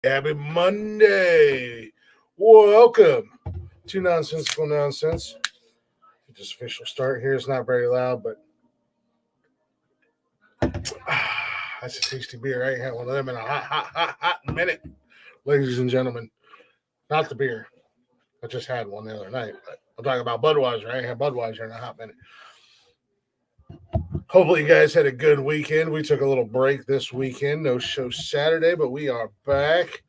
Happy Monday. Welcome to Nonsensical Nonsense. This official start here is not very loud, but that's a tasty beer. I ain't had one of them in a hot minute. Ladies and gentlemen, not the beer. I just had one the other night, but I'm talking about Budweiser. I ain't had Budweiser in a hot minute. Hopefully, you guys had a good weekend. We took a little break this weekend. No show Saturday, but we are back.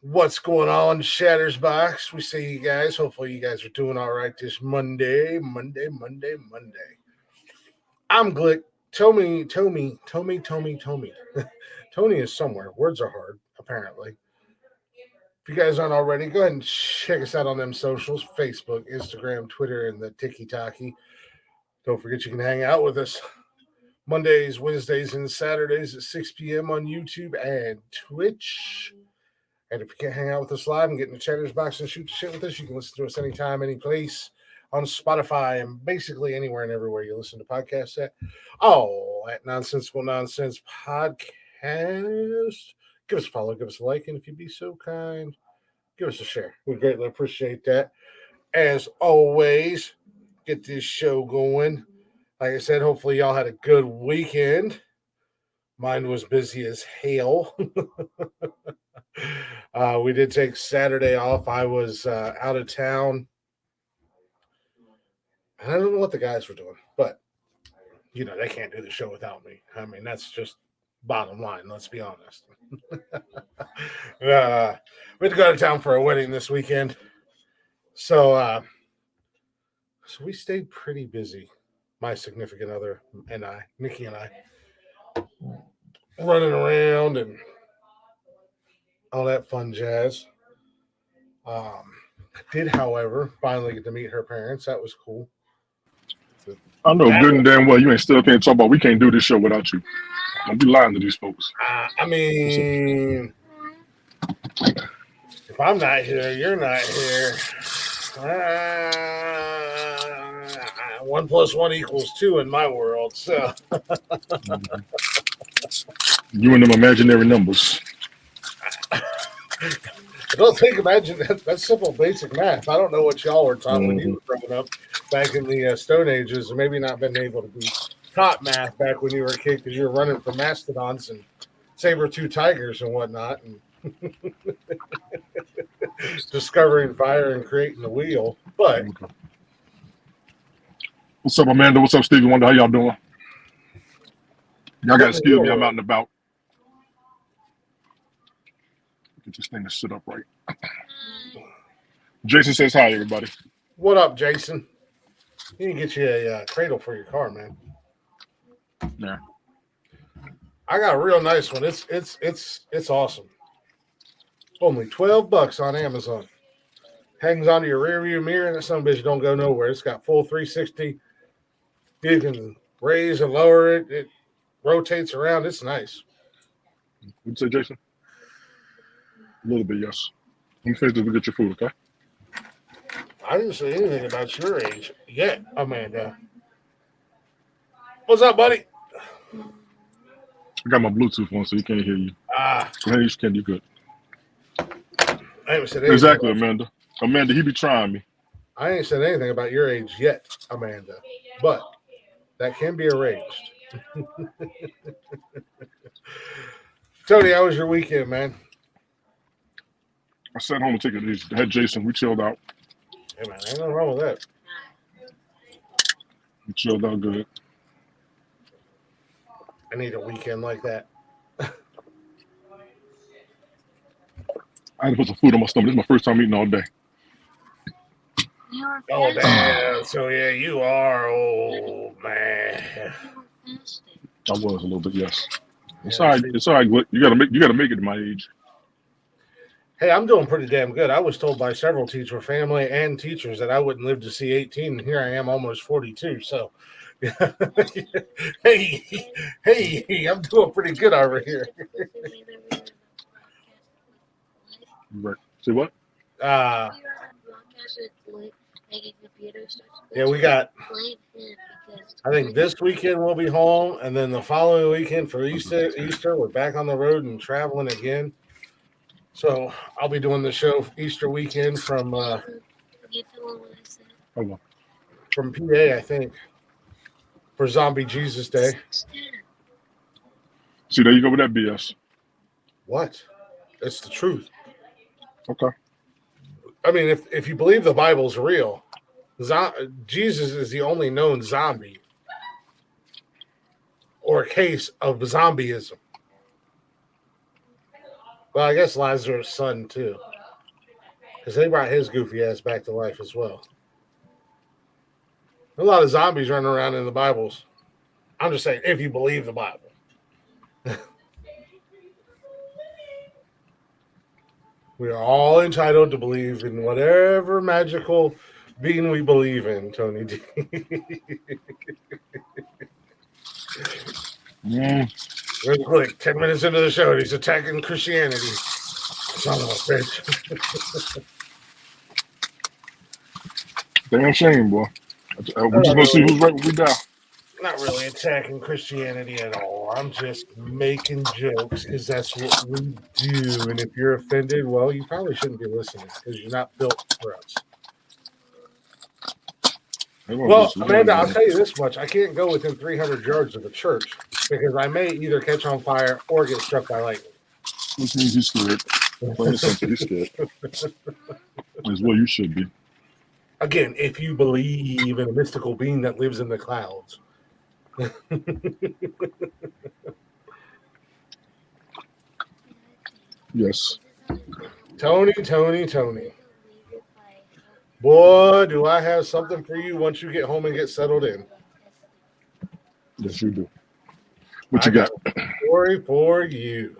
What's going on, Shatters Box? We see you guys. Hopefully, you guys are doing all right this Monday. I'm Glick. Tommy. Tony is somewhere. Words are hard, apparently. If you guys aren't already, go ahead and check us out on them socials: Facebook, Instagram, Twitter, and the TikTok. Don't forget you can hang out with us Mondays, Wednesdays, and Saturdays at 6 p.m. on YouTube and Twitch. And if you can't hang out with us live and get in the chatter's box and shoot the shit with us, you can listen to us anytime, any place on Spotify and basically anywhere and everywhere you listen to podcasts at. Oh, at Nonsensical Nonsense Podcast. Give us a follow, give us a like, and if you'd be so kind, give us a share. We greatly appreciate that. As always, get this show going. Like I said, hopefully y'all had a good weekend. Mine was busy as hell. We did take Saturday off. I was out of town. I don't know what the guys were doing, but they can't do the show without me. I mean, that's just bottom line. Let's be honest. We had to go to town for a wedding this weekend, so we stayed pretty busy. My significant other and I, Nikki and I, running around and all that fun jazz. Did, however, finally get to meet her parents. That was cool. I know good and damn well you ain't still up here talking about we can't do this show without you. Don't be lying to these folks. I mean, if I'm not here, you're not here. 1 + 1 = 2 in my world. So You and them imaginary numbers. don't think, imagine that's simple, basic math. I don't know what y'all were taught when you were growing up back in the Stone Ages, and maybe not been able to be taught math back when you were a kid because you were running from mastodons and saber-tooth tigers and whatnot, and discovering fire and creating the wheel. But What's up, Amanda? What's up, Stevie Wonder? How y'all doing? Y'all got to excuse me. I'm out and about. Get this thing to sit up right. Jason says hi, everybody. What up, Jason? You can get you a cradle for your car, man. Yeah. I got a real nice one. It's awesome. Only $12 on Amazon. Hangs onto your rear view mirror, and that son of a bitch don't go nowhere. It's got full 360. You can raise and lower it. It rotates around. It's nice. What'd you say, Jason? A little bit, yes. Let me finish this and get your food, okay? I didn't say anything about your age yet, Amanda. What's up, buddy? I got my Bluetooth on, so you can't hear you. Go ahead, you can. You good? I haven't said anything. Exactly, Amanda. Amanda, he be trying me. I ain't said anything about your age yet, Amanda. But that can be arranged. Tony, how was your weekend, man? I sat home and took it easy. I had Jason. We chilled out. Hey, man, ain't nothing wrong with that. We chilled out good. I need a weekend like that. I had to put some food on my stomach. This is my first time eating all day. Oh, damn. So, yeah, you are old, man. I was a little bit, yes. It's all right. It's all right, Glick. You gotta make it at my age. Hey, I'm doing pretty damn good. I was told by several teacher family and teachers that I wouldn't live to see 18, and here I am almost 42. So, hey, I'm doing pretty good over here. Right. Say what? Yeah, we got. I think this weekend we'll be home, and then the following weekend for Easter we're back on the road and traveling again. So I'll be doing the show Easter weekend from Hold on. PA, I think, for Zombie Jesus Day. See, there you go with that BS. What? It's the truth. Okay. I mean, if you believe the Bible's real, Jesus is the only known zombie or case of zombieism. Well, I guess Lazarus' son too, because they brought his goofy ass back to life as well. A lot of zombies running around in the Bibles. I'm just saying, if you believe the Bible. We are all entitled to believe in whatever magical being we believe in, Tony D. Real quick, 10 minutes into the show, he's attacking Christianity. Son of a bitch. Damn shame, boy. We're just gonna see who's right when we die. Not really attacking Christianity at all. I'm just making jokes because that's what we do. And if you're offended, well, you probably shouldn't be listening because you're not built for us. Well, Amanda, I'll tell you this much. I can't go within 300 yards of a church because I may either catch on fire or get struck by lightning. Which means he's scared. Plain and simple, he's scared. As well, you should be. Again, if you believe in a mystical being that lives in the clouds. Yes. Tony. Boy, do I have something for you once you get home and get settled in. Yes, you do. What you got? A story for you.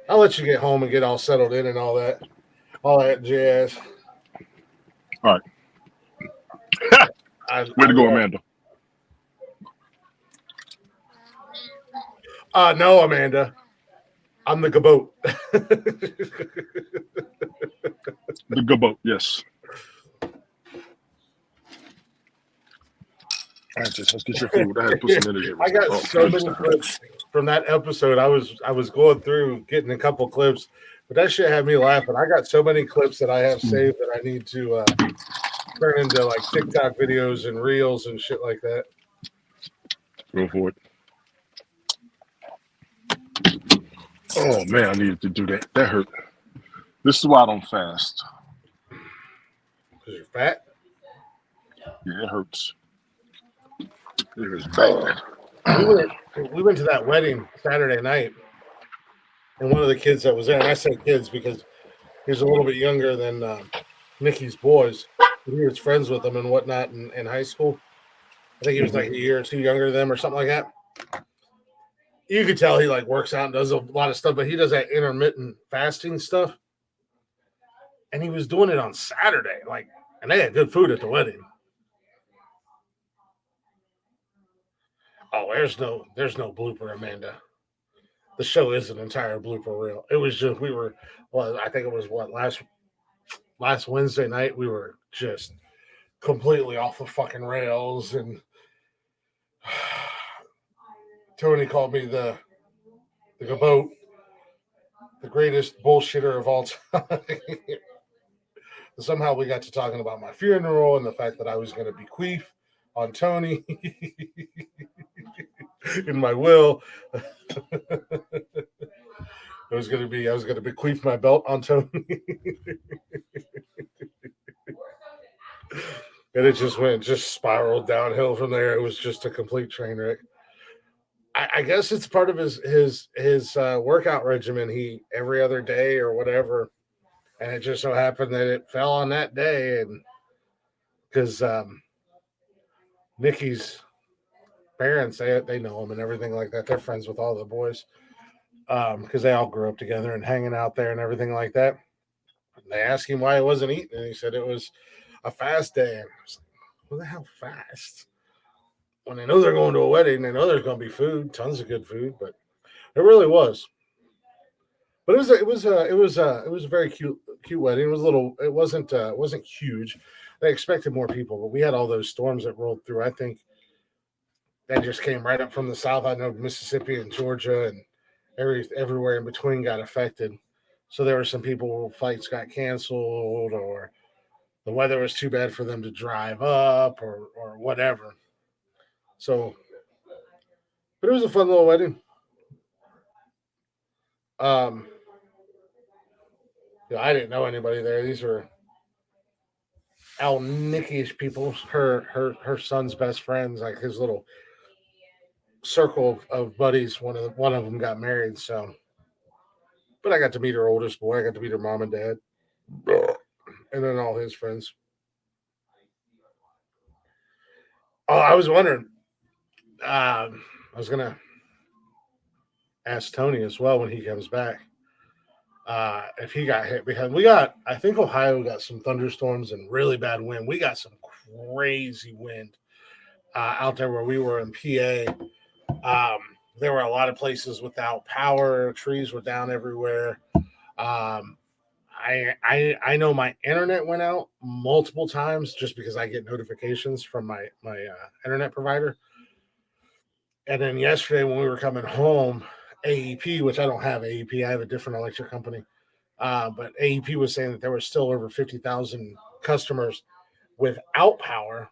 I'll let you get home and get all settled in and all that jazz. All right. Way to go, Amanda. No, Amanda. I'm the gabote. The gabote, yes. All right, let's get your food. I had to put some energy. I got so many clips from that episode. I was going through getting a couple clips, but that shit had me laughing. I got so many clips that I have saved that I need to turn into like TikTok videos and reels and shit like that. Go for it. Oh man, I needed to do that. That hurt. This is why I don't fast. Because you're fat? Yeah, it hurts. It is bad. We went to that wedding Saturday night, and one of the kids that was there, and I say kids because he's a little bit younger than Mickey's boys. He was friends with them and whatnot in high school. I think he was like a year or two younger than them or something like that. You could tell he like works out and does a lot of stuff, but he does that intermittent fasting stuff. And he was doing it on Saturday, and they had good food at the wedding. Oh, there's no blooper, Amanda. The show is an entire blooper reel. It was just I think it was last Wednesday night. We were just completely off the fucking rails, and Tony called me the gabote, the greatest bullshitter of all time. Somehow we got to talking about my funeral and the fact that I was going to bequeath on Tony in my will. I was going to bequeath my belt on Tony. And it just spiraled downhill from there. It was just a complete train wreck. I guess it's part of his workout regimen. He every other day or whatever, and it just so happened that it fell on that day, and because Nikki's parents, they know him and everything like that. They're friends with all the boys because they all grew up together and hanging out there and everything like that. And they asked him why he wasn't eating, and he said it was a fast day. And I was like, what the hell fast? When they know they're going to a wedding, they know there's going to be food, tons of good food, but it really was. But it was a very cute wedding. It was it wasn't huge. They expected more people, but we had all those storms that rolled through. I think that just came right up from the south. I know Mississippi and Georgia everywhere in between got affected. So there were some people flights got canceled, or the weather was too bad for them to drive up, or whatever. So, but it was a fun little wedding. Um, I didn't know anybody there. These were Al Nicky's people, her son's best friends, like his little circle of buddies. One of them got married, so but I got to meet her oldest boy. I got to meet her mom and dad, and then all his friends. Oh, I was wondering. I was gonna ask Tony as well when he comes back if he got hit, because we got. I think Ohio got some thunderstorms and really bad wind. We got some crazy wind out there where we were in PA. Um, there were a lot of places without power. Trees were down everywhere. Um, I know my internet went out multiple times just because I get notifications from my internet provider. And then yesterday when we were coming home, AEP, which I don't have AEP, I have a different electric company. But AEP was saying that there were still over 50,000 customers without power,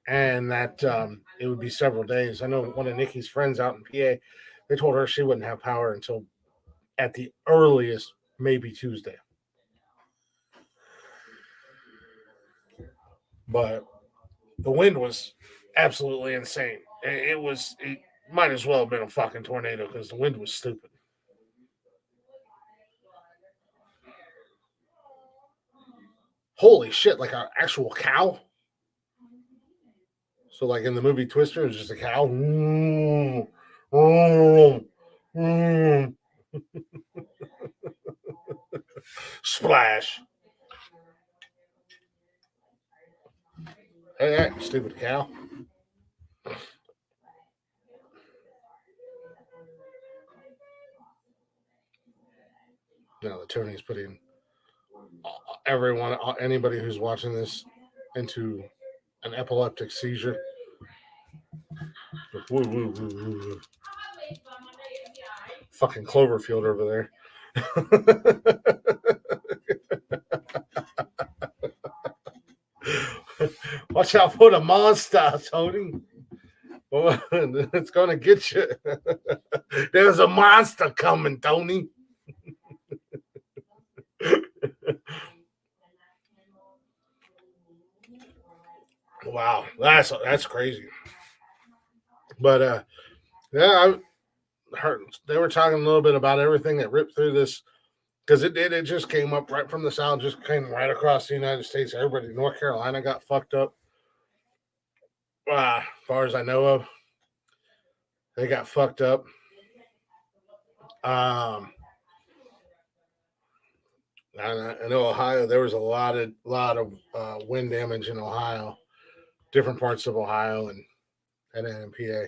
and that it would be several days. I know one of Nikki's friends out in PA, they told her she wouldn't have power until at the earliest, maybe Tuesday. But the wind was absolutely insane. It might as well have been a fucking tornado because the wind was stupid. Holy shit, like an actual cow. So, like in the movie Twister, it's just a cow. Splash. Hey, that stupid cow. The Tony's putting everyone, anybody who's watching this, into an epileptic seizure. Fucking Cloverfield over there. Watch out for the monster, Tony. It's gonna get you. There's a monster coming, Tony. Wow, that's crazy. But yeah, I heard they were talking a little bit about everything that ripped through this because it did. It just came up right from the south, just came right across the United States. Everybody, North Carolina got fucked up. As far as I know of, they got fucked up. I know Ohio. There was a lot of wind damage in Ohio, different parts of Ohio, and then in PA.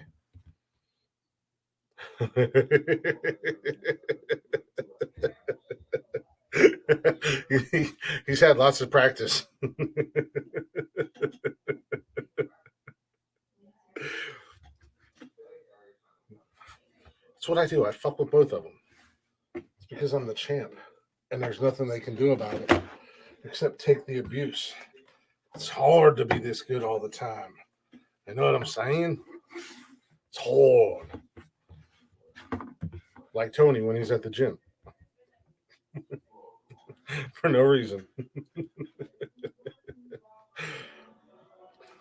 He's had lots of practice. That's what I do. I fuck with both of them. It's because I'm the champ, and there's nothing they can do about it except take the abuse. It's hard to be this good all the time. You know what I'm saying? It's hard. Like Tony when he's at the gym for no reason.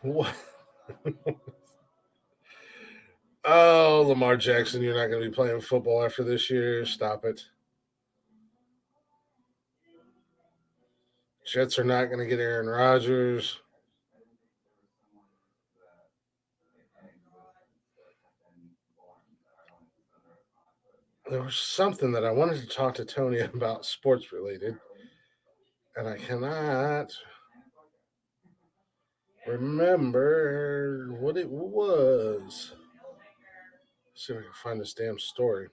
What? Oh, Lamar Jackson, you're not going to be playing football after this year. Stop it. Jets are not going to get Aaron Rodgers. There was something that I wanted to talk to Tony about sports related, and I cannot remember what it was. Let's see if I can find this damn story.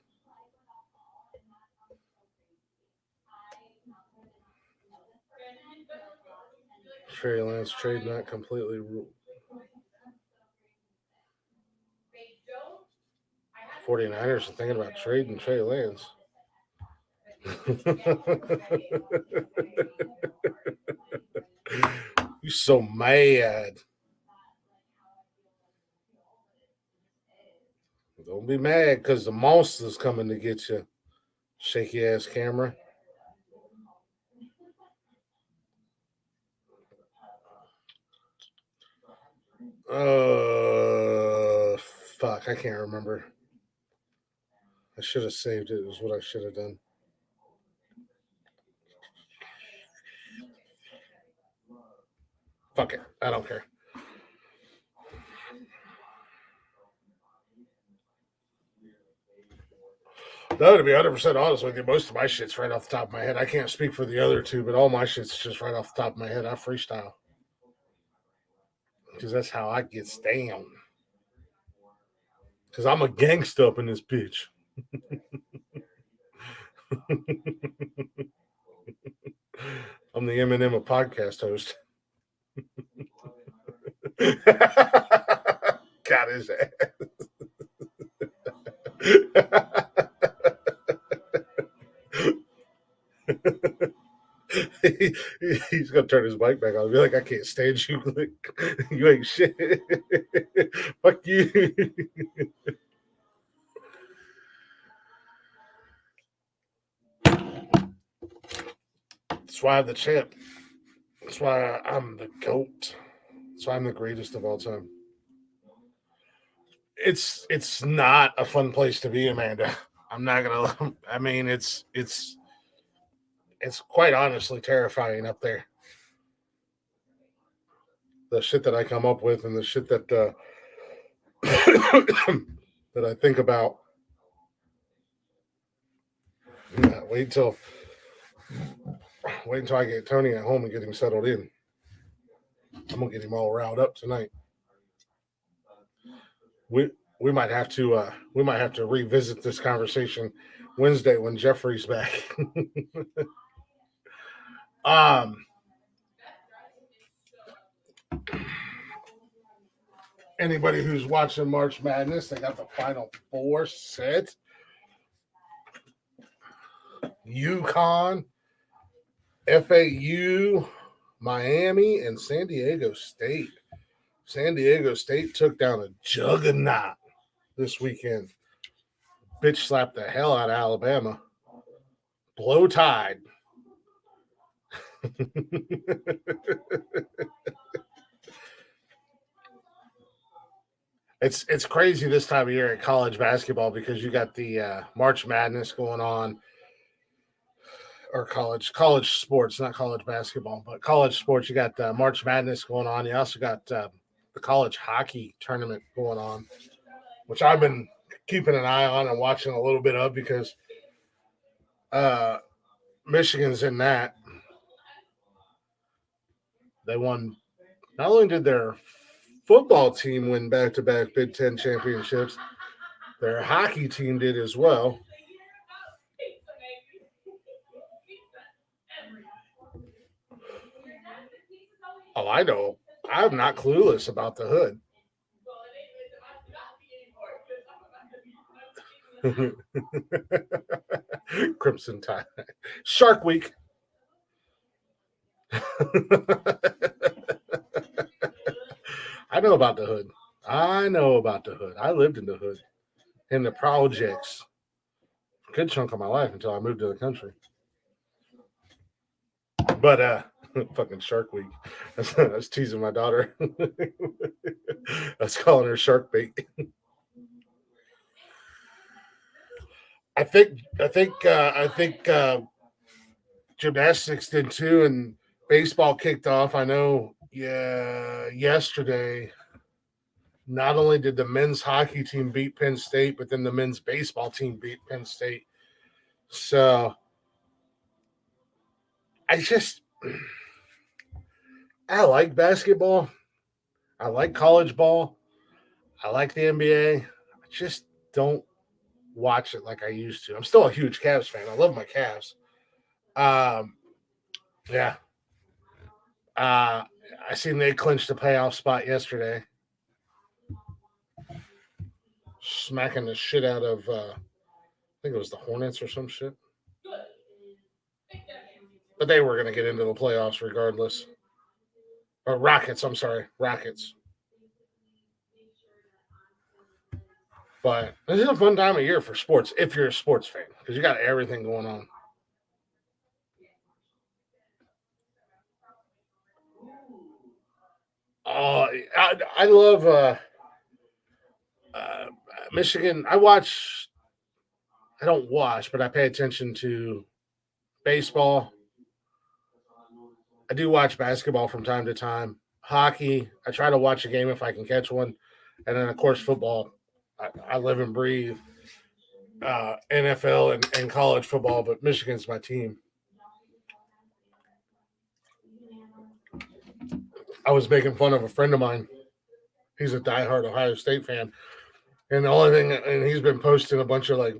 Trey Lance trade not completely ruled. 49ers are thinking about trading Trey Lance. You so mad. Don't be mad because the monster's coming to get you. Shaky ass camera. Fuck, I can't remember. I should have saved it. It was what I should have done. Fuck it. I don't care. No, to be 100% honest with you, most of my shit's right off the top of my head. I can't speak for the other two, but all my shit's just right off the top of my head. I freestyle. Because that's how I get down. Because I'm a gangsta up in this bitch. I'm the Eminem of podcast host. Got his ass. He's gonna turn his mic back on and be like, I can't stand you. You ain't shit. Fuck you. That's why I'm the champ. That's why I'm the GOAT. That's why I'm the greatest of all time. It's not a fun place to be, Amanda. I'm not gonna. I mean, it's quite honestly terrifying up there. The shit that I come up with and the shit that that I think about. Yeah, wait until I get Tony at home and get him settled in. I'm gonna get him all riled up tonight. We might have to revisit this conversation Wednesday when Jeffrey's back. Anybody who's watching March Madness, they got the Final Four set. UConn, FAU, Miami, and San Diego State. San Diego State took down a juggernaut this weekend. Bitch slapped the hell out of Alabama. Blow Tide. It's crazy this time of year at college basketball because you got the March Madness going on, or college sports, not college basketball, but college sports. You got March Madness going on. You also got the college hockey tournament going on, which I've been keeping an eye on and watching a little bit of because Michigan's in that. They won. Not only did their football team win back-to-back Big Ten championships, their hockey team did as well. Oh, I know. I'm not clueless about the hood. Crimson Tide. Shark Week. I know about the hood. I lived in the hood, in the projects. A good chunk of my life until I moved to the country. But fucking Shark Week. I was teasing my daughter. I was calling her Shark Bait. I think gymnastics did too, and baseball kicked off. I know. Yeah, yesterday. Not only did the men's hockey team beat Penn State, but then the men's baseball team beat Penn State. So I like basketball. I like college ball. I like the NBA. I just don't watch it like I used to. I'm still a huge Cavs fan. I love my Cavs. Yeah. I seen they clinched the playoff spot yesterday. smacking the shit out of I think it was the Hornets or some shit. But they were going to get into the playoffs regardless. Or Rockets, I'm sorry, Rockets. But this is a fun time of year for sports if you're a sports fan because you got everything going on. I love Michigan. I don't watch, but I pay attention to baseball. I do watch basketball from time to time. Hockey, I try to watch a game if I can catch one. And then, of course, football. I live and breathe NFL and college football, but Michigan's my team. I was making fun of a friend of mine. He's a diehard Ohio State fan. And the only thing, and he's been posting a bunch of like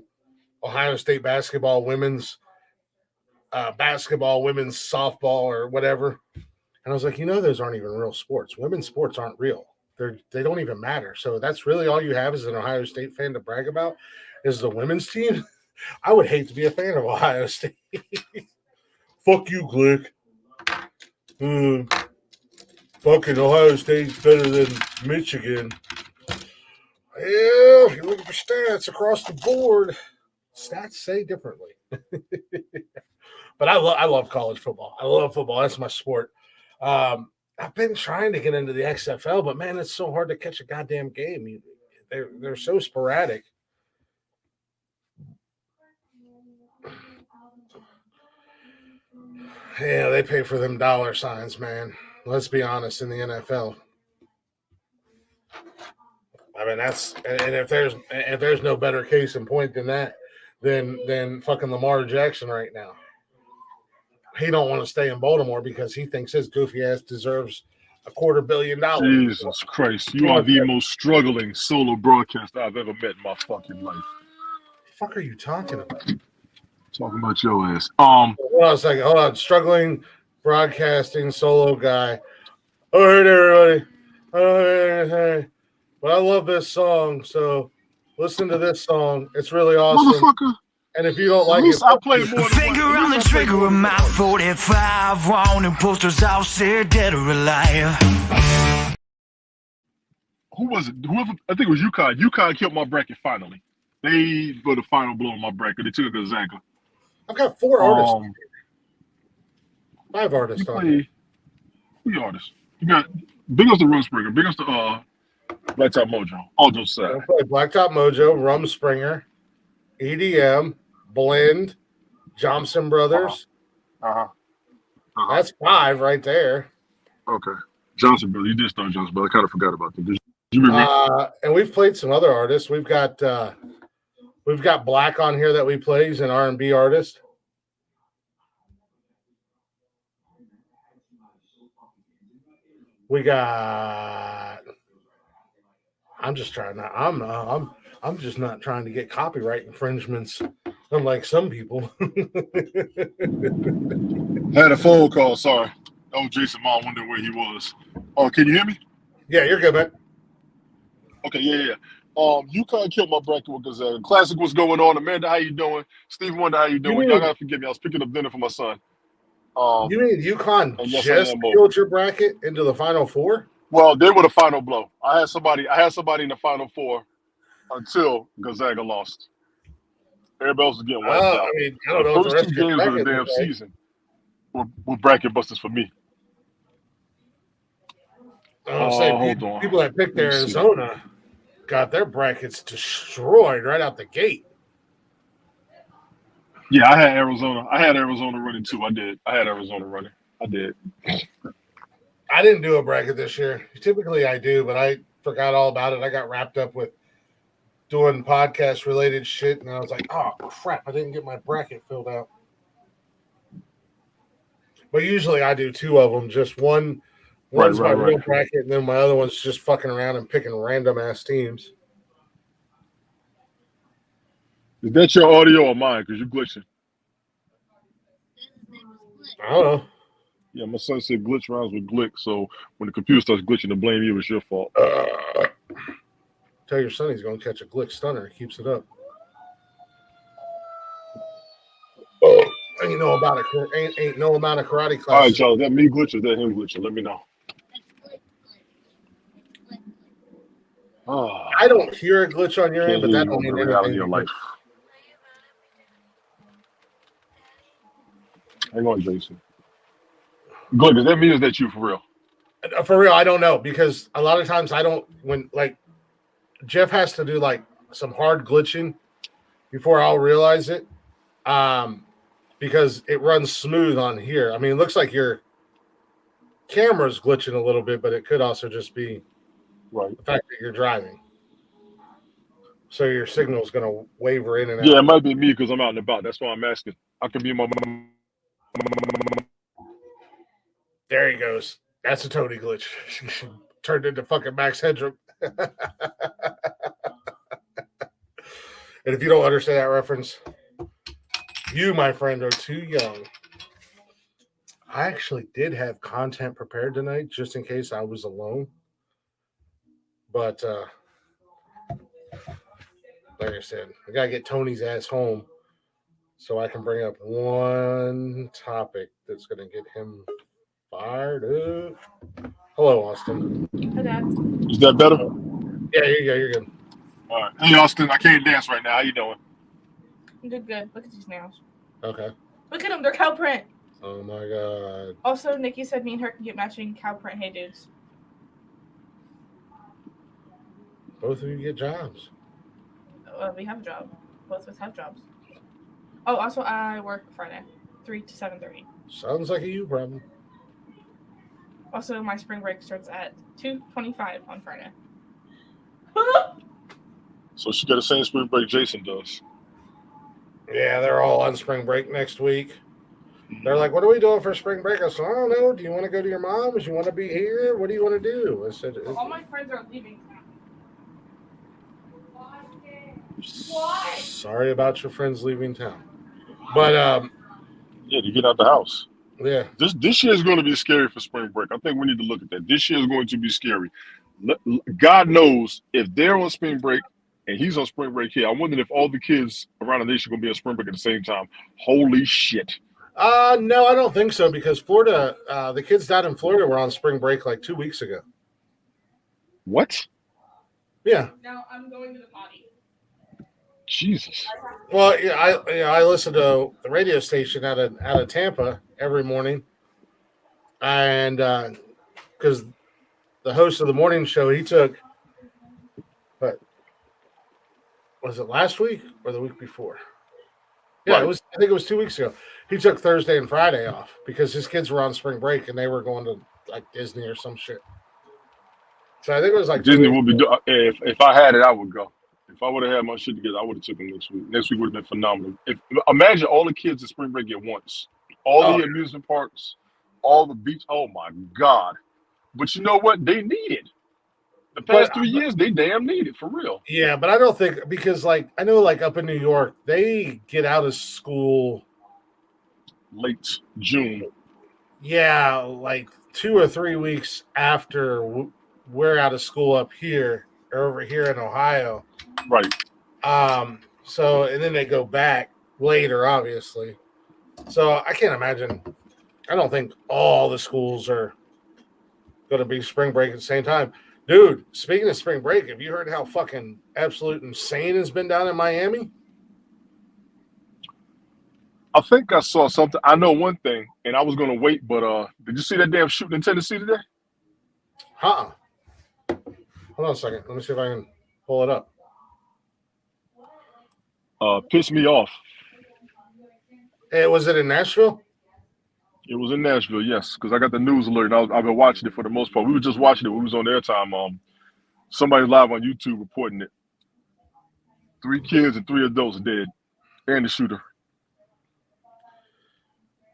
Ohio State basketball, women's softball or whatever. And I was like, those aren't even real sports. Women's sports aren't real. They don't even matter. So that's really all you have as an Ohio State fan to brag about is the women's team. I would hate to be a fan of Ohio State. Fuck you, Glick. Fucking Ohio State's better than Michigan. Yeah, if you're looking for stats across the board, stats say differently. But I love college football. I love football. That's my sport. I've been trying to get into the XFL, but man, it's so hard to catch a goddamn game. They're so sporadic. Yeah, they pay for them dollar signs, man. Let's be honest, in the NFL. I mean, and if there's no better case in point than that, than fucking Lamar Jackson right now. He don't want to stay in Baltimore because he thinks his goofy ass deserves $250 million. Jesus Christ. You are the most struggling solo broadcaster I've ever met in my fucking life. The fuck are you talking about? Talking about your ass. Hold on a second. Hold on. Struggling broadcasting solo guy. All right, everybody. Hey. But I love this song, so listen to this song. It's really awesome. Motherfucker. And if you don't like it, I play more than finger on the trigger of my 45, wanting posters out there, dead or alive. Who was it? Whoever, I think it was UConn. UConn killed my bracket finally. They put the final blow on my bracket. They took Gonzaga. I've got 4 artists. 5 artists. Three artists. You got big ups to Rumspringer. Big ups to Blacktop Mojo. All those sides. Blacktop Mojo, Rumspringer, EDM, Blend, Johnson Brothers. That's 5 right there. Okay. Johnson Brothers. You did start Johnson Brothers. I kind of forgot about them. And we've played some other artists. We've got Black on here that we play. He's an R&B artist. We got. I'm just not trying to get copyright infringements, unlike some people. Had a phone call. Sorry. Oh, Jason Mom wondering where he was. Oh, can you hear me? Yeah, you're good, man. Okay, yeah. UConn killed my bracket with Gonzaga. Classic, what's going on? Amanda, how you doing? Steve Wonder, how you doing? Y'all gotta forgive me. I was picking up dinner for my son. You mean UConn just killed your bracket into the Final Four? Well, they were the final blow. I had somebody in the Final Four until Gonzaga lost. Everybody else was getting wiped out. I mean, I don't know. The first 2 games of the damn season were bracket busters for me. Hold on. People that picked Arizona got their brackets destroyed right out the gate. Yeah, I had Arizona. Running too. I did. I had Arizona running. I did. I didn't do a bracket this year. Typically I do, but I forgot all about it. I got wrapped up with doing podcast related shit, and I was like, oh crap, I didn't get my bracket filled out. But usually I do 2 of them. Just one's my real bracket, and then my other one's just fucking around and picking random ass teams. Is that your audio or mine? Because you're glitching. I don't know. Yeah, my son said glitch rhymes with glick, so when the computer starts glitching, to blame you, it's your fault. Tell your son he's going to catch a Glick stunner. He keeps it up. Ain't no about it. Ain't no amount of karate All right, classes. y'all. Is that me glitching? Is that him glitching? Let me know. Oh, I don't hear a glitch on your can't end, but hear that you don't on the mean reality anything. of life. Hang on, Jason. Good. Does that mean is that you for real? For real, I don't know because a lot of times I don't. When like Jeff has to do like some hard glitching before I'll realize it, because it runs smooth on here. I mean, it looks like your camera's glitching a little bit, but it could also just be Right. the fact that you're driving. So your signal's going to waver in and out. Yeah, it might be me because I'm out and about. That's why I'm asking. I could be my. There he goes. That's a Tony glitch. She turned into fucking Max Headroom. And if you don't understand that reference, you, my friend, are too young. I actually did have content prepared tonight just in case I was alone. But like I said, I got to get Tony's ass home so I can bring up one topic that's going to get him fired up. Hello, Austin. Hi, Dad. Is that better? Yeah, here you go. You're good. All right. Hey, Austin. I can't dance right now. How you doing? I'm doing good. Look at these nails. Okay. Look at them. They're cow print. Oh, my God. Also, Nikki said me and her can get matching cow print Hey Dudes. Both of you get jobs. We have a job. Both of us have jobs. Oh, also, I work Friday, 3 to 7:30. Sounds like a you problem. Also, my spring break starts at 2:25 on Friday. So she got the same spring break Jason does. Yeah, they're all on spring break next week. They're like, what are we doing for spring break? I said, I don't know. Do you want to go to your mom's? You want to be here? What do you want to do? I said, All my friends are leaving town. sorry about your friends leaving town. But, Yeah, to get out the house. yeah. This year is going to be scary for spring break. I think we need to look at that. This year is going to be scary. God knows if they're on spring break and he's on spring break here. I'm wondering if all the kids around the nation are going to be on spring break at the same time. Holy shit. No, I don't think so because Florida, the kids down in Florida were on spring break like 2 weeks ago. What? Yeah. Now I'm going to the potty. Jesus. Well, yeah, I listen to the radio station out of Tampa every morning, and because the host of the morning show, he took, what was it, last week or the week before? Yeah, Right. it was. I think it was 2 weeks ago. He took Thursday and Friday off because his kids were on spring break and they were going to like Disney or some shit. So I think it was like Disney 2 will weeks be ago. if I had it, I would go. If I would have had my shit together, I would have took them next week. Next week would have been phenomenal. Imagine all the kids at spring break at once, all Oh, the amusement parks, all the beach. Oh my God! But you know what? They need it. The past 3 years, they damn need it for real. yeah, but I don't think because like I know like up in New York, they get out of school. Late June. Yeah, like 2 or 3 weeks after we're out of school up here or over here in Ohio. Right. So and then they go back later, obviously. So I can't imagine. I don't think all the schools are going to be spring break at the same time. Dude, speaking of spring break, have you heard how fucking absolute insane has been down in Miami? I think I saw something. I know one thing, and I was gonna wait, but did you see that damn shooting in Tennessee today? Hold on a second. Let me see if I can pull it up. Pissed me off. Hey, was it in Nashville? It was in Nashville, yes, because I got the news alert. And I've been watching it for the most part. We were just watching it. We was on airtime. Somebody live on YouTube reporting it. 3 kids and 3 adults dead, and the shooter.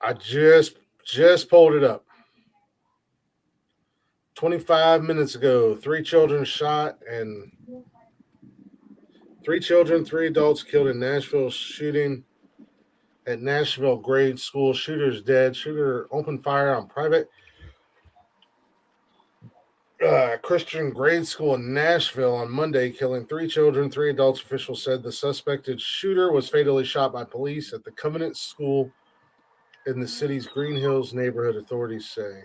I just pulled it up. 25 minutes ago, 3 children shot and 3 children, 3 adults killed in Nashville shooting at Nashville grade school. Shooters dead. Shooter opened fire on private Christian grade school in Nashville on Monday, killing 3 children, 3 adults. Officials said the suspected shooter was fatally shot by police at the Covenant School in the city's Green Hills neighborhood, authorities say.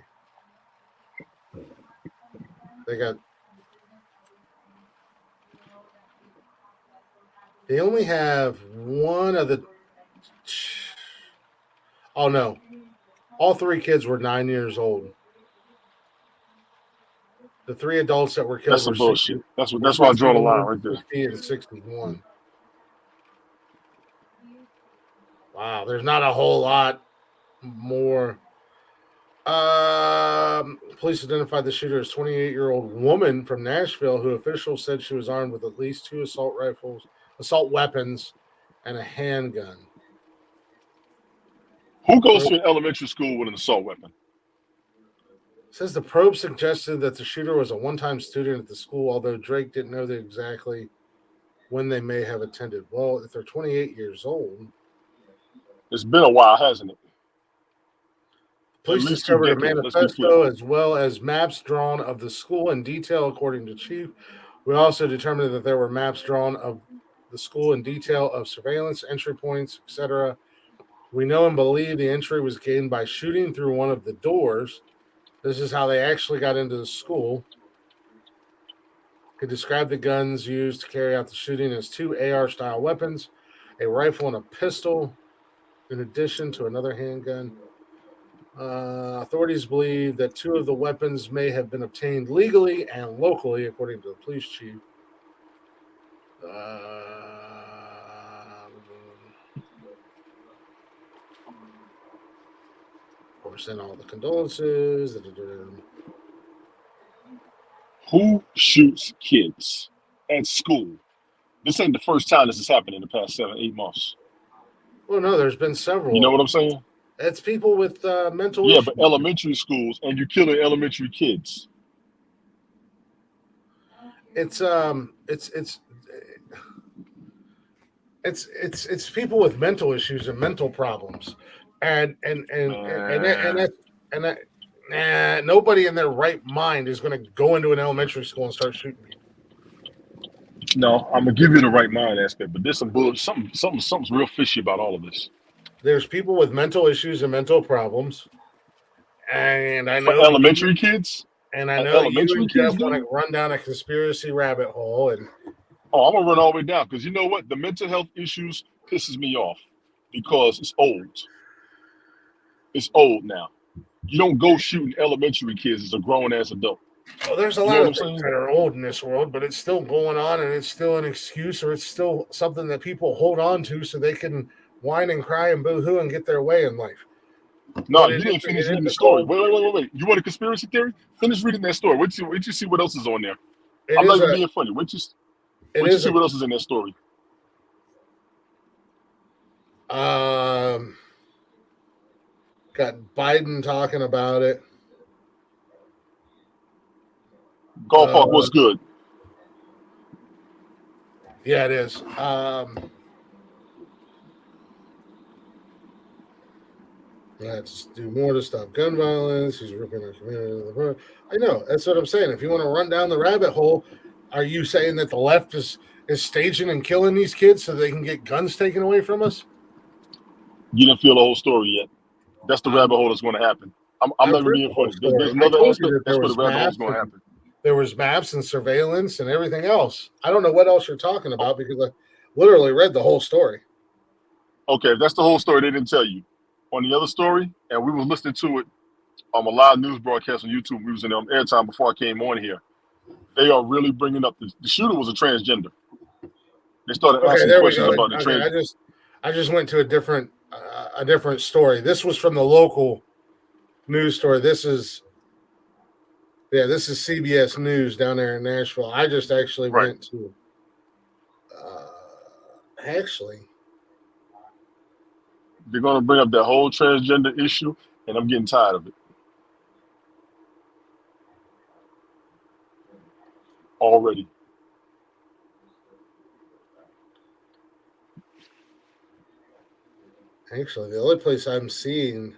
They only have one of the. Oh no. All 3 kids were 9 years old. The 3 adults that were killed That's some were bullshit. 60, That's why I draw the line right there. 60 and 61. Wow, there's not a whole lot more. Police identified the shooter as 28-year-old woman from Nashville, who officials said she was armed with at least 2 assault weapons, and a handgun. Who goes to an elementary school with an assault weapon? Says the probe suggested that the shooter was a one-time student at the school, although Drake didn't know exactly when they may have attended. Well, if they're 28 years old. It's been a while, hasn't it? Police discovered a manifesto as well as maps drawn of the school in detail, according to Chief. We also determined that there were maps drawn of the school in detail of surveillance, entry points, etc. We know and believe the entry was gained by shooting through one of the doors. This is how they actually got into the school. He described the guns used to carry out the shooting as 2 AR-style weapons, a rifle and a pistol, in addition to another handgun. Authorities believe that 2 of the weapons may have been obtained legally and locally, according to the police chief. Of course, send all the condolences. Who shoots kids at school? This ain't the first time this has happened in the past 7-8 months. Well, no, there's been several. You know what I'm saying? It's people with mental issues. Yeah, but elementary schools, and you're killing elementary kids. It's people with mental issues and mental problems, and nobody in their right mind is going to go into an elementary school and start shooting people. No, I'm gonna give you the right mind aspect, but there's some bullshit. Something's real fishy about all of this. There's people with mental issues and mental problems, and I know for elementary kids. And I know you and Jeff want to run down a conspiracy rabbit hole, and I'm gonna run all the way down because you know what? The mental health issues pisses me off because it's old. It's old now. You don't go shooting elementary kids as a grown ass adult. Well, there's a lot of things that are old in this world, but it's still going on, and it's still an excuse, or it's still something that people hold on to so they can whine and cry and boo-hoo and get their way in life. No, you didn't finish reading the story. Wait. You want a conspiracy theory? Finish reading that story. Wait till you see what else is on there. I'm not even being funny. Wait till you see what else is in that story. Got Biden talking about it. Golf Park, what's good? Yeah, it is. Let's do more to stop gun violence. He's ripping our community. I know. That's what I'm saying. If you want to run down the rabbit hole, are you saying that the left is staging and killing these kids so they can get guns taken away from us? You didn't feel the whole story yet. That's the rabbit hole that's going to happen. I'm not even being funny. There's another aspect. That's where the rabbit hole is going to happen. There was maps and surveillance and everything else. I don't know what else you're talking about because I literally read the whole story. Okay, if that's the whole story, they didn't tell you. On the other story, and we were listening to it on a live news broadcast on YouTube. We was in airtime before I came on here. They are really bringing up the shooter was a transgender. They started asking questions about the trans. I just went to a different story. This was from the local news story. This is CBS News down there in Nashville. I just actually went to they're going to bring up that whole transgender issue, and I'm getting tired of it. Already. Actually, the only place I'm seeing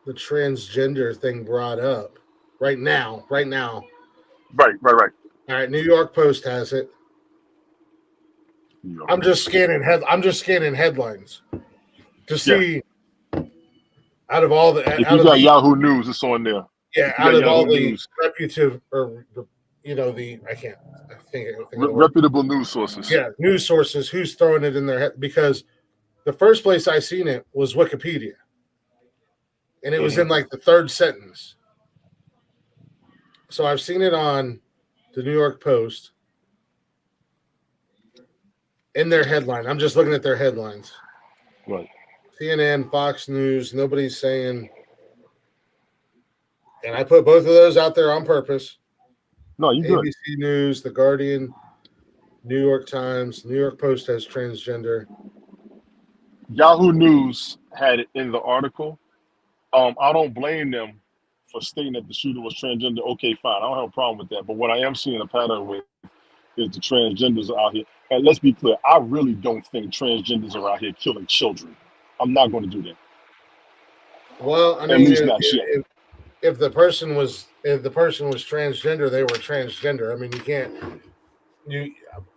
the transgender thing brought up right now. Right now. Right. All right, New York Post has it. I'm just scanning headlines to Yeah. see out of all the If you got Yahoo News, it's on there. If you out got of all Yahoo the News, reputable or I can't think of the word. reputable news sources. Yeah, news sources. Who's throwing it in their head? Because the first place I seen it was Wikipedia, and it was in like the third sentence. So I've seen it on the New York Post in their headline. I'm just looking at their headlines. Right. CNN, Fox News. Nobody's saying, and I put both of those out there on purpose. No, you good. ABC News, The Guardian, New York Times, New York Post has transgender. Yahoo News had it in the article. I don't blame them for stating that the shooter was transgender. Okay, fine. I don't have a problem with that. But what I am seeing a pattern with is the transgenders are out here. And let's be clear, I really don't think transgenders are out here killing children. I'm not going to do that. Well, I At mean, least not yet. if the person was transgender, they were transgender. I mean, you can't.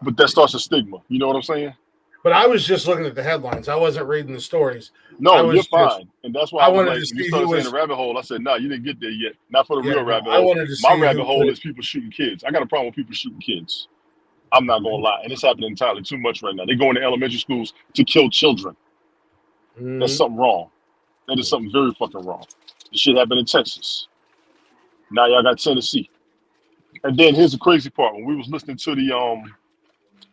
But that starts a stigma. You know what I'm saying? But I was just looking at the headlines. I wasn't reading the stories. No, you're fine. And that's why I was wanted like, to when you see started who saying was. the rabbit hole, I said, nah, you didn't get there yet. Not for the real rabbit I hole. wanted to My see rabbit who hole put is people shooting kids. I got a problem with people shooting kids. I'm not going to lie. And it's happening entirely too much right now. They're going to elementary schools to kill children. That's something wrong. That is something very fucking wrong. This shit happened in Texas. Now y'all got Tennessee. And then here's the crazy part. When we was listening to the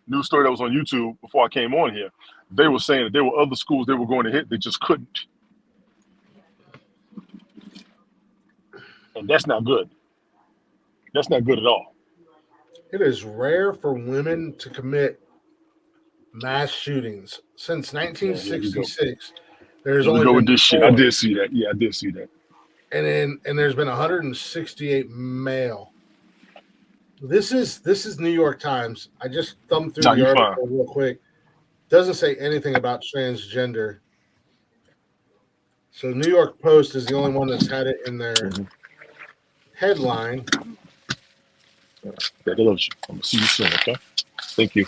news story that was on YouTube before I came on here, they were saying that there were other schools they were going to hit, they just couldn't. And that's not good. That's not good at all. It is rare for women to commit mass shootings. Since 1966, there's only go been with this shit. 4. I did see that. Yeah, I did see that. And there's been 168 male. This is New York Times. I just thumbed through the article real quick. Doesn't say anything about transgender. So New York Post is the only one that's had it in their headline. Daddy loves you. I'm gonna see you soon, okay? Thank you.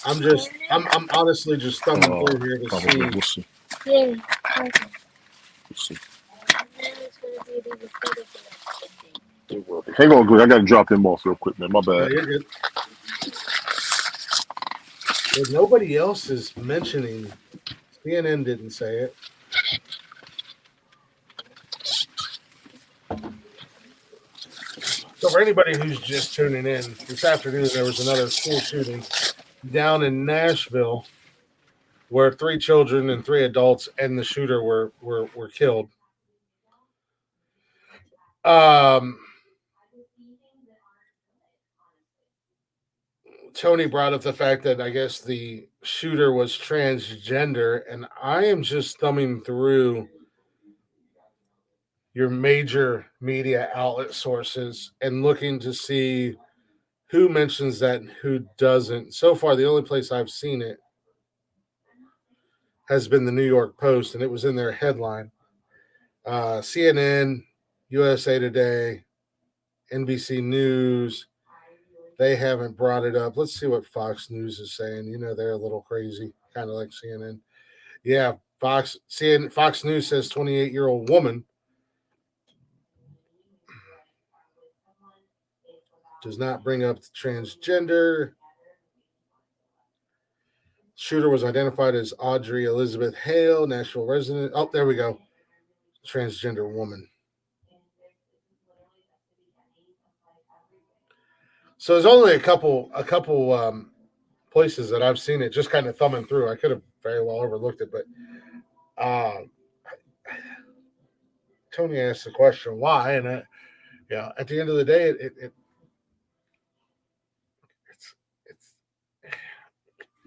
I'm honestly just thumbing through here to see. We'll see. Yeah. We'll see. Hang on, Greg. I gotta drop them off real quick, man. My bad. No, you're good. But nobody else is mentioning. CNN didn't say it. So for anybody who's just tuning in, this afternoon there was another school shooting down in Nashville where 3 children and 3 adults and the shooter were killed. Tony brought up the fact that I guess the shooter was transgender, and I am just thumbing through your major media outlet sources and looking to see who mentions that and who doesn't. So far, the only place I've seen it has been the New York Post, and it was in their headline. CNN, USA Today, NBC News, they haven't brought it up. Let's see what Fox News is saying. You know, they're a little crazy, kind of like CNN. Yeah, Fox News says 28-year-old woman does not bring up the transgender. Shooter was identified as Audrey Elizabeth Hale, Nashville resident. Oh, there we go. Transgender woman. So there's only a couple places that I've seen it, just kind of thumbing through. I could have very well overlooked it, but Tony asked the question why, and at the end of the day,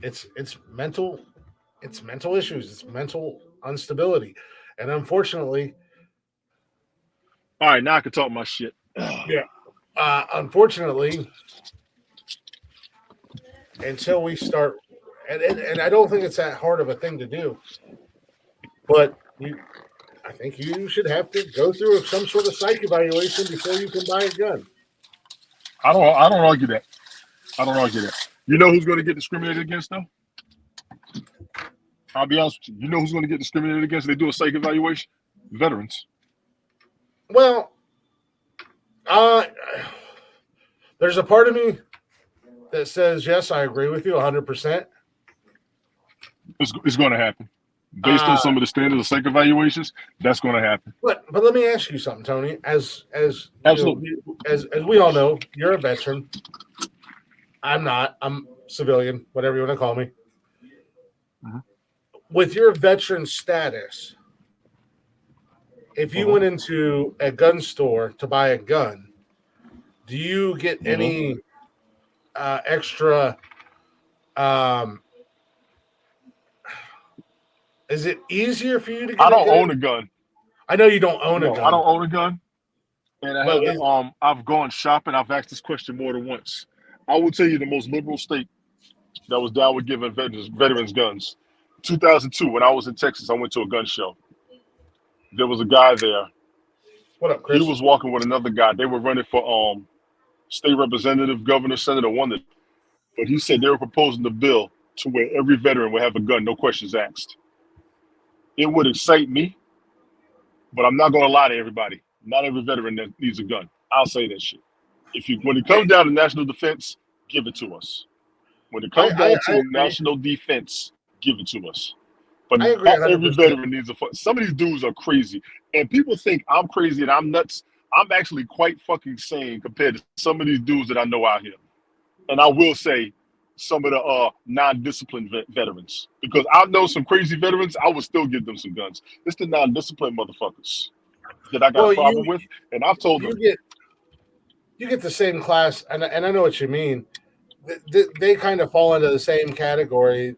it's mental issues, it's mental instability, and unfortunately, all right, now I can talk my shit. Unfortunately, until we start, and I don't think it's that hard of a thing to do, but I think you should have to go through some sort of psych evaluation before you can buy a gun. I don't argue that. I don't argue that. You know who's going to get discriminated against though? I'll be honest with you. You know who's going to get discriminated against? They do a psych evaluation. Veterans. Well, there's a part of me that says yes, I agree with you 100%. It's going to happen. Based on some of the standards of psych evaluations, that's going to happen. But let me ask you something, Tony. As Absolutely. as we all know, you're a veteran. I'm not. I'm civilian, whatever you want to call me. Mm-hmm. With your veteran status, if you went into a gun store to buy a gun, do you get any extra? Is it easier for you to get I don't a gun? own a gun. I know you don't own a gun. I don't own a gun. And I Well, haven't, I've gone shopping. I've asked this question more than once. I will tell you the most liberal state that was down with giving veterans guns. 2002, when I was in Texas, I went to a gun show. There was a guy there. What up, Chris? He was walking with another guy. They were running for state representative, governor, senator, one. But he said they were proposing a bill to where every veteran would have a gun, no questions asked. It would excite me, but I'm not going to lie to everybody. Not every veteran that needs a gun. I'll say that shit. When it comes down to national defense, give it to us. When it comes down to national defense, give it to us. But not every veteran needs a fuck. Some of these dudes are crazy. And people think I'm crazy and I'm nuts. I'm actually quite fucking sane compared to some of these dudes that I know out here. And I will say some of the non-disciplined veterans. Because I know some crazy veterans, I would still give them some guns. It's the non-disciplined motherfuckers that I got a problem with. And I've told them. You get the same class, and I know what you mean. They kind of fall into the same category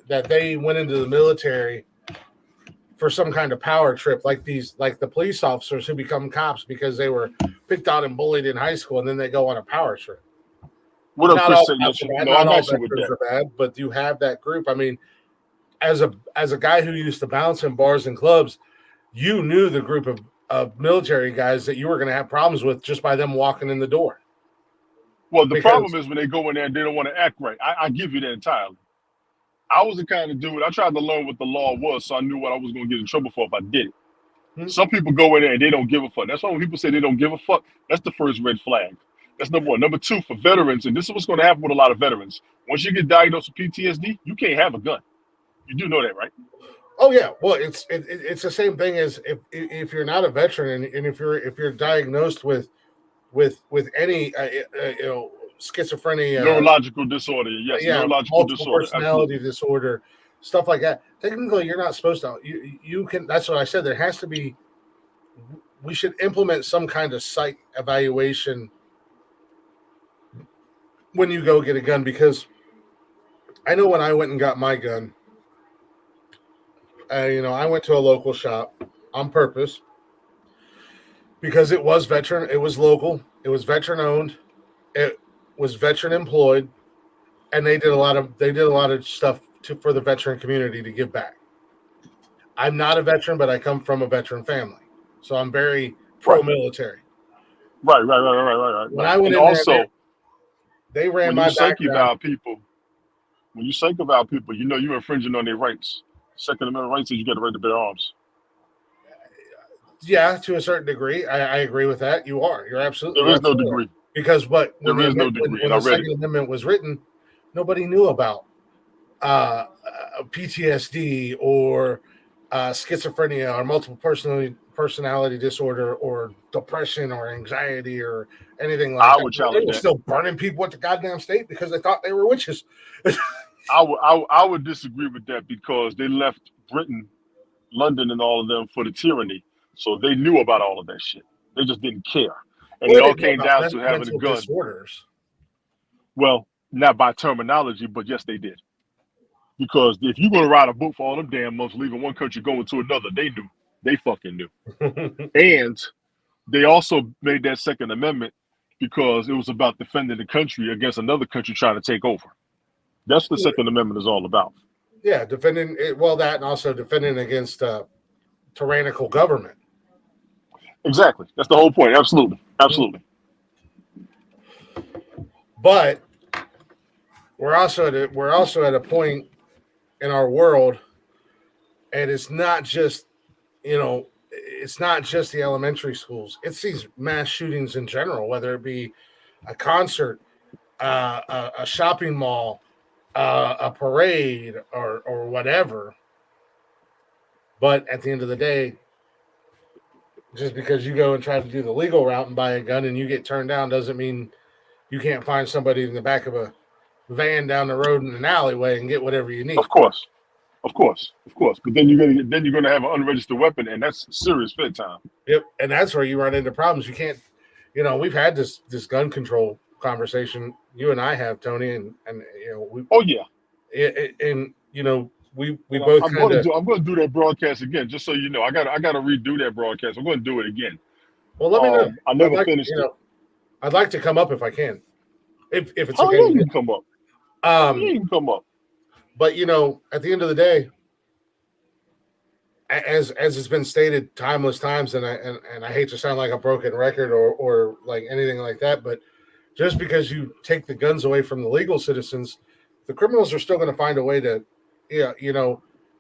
that they went into the military for some kind of power trip, like the police officers who become cops because they were picked on and bullied in high school, and then they go on a power trip. What up, Chris? Not all veterans are bad, but you have that group. I mean, as a guy who used to bounce in bars and clubs, you knew the group of military guys that you were going to have problems with just by them walking in the door. Well, the problem is when they go in there and they don't want to act right. I give you that entirely. I was the kind of dude, I tried to learn what the law was so I knew what I was going to get in trouble for if I did it. Mm-hmm. Some people go in there and they don't give a fuck. That's why when people say they don't give a fuck, that's the first red flag. That's number one. Number two, for veterans, and this is what's going to happen with a lot of veterans. Once you get diagnosed with PTSD, you can't have a gun. You do know that, right? Oh yeah, well, it's the same thing as if you're not a veteran and if you're diagnosed with any schizophrenia, neurological disorder, yes, neurological disorder, personality disorder, stuff like that. Technically, you're not supposed to. You can. That's what I said. There has to be. We should implement some kind of psych evaluation when you go get a gun, because I know when I went and got my gun. I went to a local shop on purpose because it was veteran. It was local. It was veteran owned. It was veteran employed, and they did a lot of stuff for the veteran community to give back. I'm not a veteran, but I come from a veteran family, so I'm very pro-military. Right. When I went in there, they ran my background. When you psych about people, you know you're infringing on their rights. Second Amendment rights is you get the right to bear arms. Yeah, to a certain degree, I agree with that. You're absolutely. There is no degree because when the Second Amendment was written, nobody knew about PTSD or schizophrenia or multiple personality disorder or depression or anxiety or anything like that. I would challenge that. They were still burning people at the goddamn state because they thought they were witches. I would disagree with that because they left Britain, London, and all of them for the tyranny. So they knew about all of that shit. They just didn't care. And it all came down to having a gun. Disorders. Well, not by terminology, but yes, they did. Because if you're going to write a book for all them damn months, leaving one country going to another, they knew. They fucking knew. And they also made that Second Amendment because it was about defending the country against another country trying to take over. That's what the Second Amendment is all about. Yeah, defending it, well, that and also defending against tyrannical government. Exactly. That's the whole point. Absolutely. Absolutely. But we're also at a point in our world, and it's not just the elementary schools. It's these mass shootings in general, whether it be a concert, a shopping mall, a parade, or whatever. But at the end of the day, just because you go and try to do the legal route and buy a gun and you get turned down doesn't mean you can't find somebody in the back of a van down the road in an alleyway and get whatever you need. Of course. Of course. Of course. But then you're gonna have an unregistered weapon, and that's serious fed time. Yep, and that's where you run into problems. You can't, we've had this gun control conversation you and I have, Tony, and we. Oh yeah. And we And both I'm going to do that broadcast again, just so you know. I got to redo that broadcast. I'm going to do it again. Well, let me know. I never finished it. I'd like to come up if I can, if it's Oh okay. yeah, you can come up. Yeah, you can come up. But at the end of the day, as it's been stated timeless times, and I hate to sound like a broken record or like anything like that, but just because you take the guns away from the legal citizens, the criminals are still going to find a way to,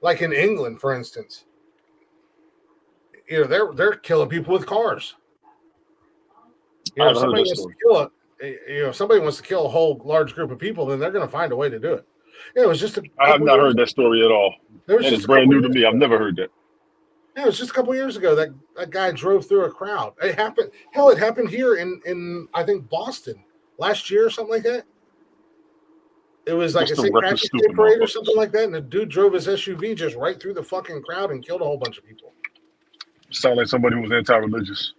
like in England, for instance, they're killing people with cars. If somebody wants to kill a whole large group of people, then they're going to find a way to do it. It was just I have not heard that story at all. That is brand new to me. I've never heard that. Yeah, it was just a couple years ago that guy drove through a crowd. It happened. Hell, it happened here in I think Boston last year or something like that. It was like a St. Patrick's Day parade or something like that, and the dude drove his SUV just right through the fucking crowd and killed a whole bunch of people. Sound like somebody who was anti-religious.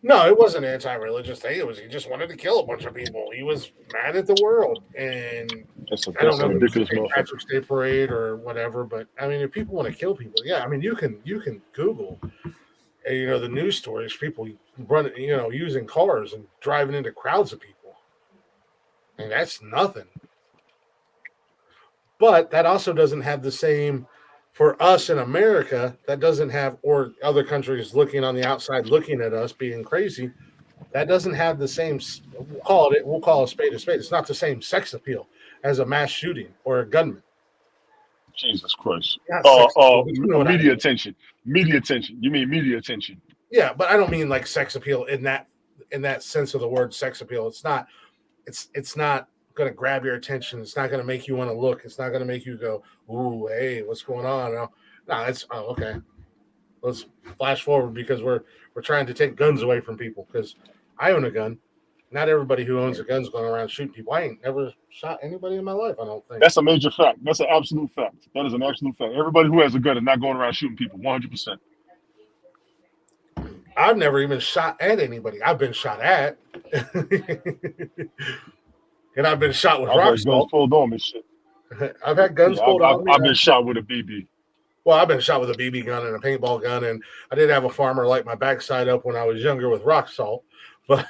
No, it wasn't an anti-religious thing. It was he just wanted to kill a bunch of people. He was mad at the world, and I don't know if it was a St. Patrick's Day parade or whatever. But I mean, if people want to kill people, yeah, I mean, you can Google, the news stories. People running, using cars and driving into crowds of people, and that's nothing. But that also doesn't have the same. For us in America, that doesn't have, or other countries looking on the outside, looking at us being crazy, that doesn't have the same. We'll call a spade a spade. It's not the same sex appeal as a mass shooting or a gunman. Jesus Christ. Media attention. Media attention. You mean media attention? Yeah, but I don't mean like sex appeal in that sense of the word sex appeal. It's not. It's not going to grab your attention. It's not going to make you want to look. It's not going to make you go, "Ooh, hey, what's going on?" No, it's okay. Let's flash forward because we're trying to take guns away from people. Because I own a gun. Not everybody who owns a gun is going around shooting people. I ain't never shot anybody in my life. I don't think that's a major fact. That's an absolute fact. That is an absolute fact. Everybody who has a gun is not going around shooting people. 100%. I've never even shot at anybody. I've been shot at. And I've been shot with rock salt. Guns pulled on me, shit. I've had guns pulled on me. I've been shot with a BB. Well, I've been shot with a BB gun and a paintball gun, and I did have a farmer light my backside up when I was younger with rock salt. But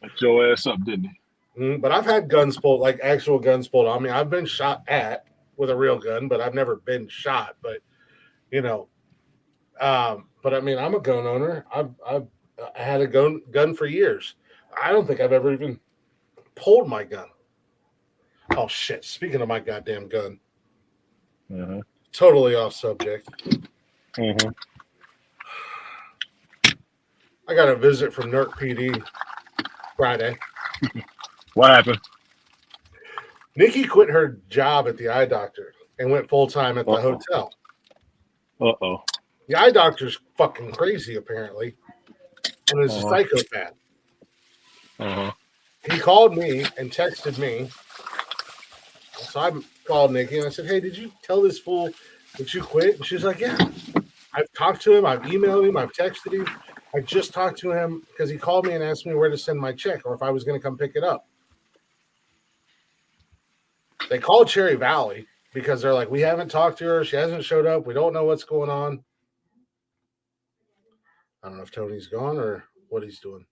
Light your ass up, didn't he? But I've had guns pulled, like actual guns pulled on me. I've been shot at with a real gun, but I've never been shot. But but I mean, I'm a gun owner. I had a gun for years. I don't think I've ever even pulled my gun. Oh shit! Speaking of my goddamn gun, totally off subject. I got a visit from NERC PD Friday. What happened? Nikki quit her job at the eye doctor and went full time at the hotel. The eye doctor's fucking crazy apparently, and is a psychopath. He called me and texted me. So I called Nikki and I said, "Hey, did you tell this fool that you quit?" And she's like, "Yeah. I've talked to him. I've emailed him. I've texted him. I just talked to him because he called me and asked me where to send my check or if I was going to come pick it up." They called Cherry Valley because they're like, "We haven't talked to her. She hasn't showed up. We don't know what's going on." I don't know if Tony's gone or what he's doing.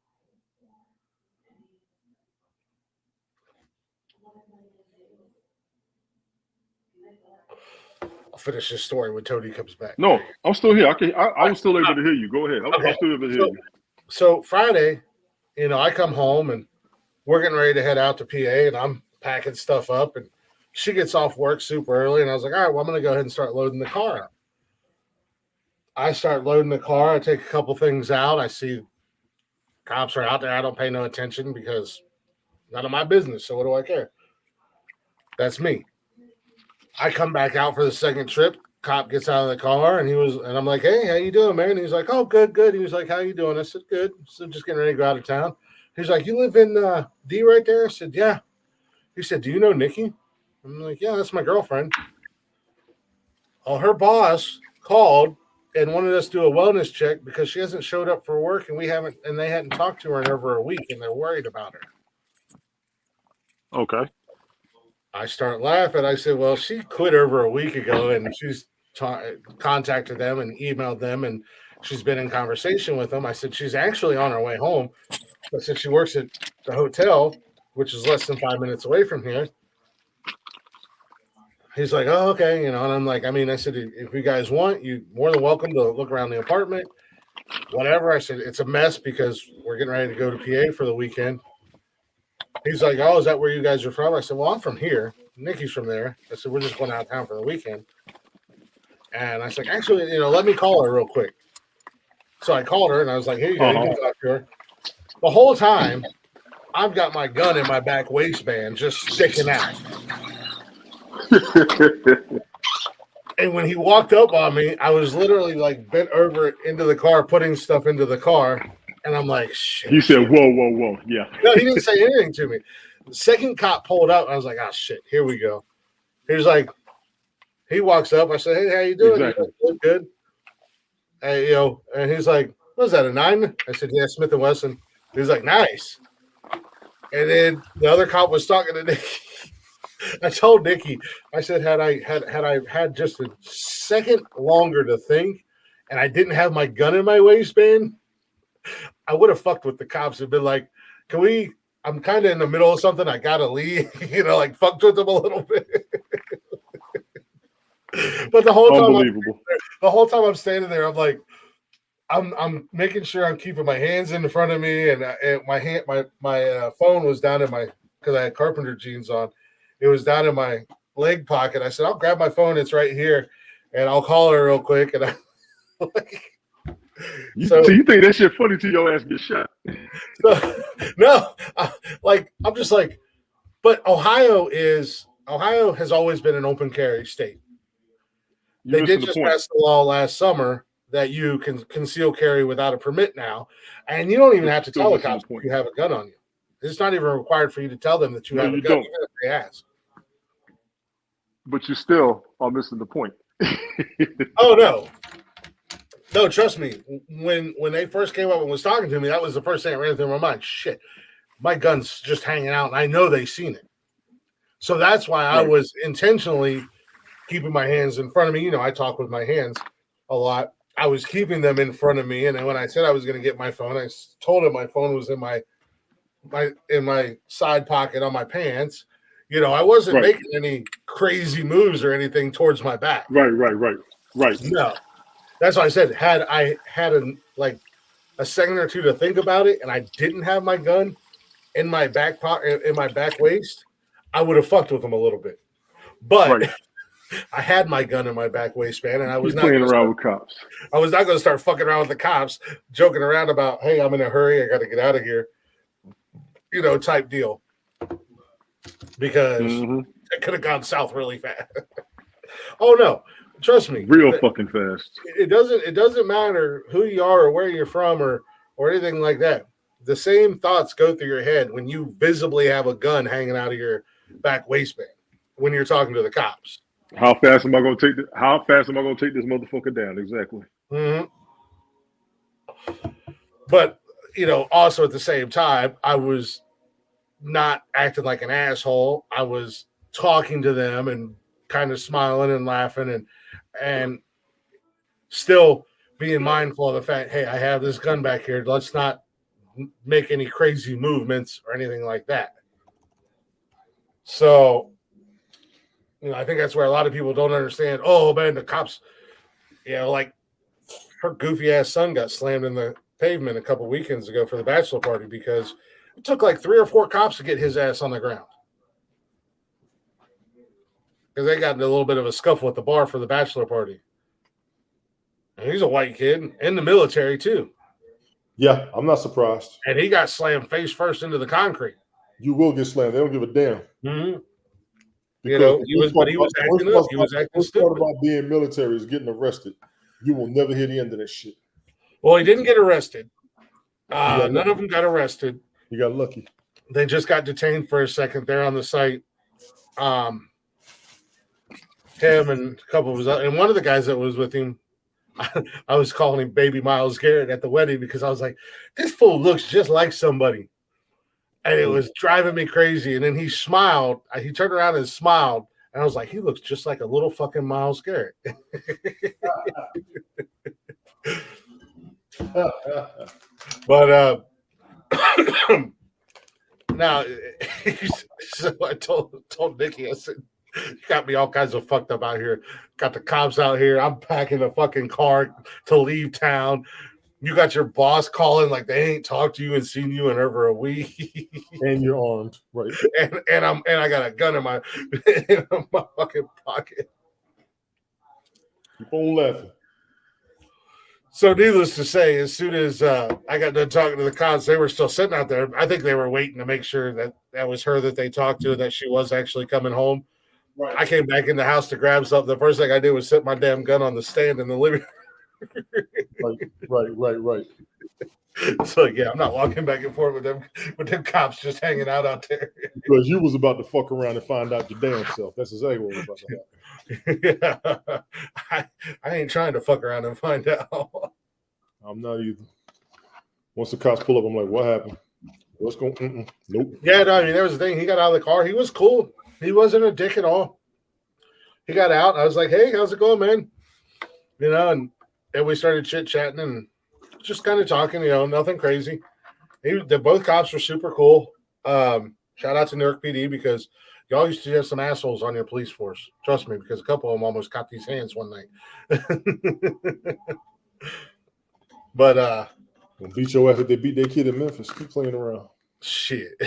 I'll finish this story when Tony comes back. No, I'm still here. I was still able to hear you. Go ahead. I'm still able to hear you. So Friday, I come home and we're getting ready to head out to PA, and I'm packing stuff up, and she gets off work super early, and I was like, all right, well, I'm going to go ahead and start loading the car up. I start loading the car. I take a couple things out. I see cops are out there. I don't pay no attention because none of my business. So what do I care? That's me. I come back out for the second trip. Cop gets out of the car, and I'm like, hey, how you doing, man? And he's like, oh, good. He was like, how you doing? I said, good. So just getting ready to go out of town. He's like, you live in D right there? I said, yeah. He said, do you know Nikki? I'm like, yeah, that's my girlfriend. Well, her boss called and wanted us to do a wellness check because she hasn't showed up for work, and they hadn't talked to her in over a week, and they're worried about her. Okay. I start laughing. I said, well, she quit over a week ago, and she's contacted them and emailed them, and she's been in conversation with them. I said, she's actually on her way home. I said, she works at the hotel, which is less than 5 minutes away from here. He's like, oh, okay. And I'm like, I said, if you guys want, you're more than welcome to look around the apartment, whatever. I said, it's a mess because we're getting ready to go to PA for the weekend. He's like, oh, is that where you guys are from? I said, well, I'm from here. Nikki's from there. I said, we're just going out of town for the weekend. And I said, actually, let me call her real quick. So I called her, and I was like, here you go. You can talk to her. The whole time, I've got my gun in my back waistband just sticking out. And when he walked up on me, I was literally like bent over into the car, putting stuff into the car. And I'm like, shit. He said, whoa. Yeah. No, he didn't say anything to me. The second cop pulled up, and I was like, oh, shit, here we go. He walks up. I said, hey, how you doing? Exactly. He's like, good. Hey, and he's like, what was that, a 9? I said, yeah, Smith & Wesson. He's like, nice. And then the other cop was talking to Nikki. I told Nikki, I said, had I had just a second longer to think, and I didn't have my gun in my waistband, I would have fucked with the cops and been like, I'm kind of in the middle of something. I got to leave, like fucked with them a little bit. But the whole time I'm standing there, I'm like, I'm making sure I'm keeping my hands in front of me, and my phone was down in because I had carpenter jeans on. It was down in my leg pocket. I said, I'll grab my phone. It's right here, and I'll call her real quick. And So you think that shit funny till your ass get shot? No, I'm just like, but Ohio has always been an open carry state. They did just pass the law last summer that you can conceal carry without a permit now, and you don't even have to tell the cops you have a gun on you. It's not even required for you to tell them that you have a gun, even if they ask. But you still are missing the point. Oh no, trust me. When they first came up and was talking to me, that was the first thing that ran through my mind. Shit, my gun's just hanging out, and I know they've seen it. So that's why I was intentionally keeping my hands in front of me. I talk with my hands a lot. I was keeping them in front of me, and then when I said I was going to get my phone, I told him my phone was in my side pocket on my pants. I wasn't making any crazy moves or anything towards my back. Right. No, that's why I said, had I had a second or two to think about it, and I didn't have my gun in my back pocket, in my back waist, I would have fucked with them a little bit. But I had my gun in my back waistband, and I was not playing around with cops. I was not going to start fucking around with the cops, joking around about, hey, I'm in a hurry, I got to get out of here, type deal. Because it could have gone south really fast. Oh no, trust me, real fucking fast. It doesn't matter who you are or where you're from or anything like that. The same thoughts go through your head when you visibly have a gun hanging out of your back waistband when you're talking to the cops. How fast am I going to take this motherfucker down? Exactly. Mm-hmm. But also at the same time, I was not acting like an asshole. I was talking to them and kind of smiling and laughing and still being mindful of the fact, hey, I have this gun back here. Let's not make any crazy movements or anything like that. So I think that's where a lot of people don't understand. Oh man, the cops, like her goofy ass son got slammed in the pavement a couple weekends ago for the bachelor party because it took like 3 or 4 cops to get his ass on the ground. Because they got in a little bit of a scuffle at the bar for the bachelor party. And he's a white kid in the military too. Yeah, I'm not surprised. And he got slammed face first into the concrete. You will get slammed. They don't give a damn. Mm-hmm. Because he was acting up. He was acting stupid. Part about being military is getting arrested. You will never hear the end of that shit. Well, he didn't get arrested. None of them got arrested. He got lucky. They just got detained for a second there on the site. Him and a couple of his and one of the guys that was with him, I was calling him Baby Miles Garrett at the wedding because I was like, this fool looks just like somebody. And it was driving me crazy. And then he smiled. He turned around and smiled. And I was like, he looks just like a little fucking Miles Garrett. But now, so I told Nikki, I said, you got me all kinds of fucked up out here. Got the cops out here. I'm packing a fucking car to leave town. You got your boss calling like they ain't talked to you and seen you in over a week. And you're armed, right? And I got a gun in my fucking pocket. Keep on laughing. So needless to say, as soon as I got done talking to the cops, they were still sitting out there. I think they were waiting to make sure that was her that they talked to, that she was actually coming home. Right. I came back in the house to grab something. The first thing I did was set my damn gun on the stand in the living room. Right. So yeah, I'm not walking back and forth with them cops just hanging out there. Because you was about to fuck around and find out your damn self. That's exactly what was about to happen. Yeah. I ain't trying to fuck around and find out. I'm not either. Once the cops pull up, I'm like, what happened? What's going? Nope. Yeah, no, I mean, there was a thing. He got out of the car. He was cool. He wasn't a dick at all. He got out. I was like, hey, how's it going, man? And we started chit-chatting and just kind of talking, nothing crazy. Both cops were super cool. Shout out to Newark PD because y'all used to have some assholes on your police force. Trust me, because a couple of them almost caught these hands one night. But We'll beat your ass if they beat their kid in Memphis. Keep playing around. Shit.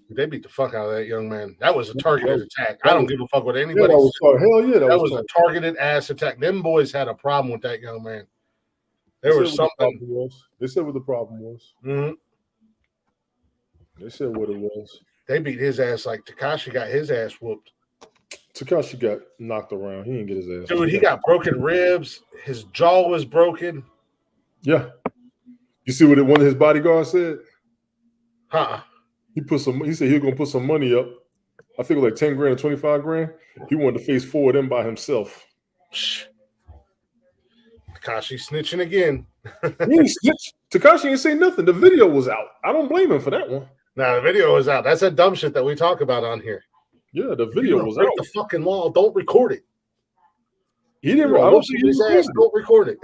They beat the fuck out of that young man. That was a targeted attack. I don't give a fuck what anybody says. Hell yeah, that was a targeted ass attack. Them boys had a problem with that young man. There was something. They said what the problem was. Mm-hmm. They said what it was. They beat his ass like Tekashi got his ass whooped. Tekashi got knocked around. He didn't get his ass. Dude, he got broken ribs. His jaw was broken. Yeah. You see what one of his bodyguards said? He said he was gonna put some money up. I think it was like 10 grand or 25 grand. He wanted to face 4 of them by himself. Tekashi snitching again. He ain't snitched. Tekashi ain't say nothing. The video was out. I don't blame him for that one. Nah, the video was out. That's that dumb shit that we talk about on here. Yeah, the video was out. The fucking law. Don't record it. He didn't. I don't think his ass. Don't record it.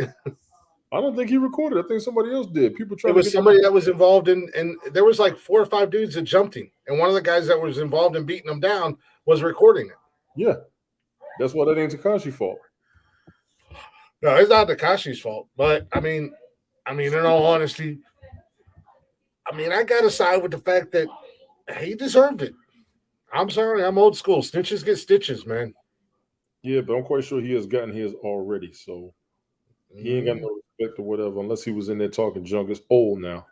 I don't think he recorded. I think somebody else did. People tried. It was somebody that was involved in, and there was like 4 or 5 dudes that jumped him, and one of the guys that was involved in beating him down was recording it. Yeah, that's why that ain't Tekashi's fault. No, it's not Tekashi's fault. But I mean, in all honesty, I gotta side with the fact that he deserved it. I'm sorry, I'm old school. Snitches get stitches, man. Yeah, but I'm quite sure he has gotten his already, so he ain't got no respect or whatever, unless he was in there talking junk. It's old now.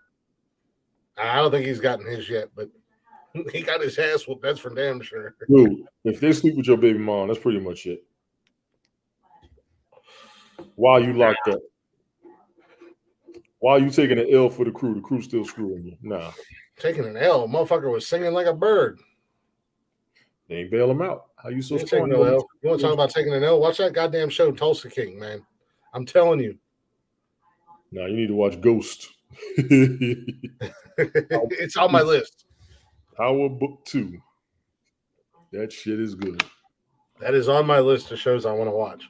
I don't think he's gotten his yet, but he got his ass whooped. That's for damn sure. Dude, if they sleep with your baby mom, that's pretty much it. While you locked up. While you taking an L for the crew's still screwing you. Nah. Taking an L. Motherfucker was singing like a bird. They ain't bail him out. How you so strong? No L. You want to talk about taking an L? Watch that goddamn show, Tulsa King, man. I'm telling you. Nah, you need to watch Ghost. It's on my list. Power Book 2. That shit is good. That is on my list of shows I want to watch.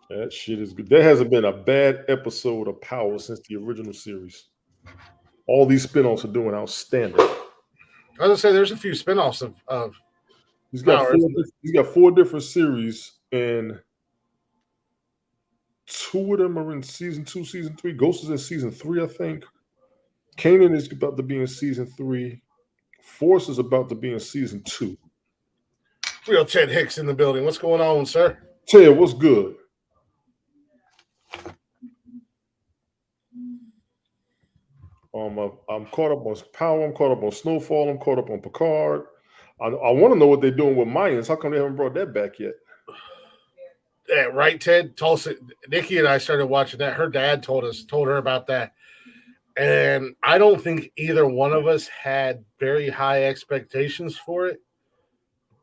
That shit is good. There hasn't been a bad episode of Power since the original series. All these spinoffs are doing outstanding. I was going to say there's a few spinoffs of He's got four different series, and 2 of them are in season 2, season 3. Ghost is in season 3, I think. Kanan is about to be in season 3. Force is about to be in season 2. Real Ted Hicks in the building. What's going on, sir? Ted, what's good? I'm caught up on Power. I'm caught up on Snowfall. I'm caught up on Picard. I want to know what they're doing with Mayans. How come they haven't brought that back yet? Yeah, right, Ted. Tulsa, Nikki and I started watching that. Her dad told her about that. And I don't think either one of us had very high expectations for it.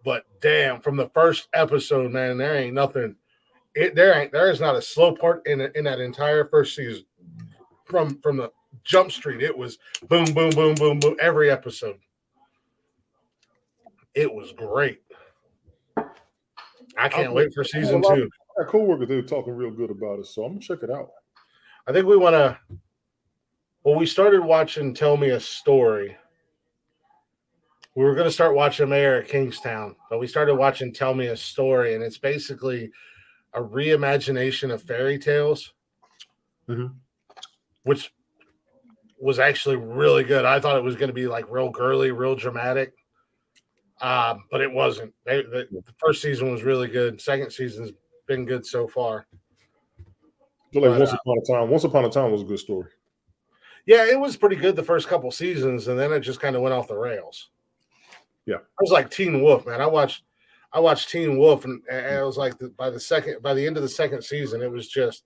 But damn, from the first episode, man, there ain't nothing. There is not a slow part in that entire first season. From the jump street, it was boom, boom, boom, boom, boom. Every episode, it was great. I can't wait for season 2. My coworkers, they were talking real good about it, so I'm gonna check it out. I think we want to. Well, we started watching Tell Me a Story. We were going to start watching Mayor of Kingstown, but we started watching Tell Me a Story, and it's basically a reimagination of fairy tales, which was actually really good. I thought it was going to be like real girly, real dramatic, but it wasn't. The first season was really good. Second season's been good so far. Once Upon a Time was a good story. Yeah, it was pretty good the first couple seasons, and then it just kind of went off the rails. Yeah, I was like Teen Wolf, man. I watched Teen Wolf, and it was like by the end of the second season, it was just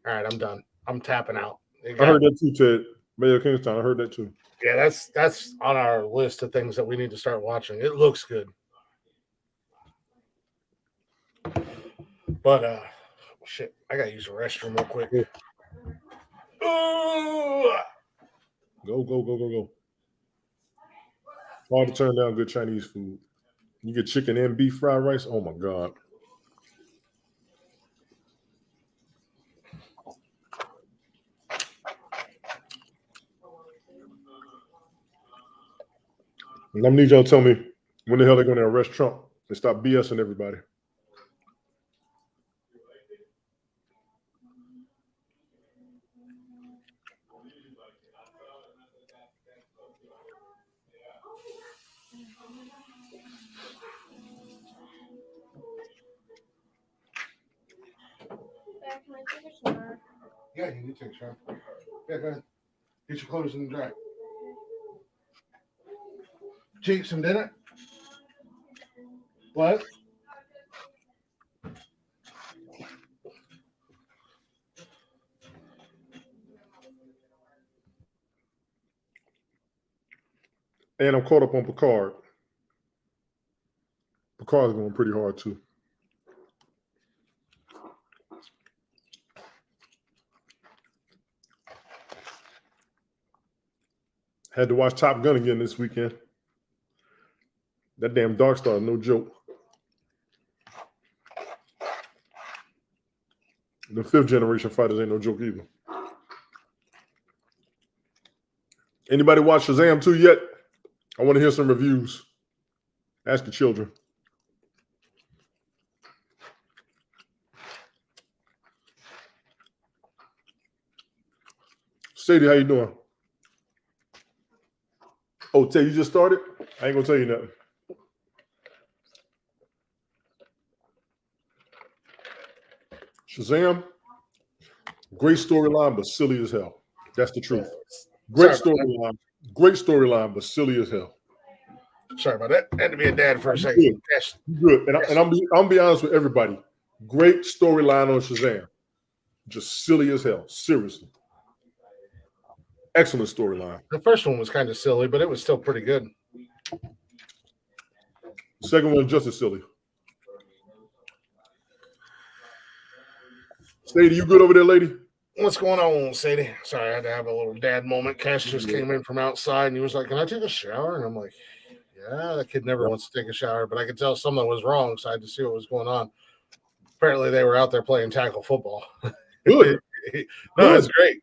all right. I'm done. I'm tapping out. I heard that too, Ted. Mayor of Kingstown. I heard that too. Yeah, that's on our list of things that we need to start watching. It looks good, but shit, I gotta use the restroom real quick. Yeah. Go. Hard to turn down good Chinese food. You get chicken and beef fried rice. Oh my God. And I'm gonna need y'all to tell me when the hell they're gonna arrest Trump and stop BSing everybody. Can I take a shower? Yeah, you need to take a shower. Yeah, go ahead. Get your clothes in the dry. Cheek some dinner? What? And I'm caught up on Picard. Picard's going pretty hard too. Had to watch Top Gun again this weekend. That damn Dark Star, no joke. The 5th generation fighters ain't no joke either. Anybody watch Shazam 2 yet? I want to hear some reviews. Ask your children. Sadie, how you doing? Oh, Tay, you just started? I ain't gonna tell you nothing. Shazam, great storyline, but silly as hell. That's the truth. Great storyline, but silly as hell. Sorry about that. I had to be a dad for a second. Good. And I'm be honest with everybody. Great storyline on Shazam. Just silly as hell. Seriously. Excellent storyline. The first one was kind of silly, but it was still pretty good. The second one just as silly. Sadie, you good over there, lady? What's going on, Sadie? Sorry, I had to have a little dad moment. Cash just came in from outside, and he was like, "Can I take a shower?" And I'm like, "Yeah, that kid never wants to take a shower." But I could tell something was wrong, so I had to see what was going on. Apparently, they were out there playing tackle football. Good. No, it's great.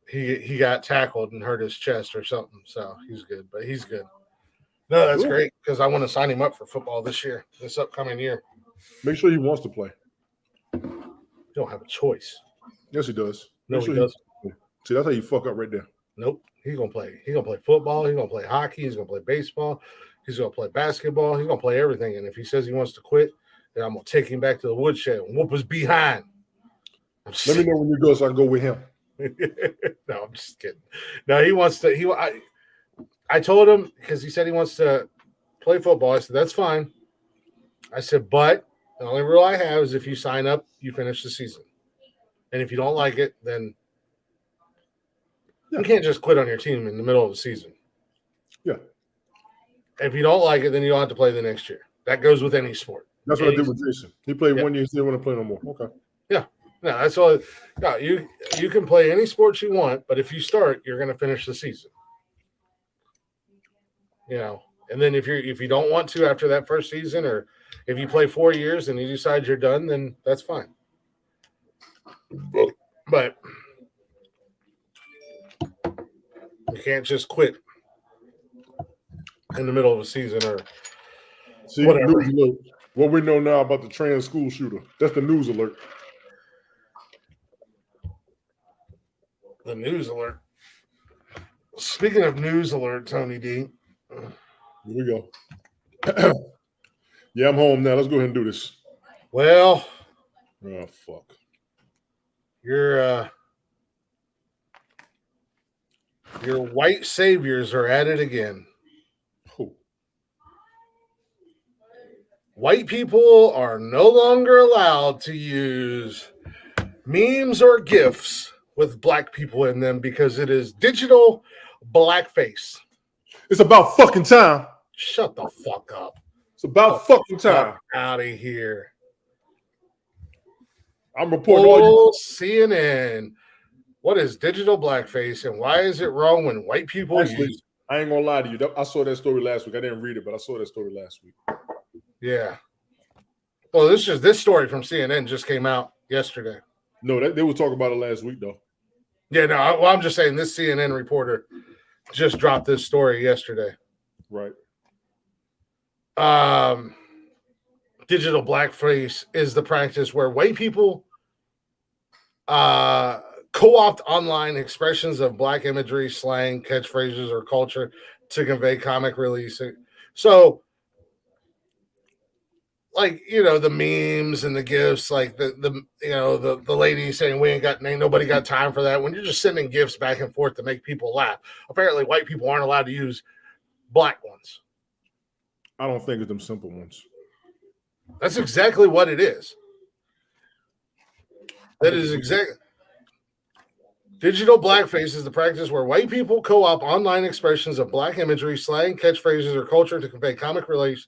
He got tackled and hurt his chest or something, so he's good. But he's good. No, that's Good. great because I want to sign him up for football this upcoming year. Make sure he wants to play. You don't have a choice. Yes, he does. No, Make he sure doesn't. See, that's how you fuck up right there. Nope. He's gonna play. He's gonna play football. He's gonna play hockey. He's gonna play baseball. He's gonna play basketball. He's gonna play everything. And if he says he wants to quit, then I'm gonna take him back to the woodshed and whoop his behind. Let me know when you go so I can go with him. No, I'm just kidding. No, he wants to. I told him because he said he wants to play football. I said that's fine. I said, but the only rule I have is if you sign up, you finish the season, and if you don't like it, then you can't just quit on your team in the middle of the season. Yeah. If you don't like it, then you don't have to play the next year. That goes with any sport. That's what I did with Jason. He played 1 year. He didn't want to play no more. Okay. Yeah. No, that's all. No, you can play any sports you want, but if you start, you're going to finish the season. You know, and then if you don't want to after that first season, or if you play 4 years and you decide you're done, then that's fine. But you can't just quit in the middle of a season or whatever. News alert. What we know now about the trans school shooter. That's the news alert. The news alert. Speaking of news alert, Tony D. Here we go. Yeah, I'm home now. Let's go ahead and do this. Well, oh fuck. Your white saviors are at it again. Who? White people are no longer allowed to use memes or GIFs with black people in them because it is digital blackface. It's about fucking time. Shut the fuck up. It's about fucking time. Out of here. I'm reporting all you. CNN. What is digital blackface and why is it wrong when white people use? I ain't gonna lie to you. I saw that story last week. I didn't read it, but I saw that story last week. Yeah. Well, this story from CNN just came out yesterday. No, they were talking about it last week though. Yeah, no. I'm just saying this CNN reporter just dropped this story yesterday. Right. Digital blackface is the practice where white people co-opt online expressions of black imagery, slang, catchphrases, or culture to convey comic relief. So, like, the memes and the gifs, like the lady saying ain't nobody got time for that. When you're just sending gifs back and forth to make people laugh, apparently white people aren't allowed to use black ones. I don't think it's them simple ones. That's exactly what it is. That is exactly. Digital blackface is the practice where white people co-opt online expressions of black imagery, slang, catchphrases, or culture to convey comic relief,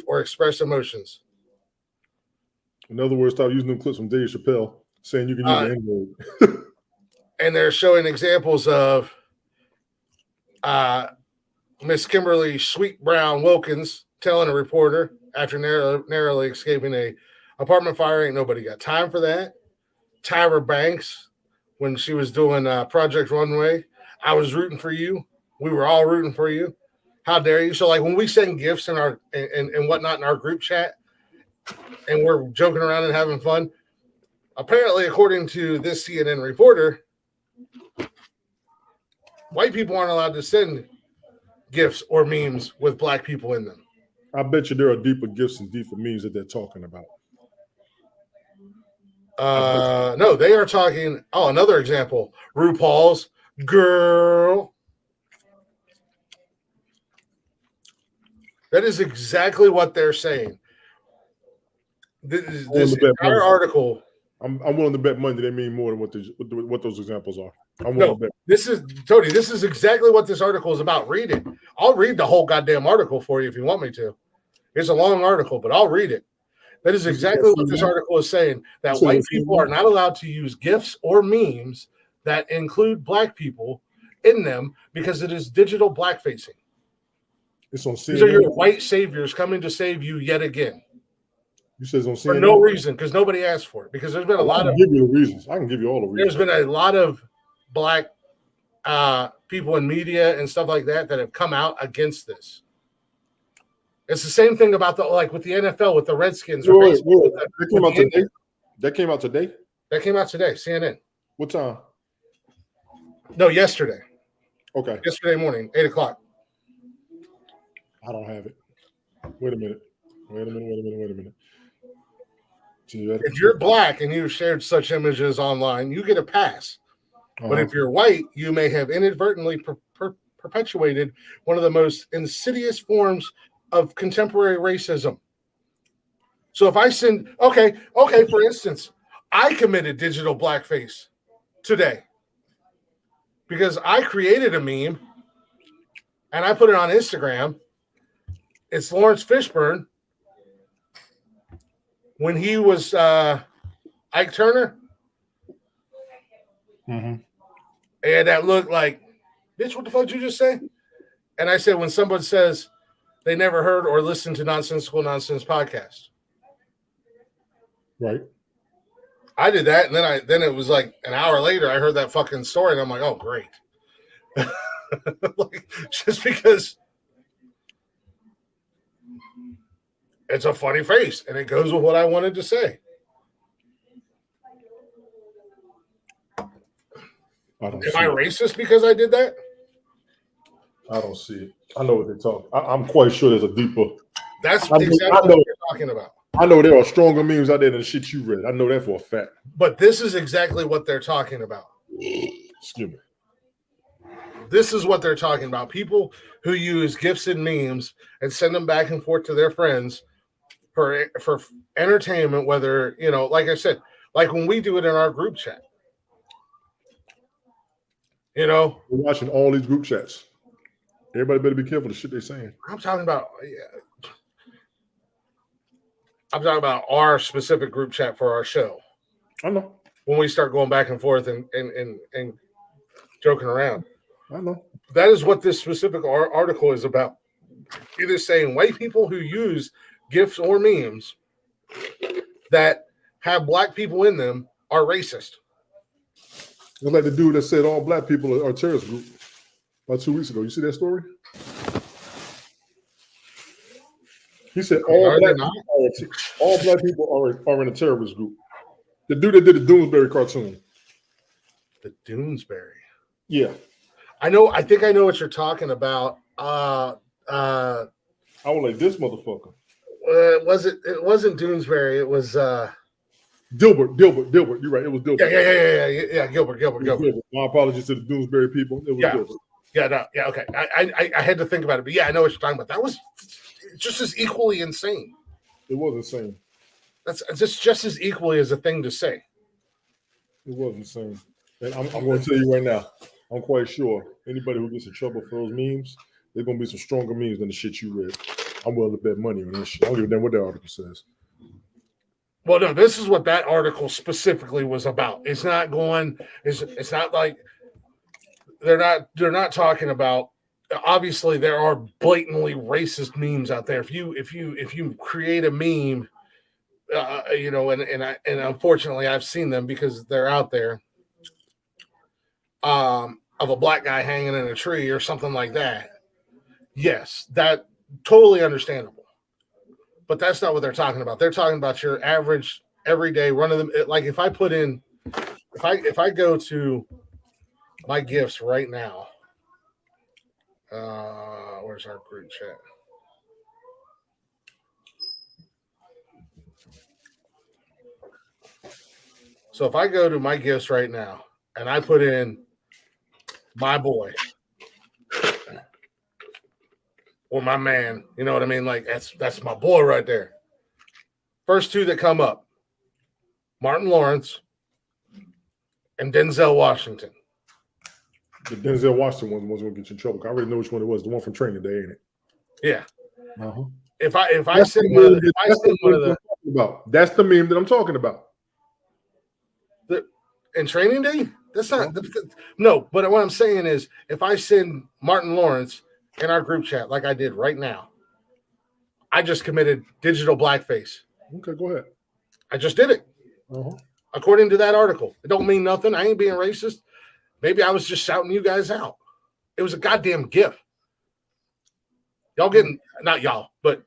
or express emotions. In other words, stop using them clips from Dave Chappelle saying you can use the N-word. And they're showing examples of Miss Kimberly Sweet Brown Wilkins telling a reporter after narrowly escaping a apartment fire, ain't nobody got time for that. Tyra Banks, when she was doing Project Runway, I was rooting for you. We were all rooting for you. How dare you? So, like, when we send gifts in our and whatnot in our group chat, and we're joking around and having fun, apparently, according to this CNN reporter, white people aren't allowed to send gifts or memes with black people in them. I bet you there are deeper gifts and deeper memes that they're talking about. No, they are talking. Oh, another example. RuPaul's Girl. That is exactly what they're saying. This entire article. I'm willing to bet money they mean more than what those examples are. I'm willing to bet. This is Tony. This is exactly what this article is about. Read it. I'll read the whole goddamn article for you if you want me to. It's a long article, but I'll read it. That is exactly what this article is saying, that white people are not allowed to use GIFs or memes that include black people in them because it is digital blackfacing. It's on CNN. These are your white saviors coming to save you yet again. You said it's on CNN? For no reason, because nobody asked for it. Because there's been a lot of... I can give you the reasons. I can give you all the reasons. There's been a lot of black people in media and stuff like that have come out against this. It's the same thing about with the NFL with the Redskins. Or Wait, baseball wait. with That came with out the today. That came out today. That came out today. CNN. What time? No, yesterday. Okay. Yesterday morning, 8:00. I don't have it. Wait a minute. See that? If you're black and you've shared such images online, you get a pass. But if you're white, you may have inadvertently perpetuated one of the most insidious forms of contemporary racism. So if I send, okay, for instance, I committed digital blackface today because I created a meme and I put it on Instagram. It's Lawrence Fishburne when he was Ike Turner. Mm-hmm. And that looked like, bitch, what the fuck did you just say? And I said, when someone says they never heard or listened to Nonsensical Nonsense podcast. Right. I did that, and then it was like an hour later, I heard that fucking story, and I'm like, oh, great. Just because it's a funny face, and it goes with what I wanted to say. Am I racist because I did that? I don't see it. I know what they're talking. I'm quite sure there's a deeper. That's exactly what you're talking about. I know there are stronger memes out there than the shit you read. I know that for a fact. But this is exactly what they're talking about. Excuse me. This is what they're talking about. People who use GIFs and memes and send them back and forth to their friends for entertainment, whether, like I said, like when we do it in our group chat. We're watching all these group chats. Everybody better be careful of the shit they're saying. I'm talking about our specific group chat for our show. I know. When we start going back and forth and joking around. I know. That is what this specific article is about. Either saying white people who use GIFs or memes that have black people in them are racist. It's like the dude that said all black people are a terrorist group about 2 weeks ago. You see that story? He said all black people are in a terrorist group. The dude that did the Doonesbury cartoon. The Doonesbury. Yeah. I think I know what you're talking about. I was like, this motherfucker. It wasn't Doonesbury. It was Dilbert. You're right. It was Dilbert. Yeah. Gilbert. My apologies to the Doonesbury people. It was Dilbert. Yeah. Okay. I had to think about it, but yeah, I know what you're talking about. That was just as equally insane. It was insane. That's just as equally as a thing to say. It was insane. And I'm going to tell you right now, I'm quite sure anybody who gets in trouble for those memes, there's going to be some stronger memes than the shit you read. I'm willing to bet money on this shit. I don't give a damn what that article says. Well, no, this is what that article specifically was about. It's not going. It's not like they're not talking about. Obviously, there are blatantly racist memes out there. If you create a meme, and unfortunately, I've seen them because they're out there. Of a black guy hanging in a tree or something like that. Yes, that totally understandable. But that's not what they're talking about. They're talking about your average, everyday run of them. Like if I go to my gifts right now, where's our group chat? So if I go to my gifts right now and I put in my boy or my man, you know what I mean? Like that's my boy right there. First two that come up, Martin Lawrence and Denzel Washington. The Denzel Washington one was going to get you in trouble. I already know which one it was. The one from Training Day, ain't it? Yeah. Uh-huh. If I send one of the that's the meme that I'm talking about. In Training Day, that's not no. But what I'm saying is, if I send Martin Lawrence in our group chat like I did right now, I just committed digital blackface. Okay, go ahead. I just did it. Uh-huh. According to that article, it don't mean nothing. I ain't being racist. Maybe I was just shouting you guys out. It was a goddamn gift. Y'all getting not y'all, but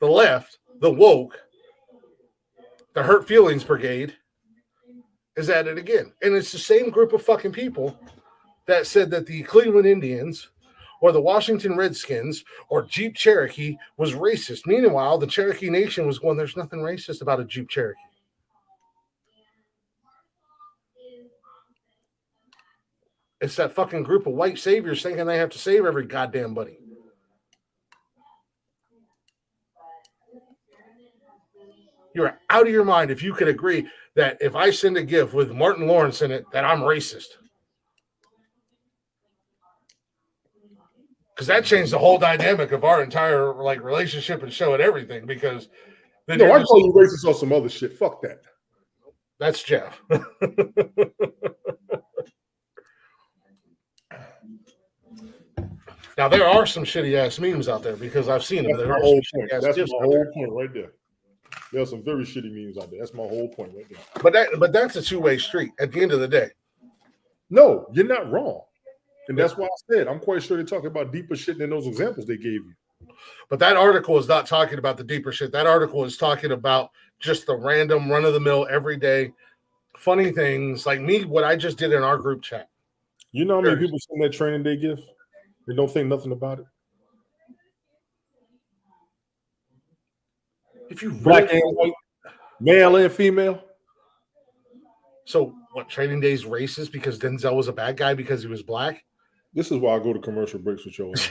the left, the woke, the hurt feelings brigade is at it again. And it's the same group of fucking people that said that the Cleveland Indians or the Washington Redskins or Jeep Cherokee was racist. Meanwhile, the Cherokee Nation was going, there's nothing racist about a Jeep Cherokee. It's that fucking group of white saviors thinking they have to save every goddamn buddy. You're out of your mind if you could agree that if I send a gift with Martin Lawrence in it, that I'm racist. Because that changed the whole dynamic of our entire like relationship and show and everything. Because I call you racist on some other shit. Fuck that. That's Jeff. Now there are some shitty ass memes out there because I've seen them. That's my whole point. That's my whole point right there. There are some very shitty memes out there. That's my whole point right there. But that's a two-way street at the end of the day. No, you're not wrong. And that's why I said I'm quite sure they're talking about deeper shit than those examples they gave you. But that article is not talking about the deeper shit. That article is talking about just the random run-of-the-mill everyday funny things like me, what I just did in our group chat. You know how many people send that training day gift? They don't think nothing about it. If you black and white, male and female. So what, training day's racist because Denzel was a bad guy because he was black? This is why I go to commercial breaks with your ass.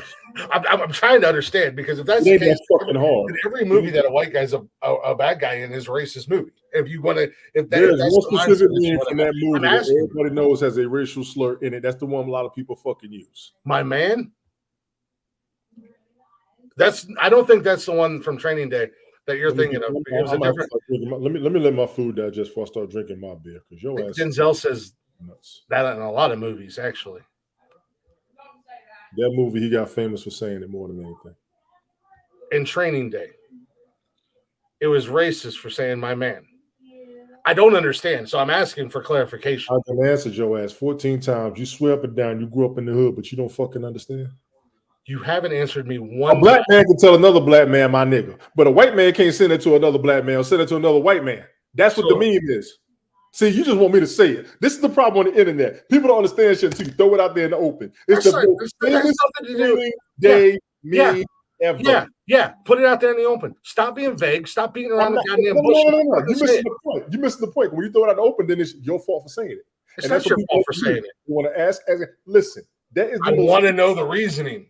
I'm trying to understand because if that's the case, fucking hard. Every movie that a white guy's a bad guy in is a racist movie. If you want to, if there's that's one specific meme from that movie that everybody knows has a racial slur in it. That's the one a lot of people fucking use. My man. I don't think that's the one from Training Day that you're thinking of. It was a different. Let me let my food digest before I start drinking my beer because your ass. Denzel says nuts. That in a lot of movies, actually. That movie, he got famous for saying it more than anything. In Training Day, it was racist for saying my man. I don't understand, so I'm asking for clarification. I can answer your ass 14 times. You swear up and down you grew up in the hood, but you don't fucking understand. You haven't answered me one. A black man can tell another black man my nigga, but a white man can't send it to another black man or send it to another white man. That's what the meme is. See, you just want me to say it. This is the problem on the internet. People don't understand shit until you throw it out there in the open. It's the most famous day meme ever. Yeah. Put it out there in the open. Stop being vague. Stop beating around the goddamn bush. No. You're missing the point. You're missing the point. When you throw it out in the open, then it's your fault for saying it. It's not your fault for saying it. You want to ask? Listen, that is. I want to know the reasoning.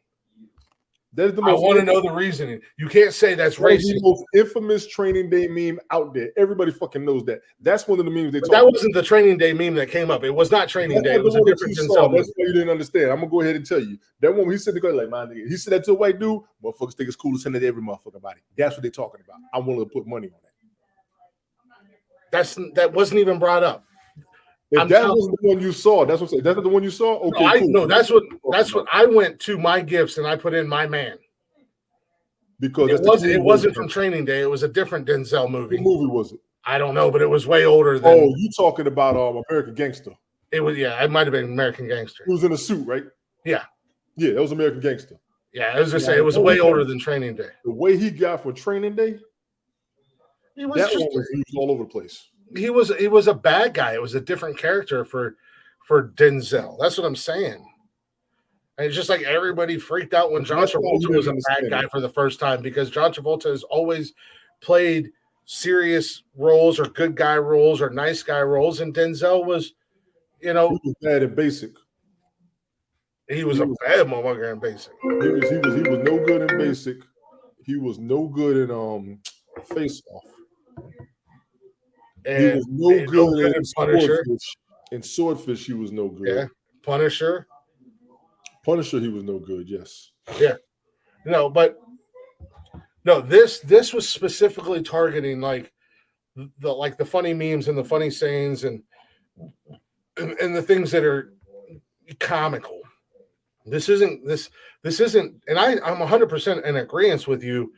I want to know the reasoning. You can't say that's racist. The most infamous Training Day meme out there. Everybody fucking knows that. That's one of the memes they talk about. That wasn't the Training Day meme that came up. It was not Training Day. It was a different Denzel. That's why you didn't understand. I'm gonna go ahead and tell you. That one, he said to go like my nigga. He said that to a white dude. Motherfuckers think it's cool to send it to every motherfucking body. That's what they're talking about. I'm willing to put money on that. That wasn't even brought up. If that wasn't the one you saw, that's what I'm saying. That's not the one you saw. Okay, cool. No, that's what I went to my gifts and I put in my man. Because it wasn't from Training Day. It was a different Denzel movie. What movie was it? I don't know, but it was way older than. Oh, you talking about American Gangster? It was, yeah. It might have been American Gangster. He was in a suit, right? Yeah. Yeah, that was American Gangster. Yeah, I was gonna say it was way older than Training Day. The way he got for Training Day, he was all over the place. He was a bad guy. It was a different character for Denzel. That's what I'm saying. And it's just like everybody freaked out when John Travolta was a bad guy for the first time because John Travolta has always played serious roles or good guy roles or nice guy roles, and Denzel was, he was bad and basic. He was a bad motherfucker in Basic. He was no good in Basic. He was no good in Face Off. And he was no good in Punisher. In Swordfish, he was no good. Yeah, Punisher, he was no good. Yes. Yeah. This was specifically targeting like the funny memes and the funny sayings and the things that are comical. This isn't, and I'm 100% in agreement with you.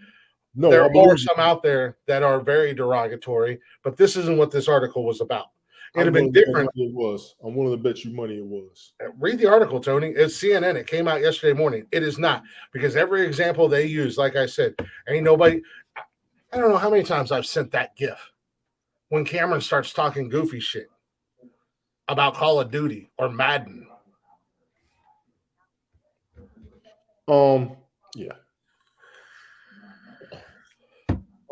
No, there are some out there that are very derogatory, but this isn't what this article was about. It'd have been different. It was. I'm willing to bet you money it was. Read the article, Tony. It's CNN. It came out yesterday morning. It is not, because every example they use, like I said, ain't nobody. I don't know how many times I've sent that GIF when Cameron starts talking goofy shit about Call of Duty or Madden. Yeah.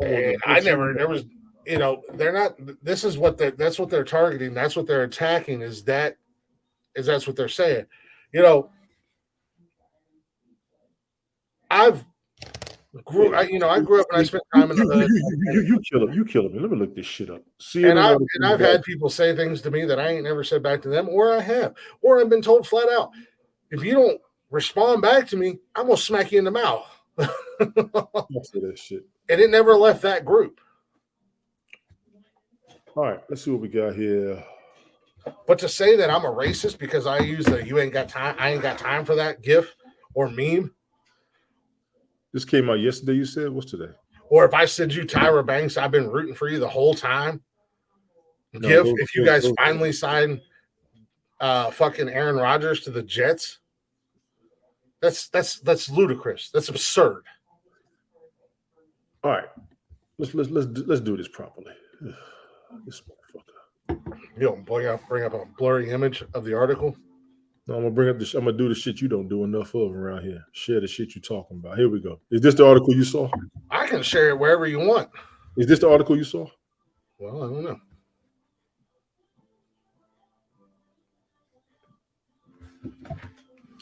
And there was, they're not, that's what they're targeting. That's what they're attacking that's what they're saying. I grew up and I spent time in the hood. You kill him. Let me look this shit up. And I've had people say things to me that I ain't never said back to them, or I've been told flat out, if you don't respond back to me, I'm gonna smack you in the mouth. That shit. And it never left that group. All right, let's see what we got here. But to say that I'm a racist because I use I ain't got time for that GIF or meme. This came out yesterday, you said? What's today? Or if I send you Tyra Banks, I've been rooting for you the whole time. GIF, if you guys finally sign fucking Aaron Rodgers to the Jets, that's ludicrous. That's absurd. All right. Let's do this properly. This motherfucker. You don't bring up a blurry image of the article. No, I'm gonna do the shit you don't do enough of around here. Share the shit you're talking about. Here we go. Is this the article you saw? I can share it wherever you want. Is this the article you saw? Well, I don't know.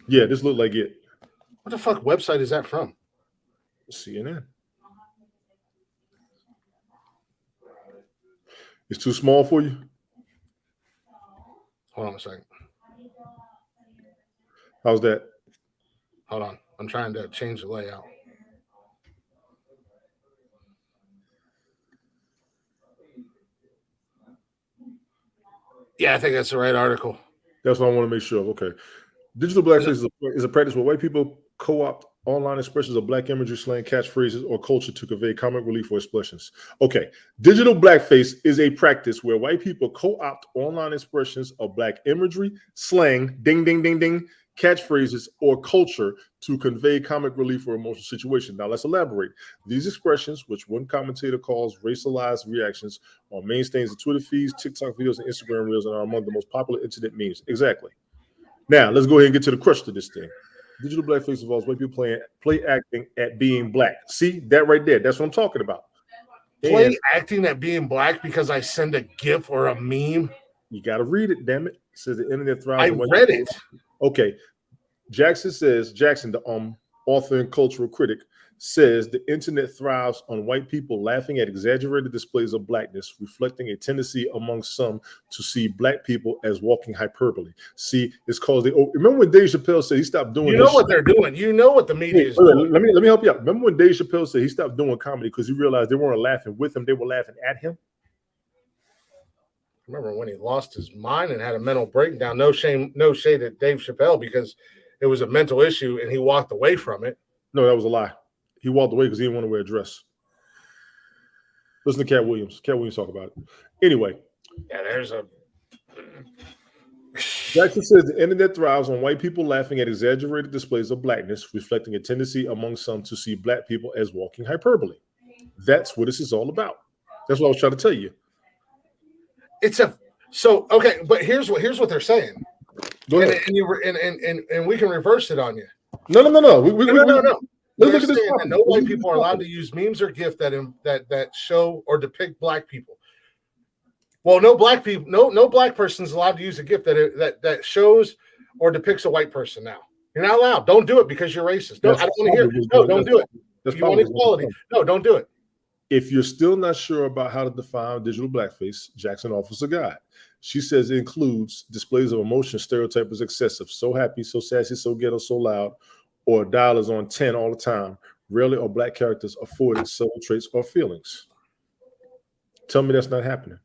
Yeah, this looked like it. What the fuck website is that from? CNN. It's too small for you? Hold on a second. How's that? Hold on. I'm trying to change the layout. Yeah, I think that's the right article. That's what I want to make sure of. Okay. Digital blackface is a practice where white people co-opt online expressions of black imagery, slang, catchphrases, or culture to convey comic relief or expressions. Okay. Digital blackface is a practice where white people co-opt online expressions of black imagery, slang, ding, ding, ding, ding, catchphrases, or culture to convey comic relief or emotional situation. Now, let's elaborate. These expressions, which one commentator calls racialized reactions, are mainstays of Twitter feeds, TikTok videos, and Instagram reels, and are among the most popular internet memes. Exactly. Now, let's go ahead and get to the crux of this thing. Digital blackface involves white people play acting at being black. See, that right there. That's what I'm talking about. Play acting at being black because I send a GIF or a meme? You got to read it, damn it. It says the internet thrives. I read it. Okay. Jackson, the author and cultural critic, says the internet thrives on white people laughing at exaggerated displays of blackness, reflecting a tendency among some to see black people as walking hyperbole. See, it's called remember when Dave Chappelle said he stopped doing what they're doing. You know what the media is doing. Let me help you out. Remember when Dave Chappelle said he stopped doing comedy because he realized they weren't laughing with him, they were laughing at him? Remember when he lost his mind and had a mental breakdown? No shade at Dave Chappelle because it was a mental issue and he walked away from it. No, that was a lie. He walked away because he didn't want to wear a dress. Listen to Cat Williams. Cat Williams talk about it. Anyway. Yeah, there's a... Jackson says the internet thrives on white people laughing at exaggerated displays of blackness, reflecting a tendency among some to see black people as walking hyperbole. That's what this is all about. That's what I was trying to tell you. But here's what they're saying. Go ahead. And we can reverse it on you. No. No. They're saying that no white people are allowed to use memes or GIF that show or depict black people. Well, no black person's allowed to use a GIF that shows or depicts a white person now. You're not allowed. Don't do it because you're racist. No, I don't want to hear it. No, don't do it. You want equality. No, don't do it. If you're still not sure about how to define digital blackface, Jackson offers a guide. She says it includes displays of emotion stereotyped as excessive, so happy, so sassy, so ghetto, so loud, or dial is on 10 all the time. Rarely are black characters afforded subtle traits or feelings. Tell me that's not happening.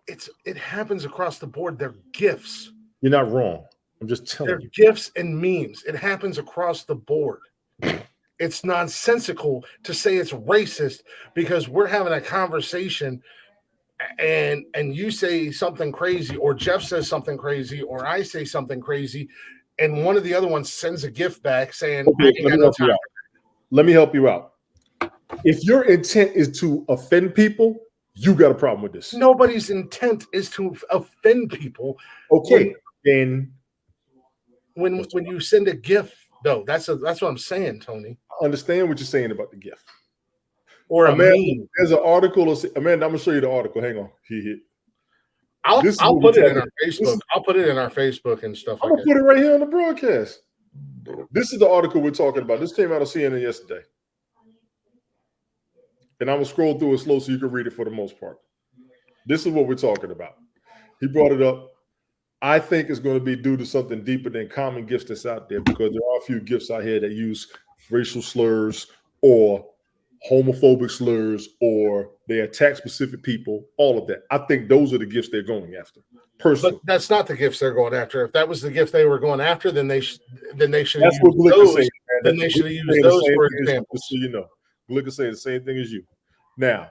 It happens across the board. They're GIFs. You're not wrong. I'm just telling you. They're GIFs and memes. It happens across the board. It's nonsensical to say it's racist because we're having a conversation and you say something crazy, or Jeff says something crazy, or I say something crazy, and one of the other ones sends a GIF back saying, okay, let me help you out. If your intent is to offend people, you got a problem with this. Nobody's intent is to offend people. Okay, then when you send a gift, though, that's what I'm saying, Tony. I understand what you're saying about the gift. Or Amanda, a meme. there's an article. Amanda, I'm gonna show you the article. Hang on. I'll put it in our Facebook. I'll put it in our Facebook and stuff I'm like gonna put it right here on the broadcast. This is the article we're talking about. This came out of CNN yesterday. And I'm gonna scroll through it slow so you can read it for the most part. This is what we're talking about. He brought it up. I think it's going to be due to something deeper than common gifts that's out there, because there are a few gifts out here that use racial slurs or homophobic slurs, or they attack specific people, all of that. I think those are the gifts they're going after. Personally. But that's not the gifts they're going after. If that was the gift they were going after, then they should have That's used what Glick is those. saying. Then they should have used those for examples. Just so you know, Glick is saying the same thing as you. Now,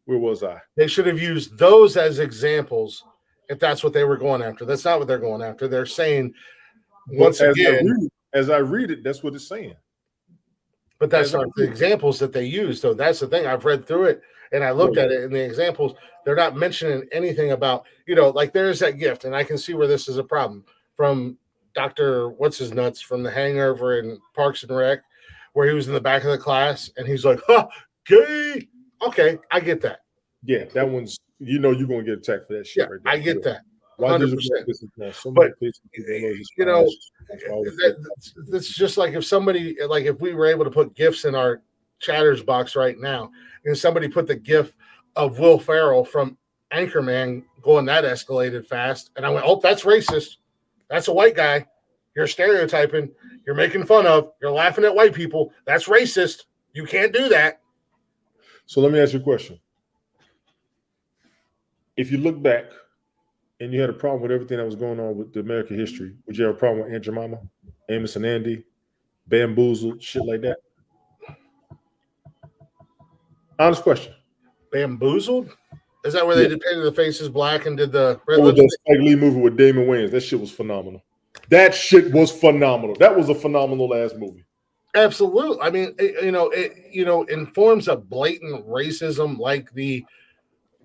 where was I? They should have used those as examples if that's what they were going after. That's not what they're going after. They're saying, once again, as I read it, that's what it's saying. But that's not the examples that they use. So that's the thing. I've read through it and I looked at it, and the examples, they're not mentioning anything about, like there's that gift, and I can see where this is a problem from Dr. What's his nuts from The Hangover in Parks and Rec, where he was in the back of the class and he's like, "Ha, gay." Okay, I get that. Yeah, that one's, you're going to get attacked for that shit right there. I get that. Why 100%. But it's just like if we were able to put gifts in our chatters box right now, and somebody put the gif of Will Ferrell from Anchorman going that escalated fast, and I went, "Oh, that's racist. That's a white guy. You're stereotyping. You're making fun of. You're laughing at white people. That's racist. You can't do that." So let me ask you a question. If you look back and you had a problem with everything that was going on with the American history, would you have a problem with Aunt Jemima, Amos and Andy, Bamboozled, shit like that? Honest question. Bamboozled? Is that where they painted the faces black and did the red lipstick? lipstick? Spike Lee movie with Damon Wayans. That shit was phenomenal. That shit was phenomenal. That was a phenomenal ass movie. Absolutely. I mean, in forms of blatant racism like the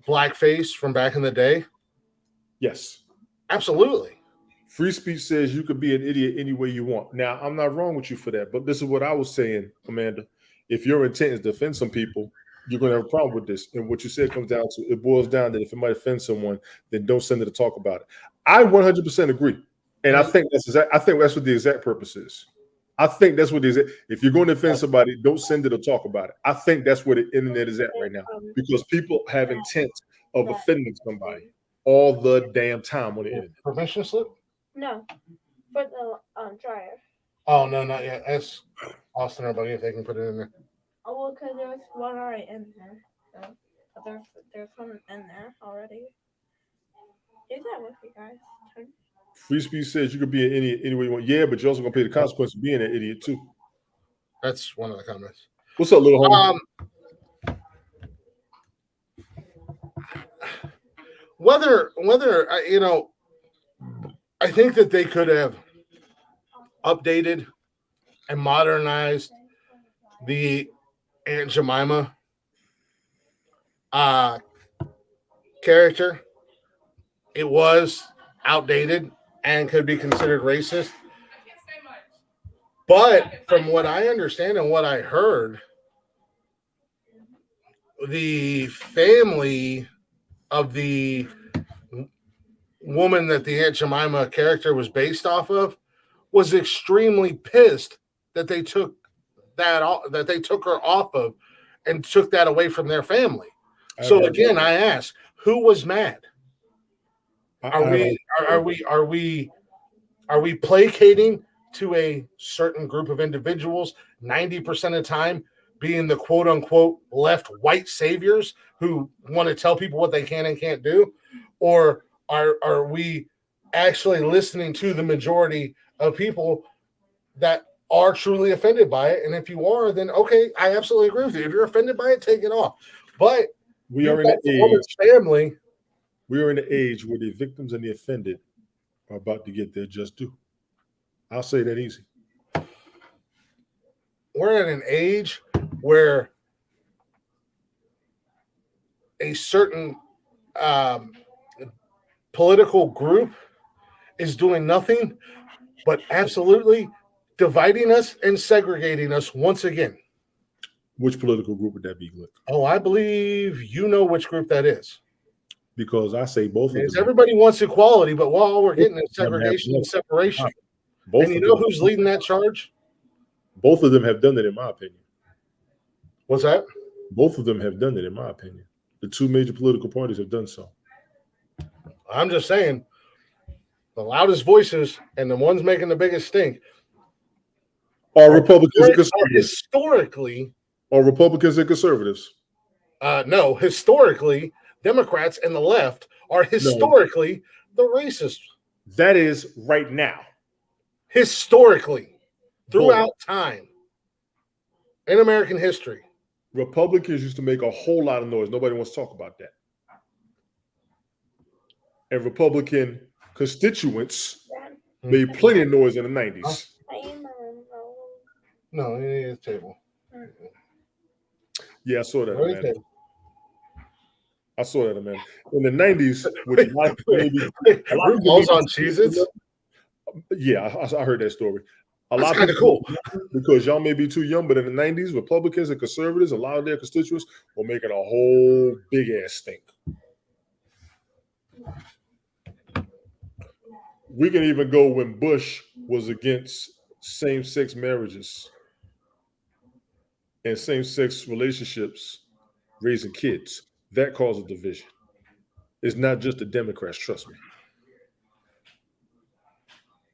blackface from back in the day. Yes. Absolutely. Free speech says you could be an idiot any way you want. Now, I'm not wrong with you for that, but this is what I was saying, Amanda. If your intent is to offend some people, you're going to have a problem with this. And what you said comes down to, it boils down that if it might offend someone, then don't send it to talk about it. I 100% agree. And I think that's what the exact purpose is. I think that's what it is. If you're going to offend somebody, don't send it or talk about it. I think that's where the internet is at right now, because people have intent of offending somebody all the damn time on the internet. Permission slip? No, for the dryer. Oh, no, not yet. Ask Austin or Bunny if they can put it in there. Oh, well, because there was one already in there. So there's one in there already. Is that with you guys? Free speech says you could be an idiot any way you want. Yeah, but you're also going to pay the consequence of being an idiot, too. That's one of the comments. What's up, little homie? Whether I think that they could have updated and modernized the Aunt Jemima character. It was outdated and could be considered racist. But from what I understand and what I heard, the family of the woman that the Aunt Jemima character was based off of was extremely pissed that they took her off of and took that away from their family. So again, I ask, who was mad? Are we placating to a certain group of individuals 90% of the time being the quote unquote left white saviors who want to tell people what they can and can't do? Or are we actually listening to the majority of people that are truly offended by it? And if you are, then okay, I absolutely agree with you. If you're offended by it, take it off. But we are in the family. We are in the age where the victims and the offended are about to get their just due. I'll say that easy. We're at an age where a certain political group is doing nothing but absolutely dividing us and segregating us once again. Which political group would that be, Glick? Oh, I believe you know which group that is. Because I say both of them. Everybody wants equality, but all we're getting is segregation and separation. Both and you know who's leading that charge? Both of them have done it, in my opinion. What's that? Both of them have done it, in my opinion. The two major political parties have done so. I'm just saying, the loudest voices and the ones making the biggest stink are Republicans and conservatives. Historically, are Republicans and conservatives? No, historically, Democrats and the left are historically the racists. That is right now. Historically, throughout time in American history. Republicans used to make a whole lot of noise. Nobody wants to talk about that. And Republican constituents made plenty of noise in the 90s. No, it is table. Yeah, I saw that, man. I saw that, man. In the 90s, with RuPaul's on Cheez-Its? Yeah, I heard that story. That's kind of cool. Because y'all may be too young, but in the 90s, Republicans and conservatives, a lot of their constituents were making a whole big-ass stink. We can even go when Bush was against same-sex marriages and same-sex relationships, raising kids. That caused a division. It's not just the Democrats, trust me.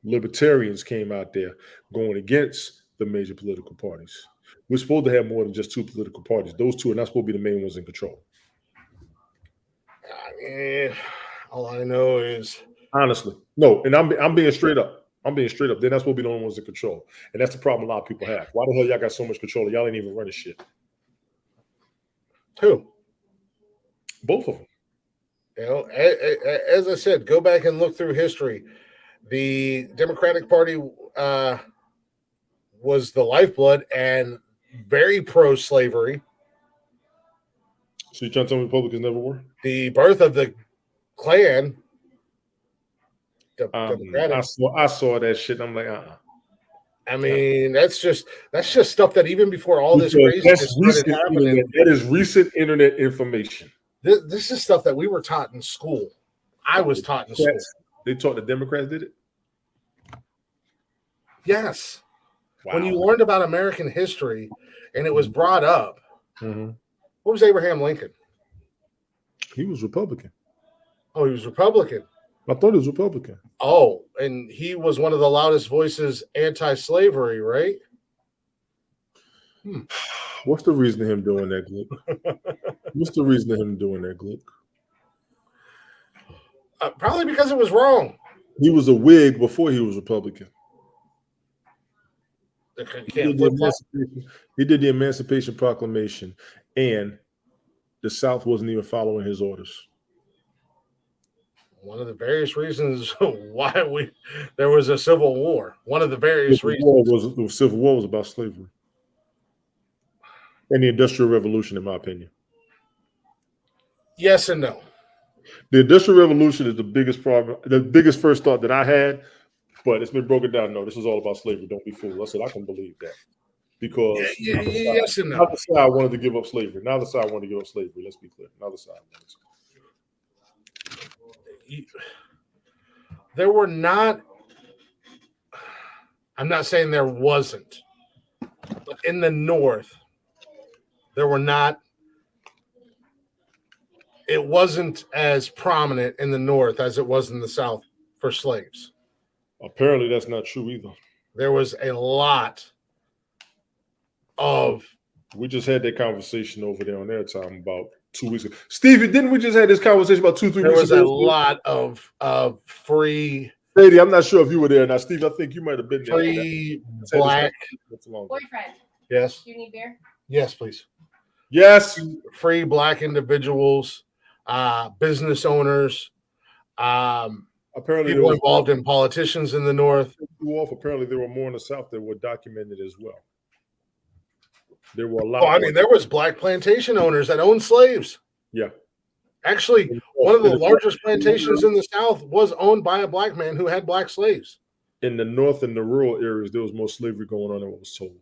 Libertarians came out there going against the major political parties. We're supposed to have more than just two political parties. Those two are not supposed to be the main ones in control. All I know is... Honestly. No, and I'm being straight up. I'm being straight up. They're not supposed to be the only ones in control. And that's the problem a lot of people have. Why the hell y'all got so much control? Y'all ain't even running shit. Who? Both of them. You know, as I said, go back and look through history. The Democratic Party was the lifeblood and very pro-slavery. So you're trying to tell me Republicans never were? The birth of the Klan. I saw that shit. And I'm like, I mean, that's just stuff that even before all this craziness started happening. That is recent internet information. This is stuff that we were taught in school. I was taught in school. They taught the Democrats did it? Yes. Wow. When you learned about American history and it was brought up, what was Abraham Lincoln? He was Republican. Oh, he was Republican. I thought he was Republican. Oh, and he was one of the loudest voices anti-slavery, right? What's the reason of him doing that, Glick? What's the reason of him doing that, Glick? Probably because it was wrong. He was a Whig before he was Republican. He did the Emancipation Proclamation, and the South wasn't even following his orders. One of the various reasons why there was a civil war. One of the various reasons. The Civil War was about slavery. And the Industrial Revolution, in my opinion. Yes and no. The Industrial Revolution is the biggest problem, the biggest first thought that I had, but it's been broken down. No, this is all about slavery. Don't be fooled. I said, I can believe that. Because yes and no. Neither side wanted to give up slavery. Neither side wanted to give up slavery. Let's be clear. Neither side wanted to. There were not, I'm not saying there wasn't, but in the North, there were not, it wasn't as prominent in the North as it was in the South for slaves. Apparently that's not true either. There was a lot of. We just had that conversation over there on airtime about 2 weeks ago. Stevie, didn't we just have this conversation about 2-3 weeks ago? There was a lot of free. Brady, I'm not sure if you were there. Now, Steve, I think you might have been there. Free black. Boyfriend. Yes. Do you need beer? Yes, please. Yes. Free black individuals, business owners, apparently people involved in politicians in the North. Apparently there were more in the South that were documented as well. There were a lot. Oh, I mean, there was black plantation owners that owned slaves. Yeah. Actually, one of the largest plantations in the South was owned by a black man who had black slaves. In the North and the rural areas, there was more slavery going on than what was told.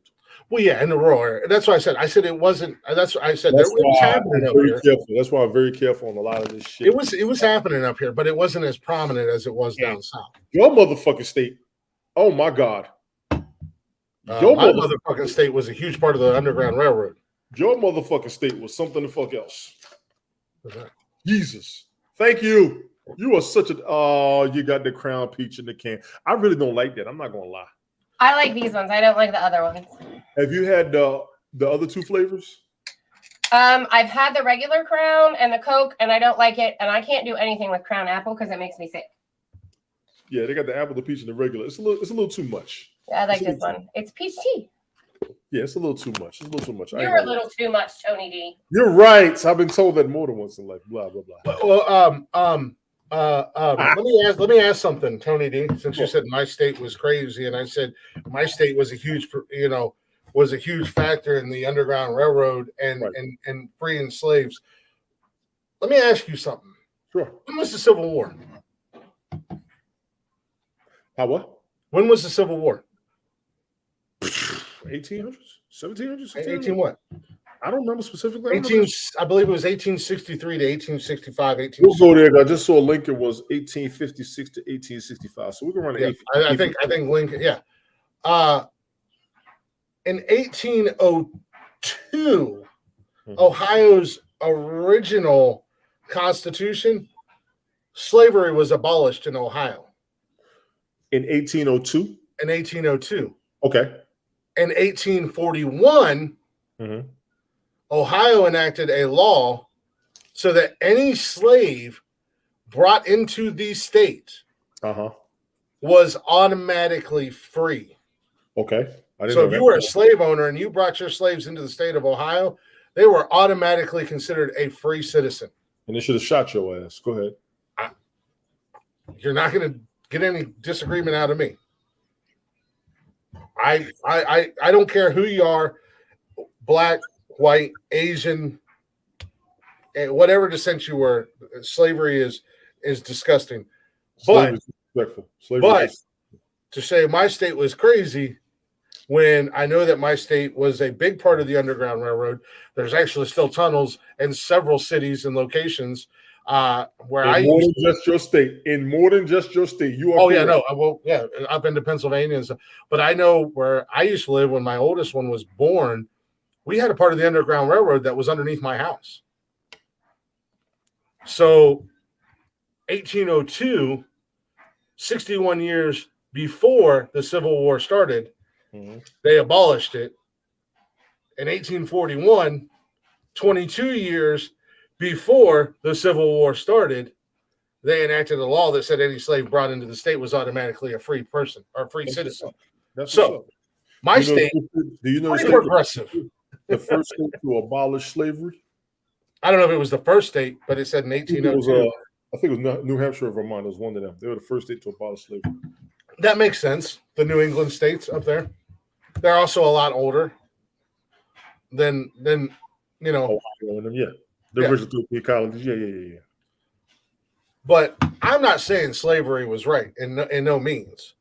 Well, yeah, in the rural area. That's what I said. I said it wasn't. That's what I said. That's It was why happening I'm up very here. careful. That's why I'm very careful on a lot of this shit. It was happening up here, but it wasn't as prominent as it was down south. Your motherfucking state. Oh my God. My motherfucking state was a huge part of the Underground Railroad. Your motherfucking state was something the fuck else. Jesus. Thank you. You are such a you got the crown peach in the can. I really don't like that. I'm not gonna lie. I like these ones. I don't like the other ones. Have you had the other two flavors? I've had the regular Crown and the Coke, and I don't like it. And I can't do anything with Crown Apple because it makes me sick. Yeah, they got the apple, the peach, and the regular. It's a little too much. Yeah, I like this one. It's peach tea. Yeah, it's a little too much. It's a little too much. You're a little too much, Tony D. You're right. I've been told that more than once in life. Blah blah blah. Well, let me ask something, Tony D. Since you said my state was crazy, and I said my state was a huge, factor in the Underground Railroad and freeing slaves. Let me ask you something. Sure. When was the Civil War? How what? When was the Civil War? 1800s, 1700s, 18 what? I don't remember specifically. I believe it was 1863 to 1865. We'll go there. I just saw Lincoln was 1856 to 1865. So we can run it. Yeah, I think Lincoln. Yeah. In 1802, Ohio's original constitution, slavery was abolished in Ohio. In 1802. In 1802. Okay. In 1841, Ohio enacted a law so that any slave brought into the state was automatically free. Okay. So if you were a slave owner and you brought your slaves into the state of Ohio, they were automatically considered a free citizen. And they should have shot your ass. Go ahead. You're not going to get any disagreement out of me. I don't care who you are, black, white, Asian, whatever descent you were. Slavery is disgusting. But to say my state was crazy when I know that my state was a big part of the Underground Railroad. There's actually still tunnels in several cities and locations where more than just your state. In more than just your state, you are. Up into Pennsylvania and stuff. But I know where I used to live when my oldest one was born. We had a part of the Underground Railroad that was underneath my house. So 1802, 61 years before the Civil War started, they abolished it. In 1841, 22 years before the Civil War started, they enacted a law that said any slave brought into the state was automatically a free person or a free citizen. My state, pretty progressive. The first state to abolish slavery? I don't know if it was the first state, but it said in 1802. I think it was New Hampshire or Vermont. It was one of them. They were the first state to abolish slavery. That makes sense. The New England states up there. They're also a lot older than Ohio and them, the original 13 colonies. Yeah. But I'm not saying slavery was right in no means.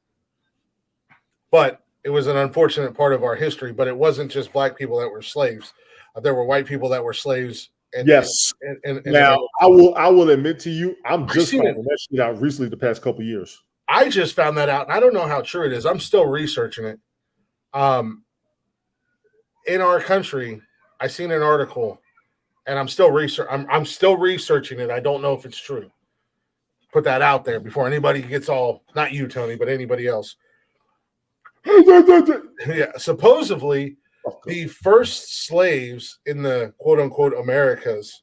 But it was an unfortunate part of our history. But it wasn't just black people that were slaves. There were white people that were slaves. Now, I will admit to you, I'm just finding that shit out recently the past couple of years. I just found that out, and I don't know how true it is. I'm still researching it. In our country, I seen an article, and I'm still researching it. I don't know if it's true. Put that out there before anybody gets all, not you, Tony, but anybody else. Yeah, supposedly the first slaves in the quote unquote Americas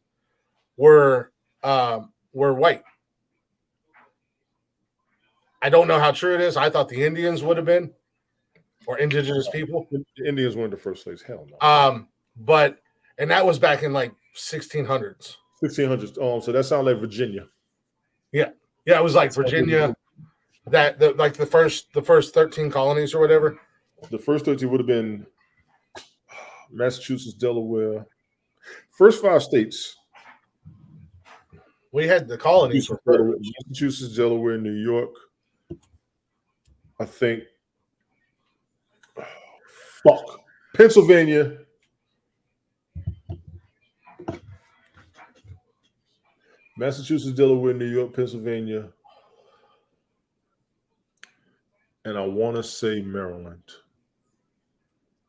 were white. I don't know how true it is. I thought the Indians would have been, or indigenous people. The Indians weren't the first slaves. Hell no. And that was back in like 1600s. 1600s. So that sounds like Virginia. Yeah, it was like Virginia. The first 13 colonies or whatever. The first 13 would have been Massachusetts, Delaware. First 5 states. We had the colonies were first. Massachusetts, Delaware, New York. I think. Fuck. Pennsylvania. Massachusetts, Delaware, New York, Pennsylvania. And I want to say Maryland.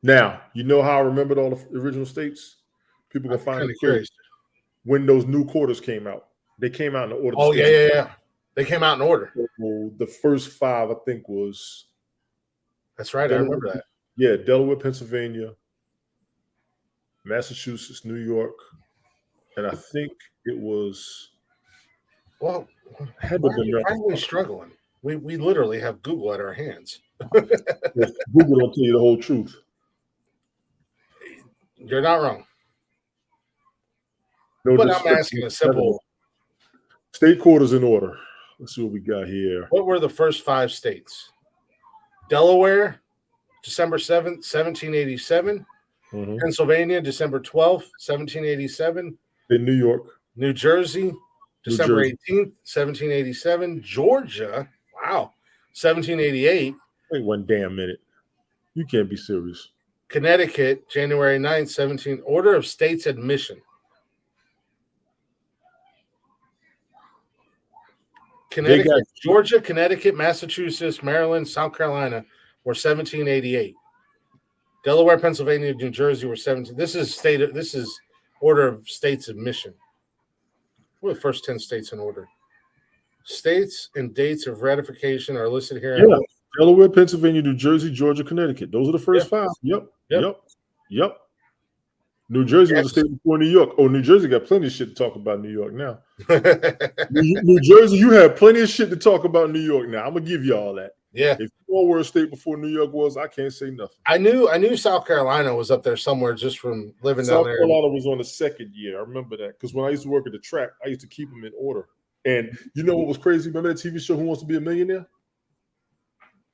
Now, you know how I remembered all the original states? People gonna find it curious. When those new quarters came out. They came out in order. Oh, yeah. They came out in order. So the first 5, I think, was. That's right. Delaware, I remember that. Yeah, Delaware, Pennsylvania, Massachusetts, New York, and I think it was. Well, why are we struggling? We literally have Google at our hands. Google don't tell you the whole truth. You're not wrong. No, but I'm asking a simple. State quarters in order. Let's see what we got here. What were the first 5 states? Delaware, December 7th, 1787. Mm-hmm. Pennsylvania, December 12th, 1787. In New York. New Jersey, December 18th, 1787. Georgia, wow, 1788. Wait 1 damn minute. You can't be serious. Connecticut, January 9th, 17. Order of states admission. Connecticut, Georgia, Connecticut, Massachusetts, Maryland, South Carolina were 1788. Delaware, Pennsylvania, New Jersey were 17. This is order of states admission. What are the first 10 states in order? States and dates of ratification are listed here. Yeah. Delaware, Pennsylvania, New Jersey, Georgia, Connecticut. Those are the first 5. Yep. New Jersey was a state before New York. Oh, New Jersey got plenty of shit to talk about New York now. New Jersey, you have plenty of shit to talk about New York now. I'm gonna give you all that. Yeah. If you all were a state before New York was, I can't say nothing. I knew South Carolina was up there somewhere just from living down there. South Carolina was on the 2nd year. I remember that because when I used to work at the track, I used to keep them in order. And you know what was crazy? Remember that TV show Who Wants to Be a Millionaire?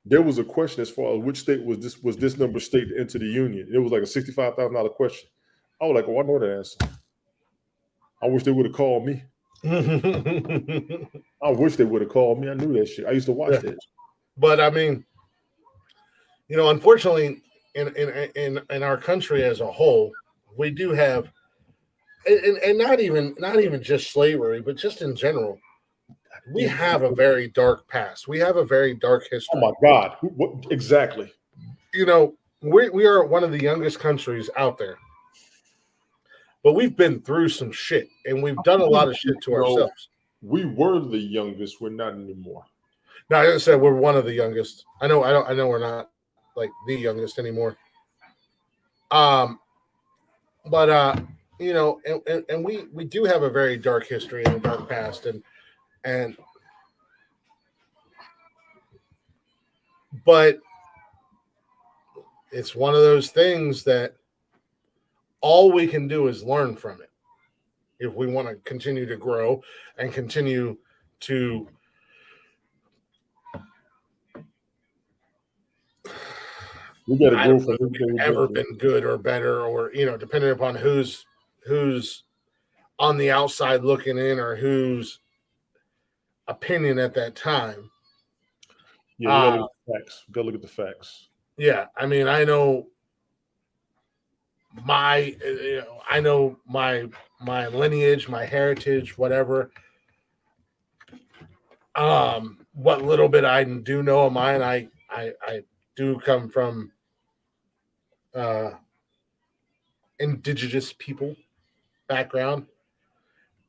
There was a question as far as which state was this number state to enter the union. It was like a $65,000 question. I was like, oh, I know the answer. I wish they would have called me. I wish they would have called me. I knew that shit. I used to watch that. But I mean, unfortunately, in our country as a whole, we do have, and not even just slavery, but just in general, we have a very dark past. We have a very dark history. Oh my God! What exactly? We are one of the youngest countries out there. But we've been through some shit, and we've done a lot of shit to ourselves. We were the youngest. We're not anymore. No, I didn't say we're one of the youngest. I know we're not like the youngest anymore. And we do have a very dark history and a dark past, but it's one of those things that all we can do is learn from it if we want to continue to grow and continue to we got to grow from everything. Ever been good or better, or depending upon who's on the outside looking in or whose opinion at that time. Yeah, we gotta look at the facts. Yeah, I mean, I know my lineage, my heritage, whatever. What little bit I do know of mine, I do come from indigenous people background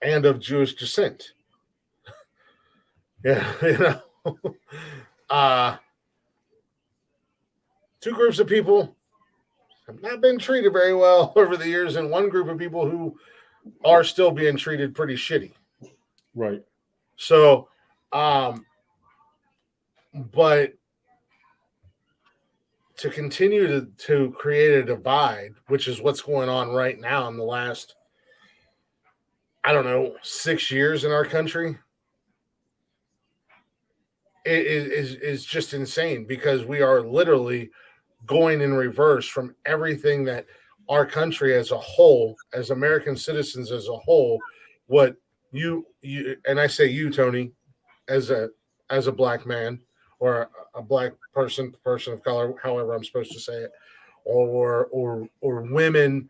and of Jewish descent. Yeah, two groups of people have not been treated very well over the years, and one group of people who are still being treated pretty shitty. Right. So, but to continue to create a divide, which is what's going on right now in the last, 6 years in our country, it is just insane, because we are literally going in reverse from everything that our country as a whole, as American citizens as a whole, what you and I say you, Tony, as a black man or a black person of color, however I'm supposed to say it, or women,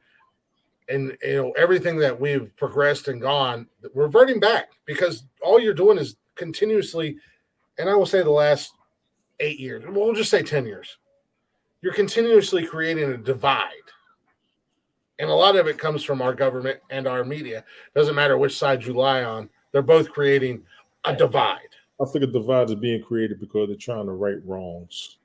and everything that we've progressed and gone, reverting back, because all you're doing is continuously, and I will say the last 8 years, we'll just say 10 years, you're continuously creating a divide. And a lot of it comes from our government and our media. Doesn't matter which side you lie on, they're both creating a divide. I think a divide is being created because they're trying to right wrongs.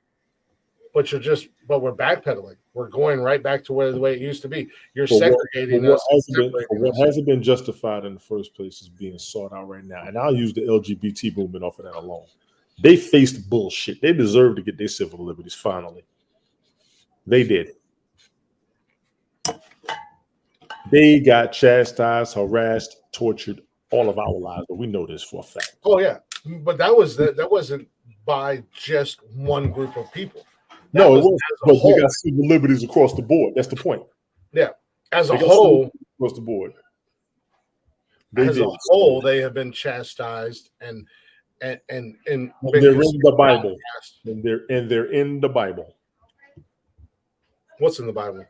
But we're backpedaling. We're going right back to the way it used to be. You're segregating us. What hasn't been justified in the first place is being sought out right now. And I'll use the LGBT movement off of that alone. They faced bullshit. They deserve to get their civil liberties finally. They did. They got chastised, harassed, tortured all of our lives, but we know this for a fact. Oh yeah, but that wasn't by just one group of people. No, it was because they got civil liberties across the board. That's the point. Yeah, as a whole, across the board. As a whole, they have been chastised and they're in the Bible. And they're in the Bible. What's in the Bible?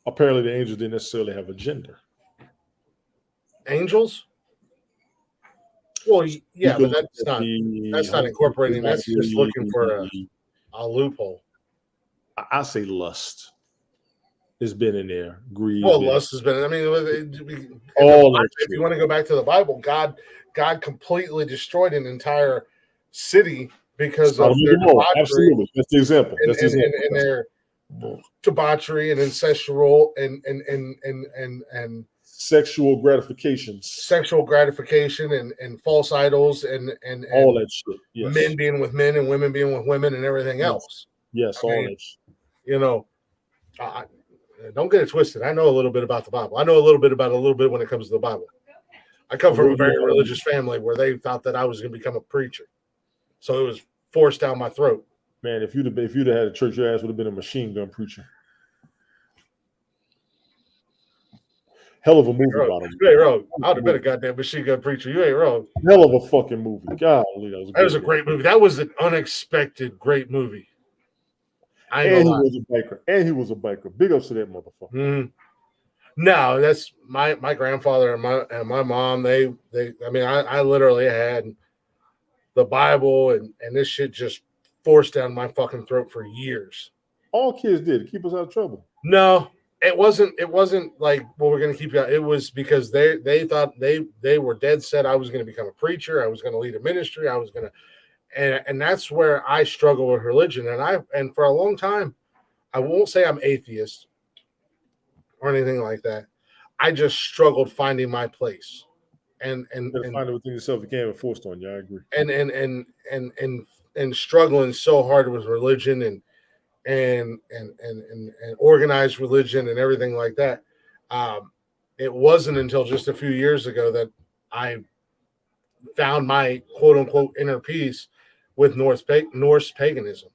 Apparently, the angels didn't necessarily have a gender. Angels? Well, yeah, but that's not incorporating. That's just looking for a loophole. I say lust. It's been in there. Greed. Well, lust has been. I mean, if you want to go back to the Bible, God completely destroyed an entire city because of their debauchery. Absolutely, that's the example. And their debauchery and incestual and sexual gratification and false idols and all that shit. Yes. Men being with men and women being with women and everything else. Yes, that shit. Don't get it twisted. I know a little bit about the Bible. I know a little bit when it comes to the Bible. I come from a very religious family where they thought that I was going to become a preacher, so it was forced down my throat. Man, if you'd have had a church, your ass would have been a machine gun preacher. Hell of a movie about him. You ain't wrong. I would have been a goddamn machine gun preacher. You ain't wrong. Hell of a fucking movie. Golly, that was a great movie. That was an unexpected great movie. And he was a biker. Big ups to that motherfucker. Mm-hmm. No, that's my grandfather and my mom. I literally had the Bible and this shit just forced down my fucking throat for years. All kids did to keep us out of trouble. No, it wasn't like, well, we're gonna keep you out. It was because they thought they were dead set I was gonna become a preacher, I was gonna lead a ministry, I was gonna and that's where I struggle with religion. And for a long time, I won't say I'm atheist or anything like that. I just struggled finding my place. And find it within yourself. You can't have it forced on you. I agree. And struggling so hard with religion and organized religion and everything like that. It wasn't until just a few years ago that I found my quote unquote inner peace with Norse paganism.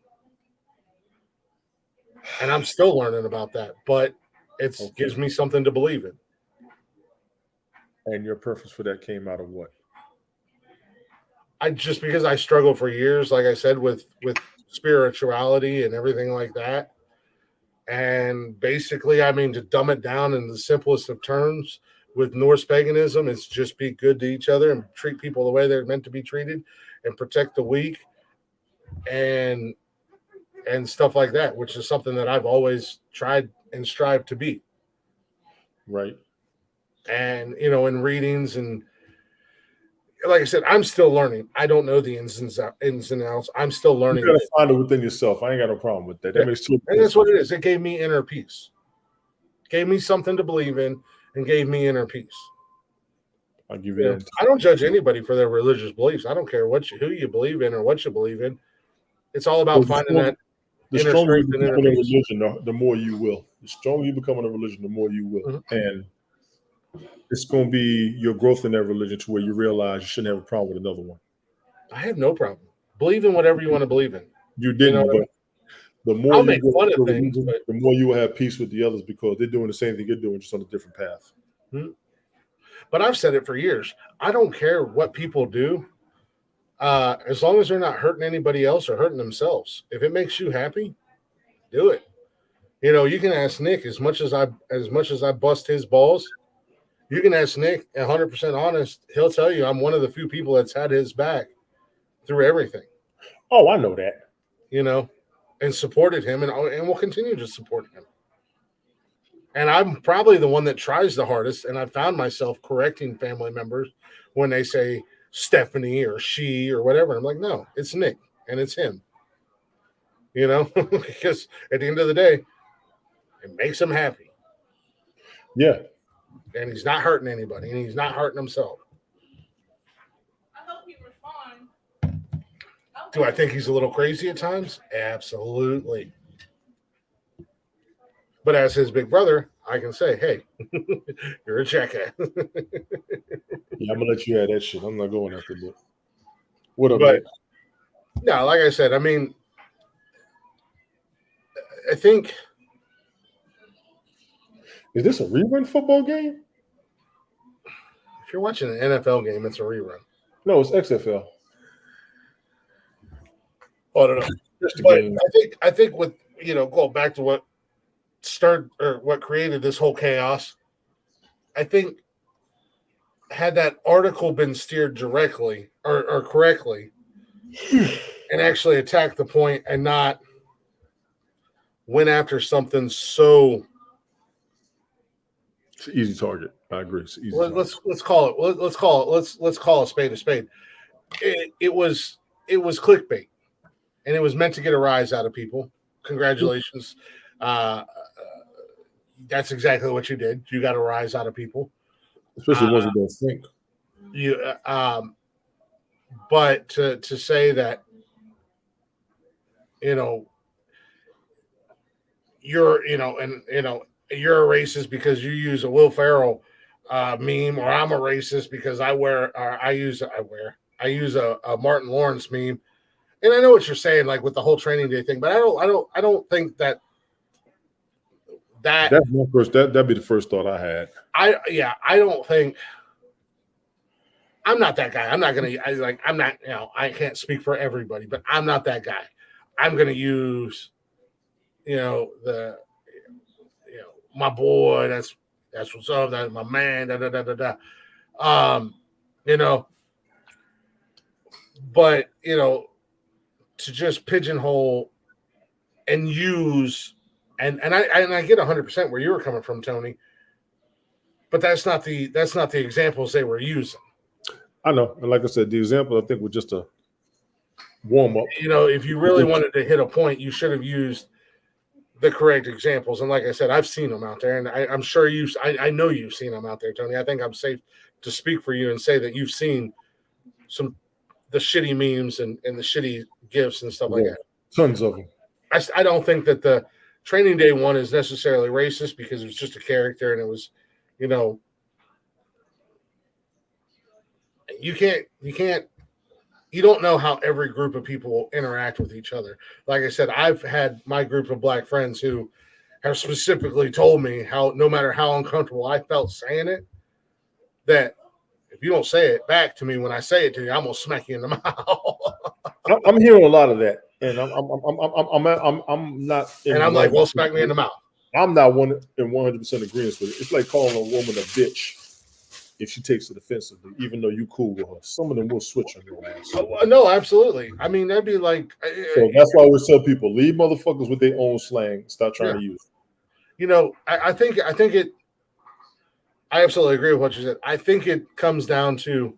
And I'm still learning about that, but it gives me something to believe in. And your preference for that came out of what? Because I struggled for years, like I said, with spirituality and everything like that. And basically, to dumb it down in the simplest of terms, with Norse paganism, it's just be good to each other and treat people the way they're meant to be treated and protect the weak and stuff like that, which is something that I've always tried and strived to be. Right. And, in readings and like I said, I'm still learning. I don't know the ins and outs. I'm still learning. You gotta find it within yourself. I ain't got no problem with that. That makes two. And that's what it is. It gave me inner peace. Gave me something to believe in and gave me inner peace. I'll give you that. I don't judge anybody for their religious beliefs. I don't care who you believe in or what you believe in. It's all about finding that the inner stronger strength you and inner become in a peace. religion, the more you will. The stronger you become in a religion, the more you will. Mm-hmm. And it's going to be your growth in that religion to where you realize you shouldn't have a problem with another one. I have no problem. Believe in whatever you want to believe in. You didn't, but the more I'll you make go fun into of things, religion, but the more you will have peace with the others because they're doing the same thing you're doing, just on a different path. but I've said it for years. I don't care what people do, as long as they're not hurting anybody else or hurting themselves. If it makes you happy, do it. You know, you can ask Nick as much as I bust his balls. You can ask Nick, 100% honest. He'll tell you I'm one of the few people that's had his back through everything. Oh, I know that. You know, and supported him, and will continue to support him. And I'm probably the one that tries the hardest. And I found myself correcting family members when they say Stephanie or she or whatever. I'm like, no, it's Nick and it's him. You know, because at the end of the day, it makes him happy. Yeah. And he's not hurting anybody, and he's not hurting himself. I hope he responds. Do I think he's a little crazy at times? Absolutely. But as his big brother, I can say, hey, you're a jackass. Yeah, I'm gonna let you have that shit. I'm not going after that. What up, But man? no, like I said, I mean, I think Is this a rerun football game? if you're watching an NFL game, it's a rerun. No, it's XFL. Oh, I don't know. That's the But game. I think with going back to what started or what created this whole chaos, I think had that article been steered directly or correctly and actually attacked the point and not went after something so It's an easy target. I agree. It's an easy target. let's call a spade a spade. It was clickbait, and it was meant to get a rise out of people. Congratulations. That's exactly what you did. You got a rise out of people. Especially ones that don't think. But to say that, you're you're a racist because you use a Will Ferrell meme, or I'm a racist because I use a Martin Lawrence meme. And I know what you're saying, like with the whole training day thing, but I don't think that That's my first. That'd be the first thought I had. I don't think. I'm not that guy. I'm not, I can't speak for everybody, but I'm not that guy. I'm going to use, my boy, that's what's up. That's my man, but, to just pigeonhole and use, and I get 100% where you were coming from, Tony, but that's not the examples they were using. I know, and like I said, the example I think was just a warm up. If you really wanted to hit a point, you should have used the correct examples. And like I said, I've seen them out there, and I'm sure I know you've seen them out there, Tony. I think I'm safe to speak for you and say that you've seen the shitty memes and the shitty gifs and stuff like that. Tons of them. I don't think that the training day one is necessarily racist because it was just a character, and it was, you don't know how every group of people interact with each other. Like I said, I've had my group of black friends who have specifically told me how, no matter how uncomfortable I felt saying it, that if you don't say it back to me when I say it to you, I'm gonna smack you in the mouth. I'm hearing a lot of that, and I'm not. And I'm like, well, smack me in the mouth. I'm not 100% agreement with it. It's like calling a woman a bitch if she takes it offensively, even though you cool with her. Some of them will switch on your ass. No, absolutely. I mean, that'd be like. So that's why we tell people, leave motherfuckers with their own slang. Stop trying to use it. I think it. I absolutely agree with what you said. I think it comes down to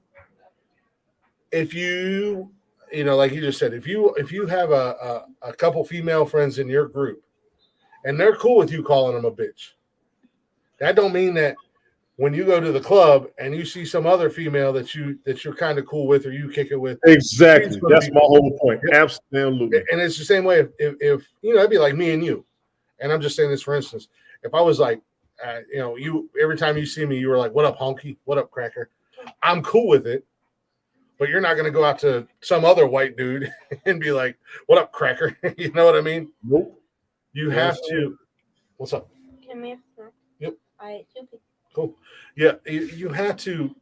if you, like you just said, if you have a couple female friends in your group, and they're cool with you calling them a bitch, that don't mean that when you go to the club and you see some other female that you're kind of cool with or you kick it with. Exactly. That's my whole point. Absolutely. And it's the same way if it'd be like me and you. And I'm just saying this for instance. If I was like, you every time you see me, you were like, what up, honky? What up, cracker? I'm cool with it. but you're not going to go out to some other white dude and be like, "What up, cracker?" You know what I mean? Nope. You have to. What's up? Give me a snack. Yep. Cool. Yeah, you have to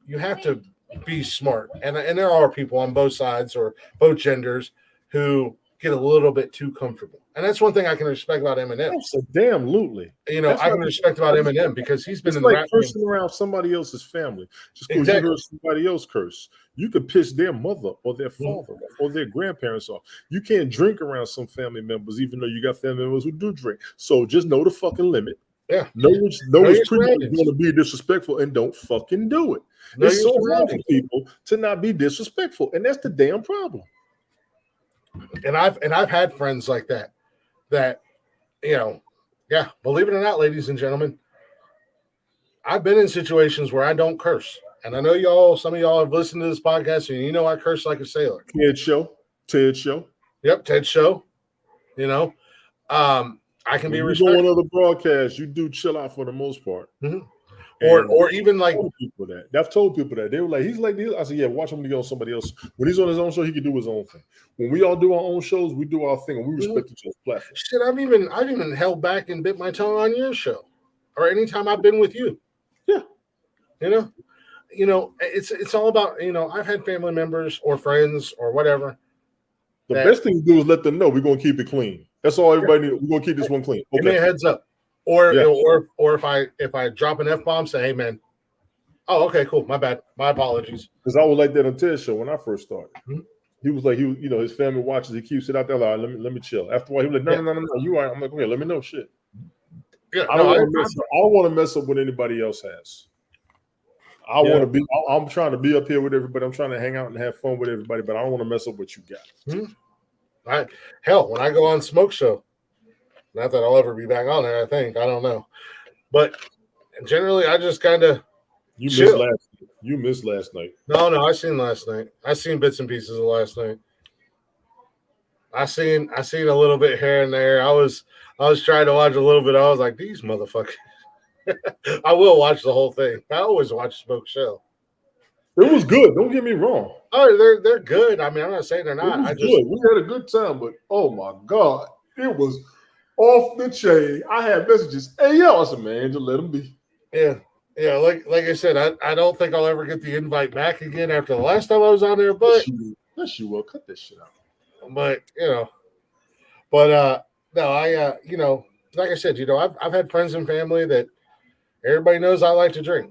be smart, and there are people on both sides or both genders who get a little bit too comfortable, and that's one thing I can respect about Eminem. Damn-lutely. You know, I can respect about Eminem because he's been It's in the like rap cursing game. around somebody else's family. Just because Exactly. you heard somebody else curse, you could piss their mother or their father or their grandparents off. You can't drink around some family members, even though you got family members who do drink. So just know the fucking limit. Yeah. Know which your people are surroundings. going to be disrespectful and don't fucking do it. Know It's your so hard for surroundings. people to not be disrespectful, and that's the damn problem. And I've had friends like that, yeah, believe it or not, ladies and gentlemen, I've been in situations where I don't curse. And I know some of y'all have listened to this podcast and you know I curse like a sailor. Ted Show. Yep, Ted Show. You know, I can be When you go on respectful. other broadcasts, you do chill out for the most part. Mhm. And Or even like I've told people that they were like, he's like this. I said, yeah, watch him to get on somebody else. When he's on his own show, he can do his own thing. When we all do our own shows, we do our thing and we respect each other's platform. shit, I've even held back and bit my tongue on your show, or anytime I've been with you. Yeah, you know, it's all about, I've had family members or friends or whatever. The best thing to do is let them know we're gonna keep it clean. That's all everybody needs. We're gonna keep this one clean. Give me a heads up. Or Yeah. or if I drop an F-bomb, say, hey man. Oh, okay, cool. My bad. My apologies. Because I was like that on Ted's show when I first started. Mhm. He was like, his family watches, he keeps it out there. Like, let me chill. After a while, he was like, no, you are. I'm like, okay, let me know shit. Yeah, I don't want to mess up what anybody else has. I want to be. I'm trying to be up here with everybody. I'm trying to hang out and have fun with everybody, but I don't want to mess up what you got. Hell, when I go on Smoke Show, not that I'll ever be back on there, I don't know. But generally, I just kind of You missed last night. No, I seen last night. I seen bits and pieces of last night. I seen a little bit here and there. I was trying to watch a little bit. I was like, these motherfuckers. I will watch the whole thing. I always watch Smoke Show. It was good. Don't get me wrong. Oh, they're good. I mean, I'm not saying they're not. Good. We had a good time, but oh my god, it was off the chain. I had messages. Hey yo, I said, man, just let them be. Yeah. Like I said, I don't think I'll ever get the invite back again after the last time I was on there. But yes, you will. Cut this shit out. But no, I like I said, I've had friends and family that everybody knows I like to drink.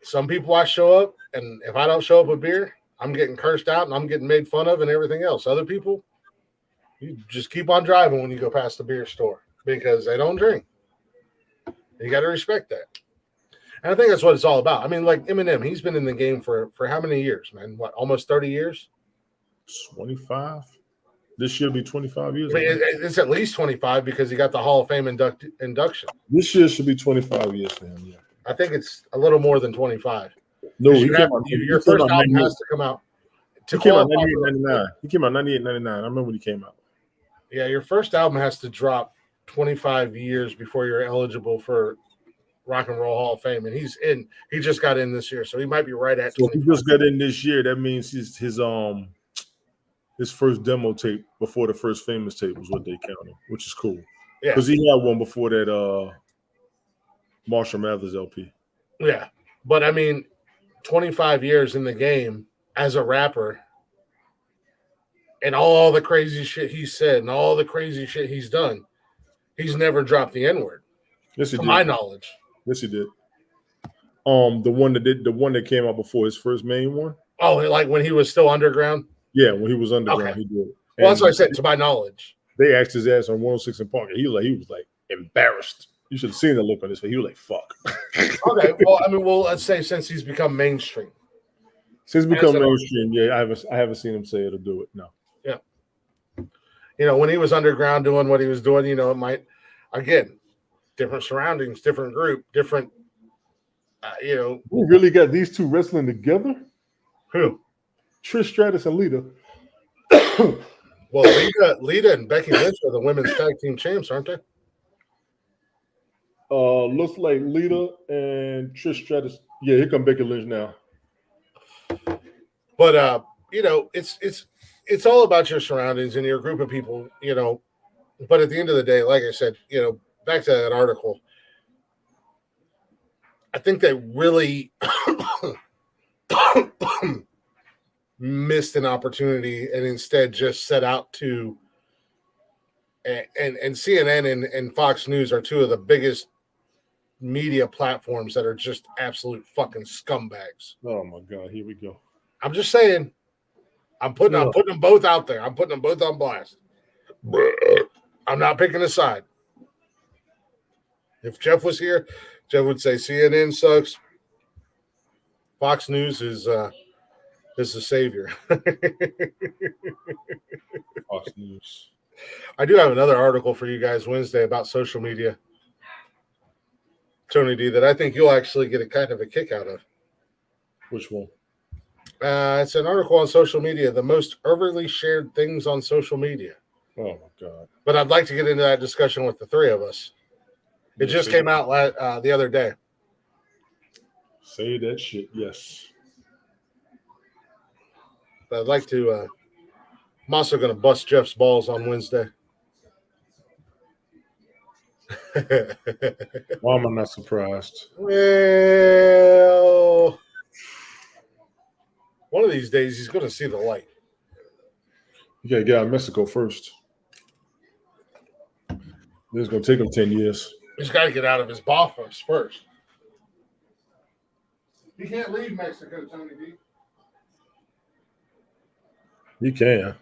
Some people I show up, and if I don't show up with beer, I'm getting cursed out and I'm getting made fun of and everything else. Other people, you just keep on driving when you go past the beer store because they don't drink. You got to respect that. And I think that's what it's all about. I mean, like Eminem, he's been in the game for how many years, man? What, almost 30 years? 25. This year will be 25 years. I mean, it's at least 25 because he got the Hall of Fame induction. This year should be 25 years for him, yeah. I think it's a little more than 25. No, your first album has to come out. He came out 98-99. He came out 98-99. I remember when he came out. Yeah, your first album has to drop 25 years before you're eligible for Rock and Roll Hall of Fame, and he's in. He just got in this year, so he might be right at. So if he just got in this year, that means his first demo tape before the first famous tape was what they counted, which is cool. Yeah, because he had one before that Marshall Mathers LP. Yeah, but I mean, 25 years in the game as a rapper, and all the crazy shit he said and all the crazy shit he's done, he's never dropped the N-word. Yes, he did. To my knowledge. Yes, he did. The one that came out before his first main one. Oh, like when he was still underground? Yeah, when he was underground, okay. He did. Well, that's what I said, to my knowledge. They asked his ass on 106 in Park, and he was like embarrassed. You should have seen the look on his face. He was like, fuck. Okay, well, let's say since he's become mainstream. Since he's become mainstream, yeah, I haven't seen him say it or do it, no. Yeah. When he was underground doing what he was doing, it might, again, different surroundings, different group, different, We really got these two wrestling together? Who? Trish Stratus and Lita. Well, Lita and Becky Lynch are the women's tag team champs, aren't they? Looks like Lita and Trish Stratus. Yeah, here come Becky Lynch now. But it's all about your surroundings and your group of people, But at the end of the day, like I said, back to that article, I think they really missed an opportunity and instead just set out to and CNN and Fox News are two of the biggest media platforms that are just absolute fucking scumbags. Oh my God, here we go. I'm just saying. I'm putting them both out there. I'm putting them both on blast. I'm not picking a side. If Jeff was here, Jeff would say CNN sucks. Fox News is the savior. Fox News. I do have another article for you guys Wednesday about social media, Tony D, that I think you'll actually get a kind of a kick out of. Which one? It's an article on social media, the most overly shared things on social media. Oh my God! But I'd like to get into that discussion with the three of us. It just came out the other day. Say that shit, yes. I'd like to. I'm also going to bust Jeff's balls on Wednesday. Why am I not surprised? Well, one of these days he's going to see the light. You got to get out of Mexico first. It's going to take him 10 years. He's got to get out of his boffers first. He can't leave Mexico, Tony D. You can.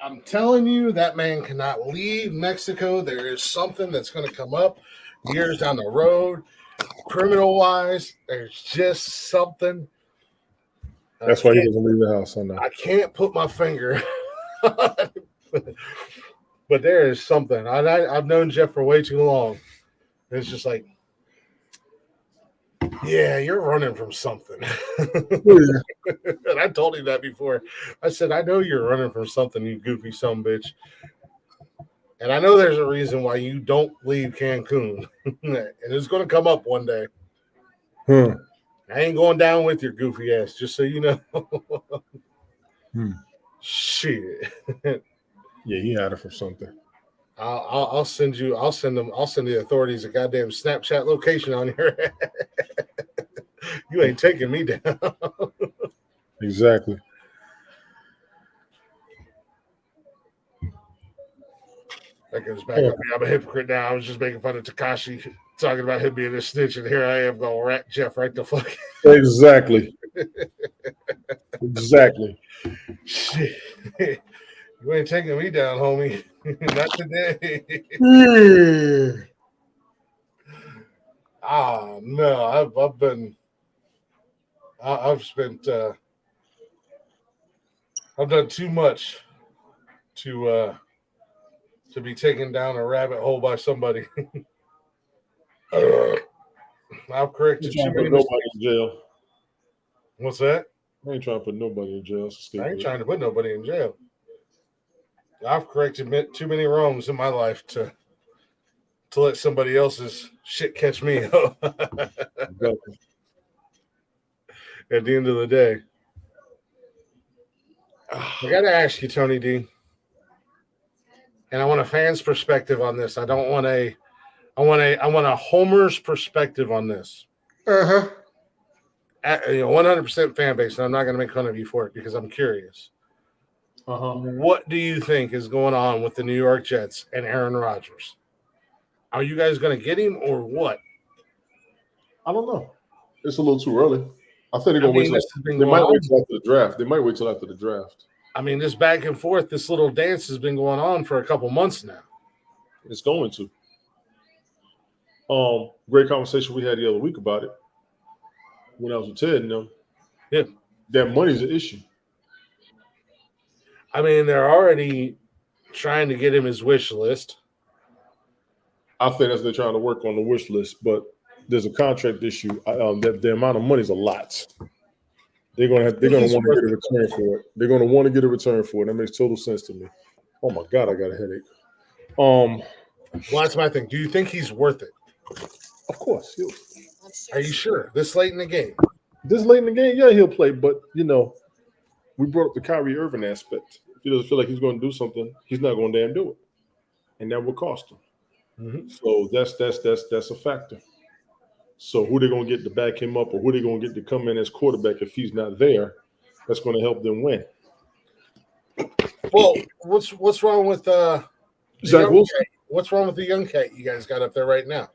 I'm telling you, that man cannot leave Mexico. There is something that's going to come up years down the road, criminal-wise. There's just something. That's why he doesn't leave the house. I can't put my finger on it. But there is something. I've known Jeff for way too long. It's just like, yeah, you're running from something. And I told him that before. I said, I know you're running from something, you goofy sumbitch. And I know there's a reason why you don't leave Cancun. And it's going to come up one day. I ain't going down with your goofy ass, just so you know. Shit. Yeah, he had it for something. I'll send the authorities a goddamn Snapchat location on your ass. You ain't taking me down. Exactly. That goes back up. I'm a hypocrite now. I was just making fun of Takashi talking about him being a snitch, and here I am going rat Jeff right the fuck. Exactly. Exactly. Shit. You ain't taking me down, homie. Not today. No, I've done too much to be taken down a rabbit hole by somebody. I've corrected too many mistakes. Nobody in jail. What's that? I ain't trying to put nobody in jail. I ain't trying to put nobody in jail. I've corrected too many wrongs in my life to let somebody else's shit catch me up. Exactly. At the end of the day, I got to ask you, Tony D, and I want a fan's perspective on this. I want a Homer's perspective on this. 100% fan base, and I'm not going to make fun of you for it because I'm curious. What do you think is going on with the New York Jets and Aaron Rodgers? Are you guys going to get him or what? I don't know. It's a little too early. I think they're going to wait. They might wait till after the draft. They might wait till after the draft. I mean, this back and forth, this little dance has been going on for a couple months now. It's going to. Great conversation we had the other week about it when I was with Ted and them. Yeah, that money's an issue. I mean, they're already trying to get him his wish list. I think that's what they're trying to work on the wish list, but there's a contract issue. The amount of money is a lot. They're gonna want to get a return for it. They're gonna want to get a return for it. That makes total sense to me. Oh my god, I got a headache. Well, that's my thing. Do you think he's worth it? Of course. Are you sure? This late in the game? This late in the game, yeah, he'll play. But we brought up the Kyrie Irving aspect. If he doesn't feel like he's going to do something, he's not going to damn do it, and that will cost him. Mm-hmm. So that's a factor. So who they going to get to back him up, or who they going to get to come in as quarterback if he's not there? That's going to help them win. Well, what's wrong with Zach Wilson? What's wrong with the young cat you guys got up there right now?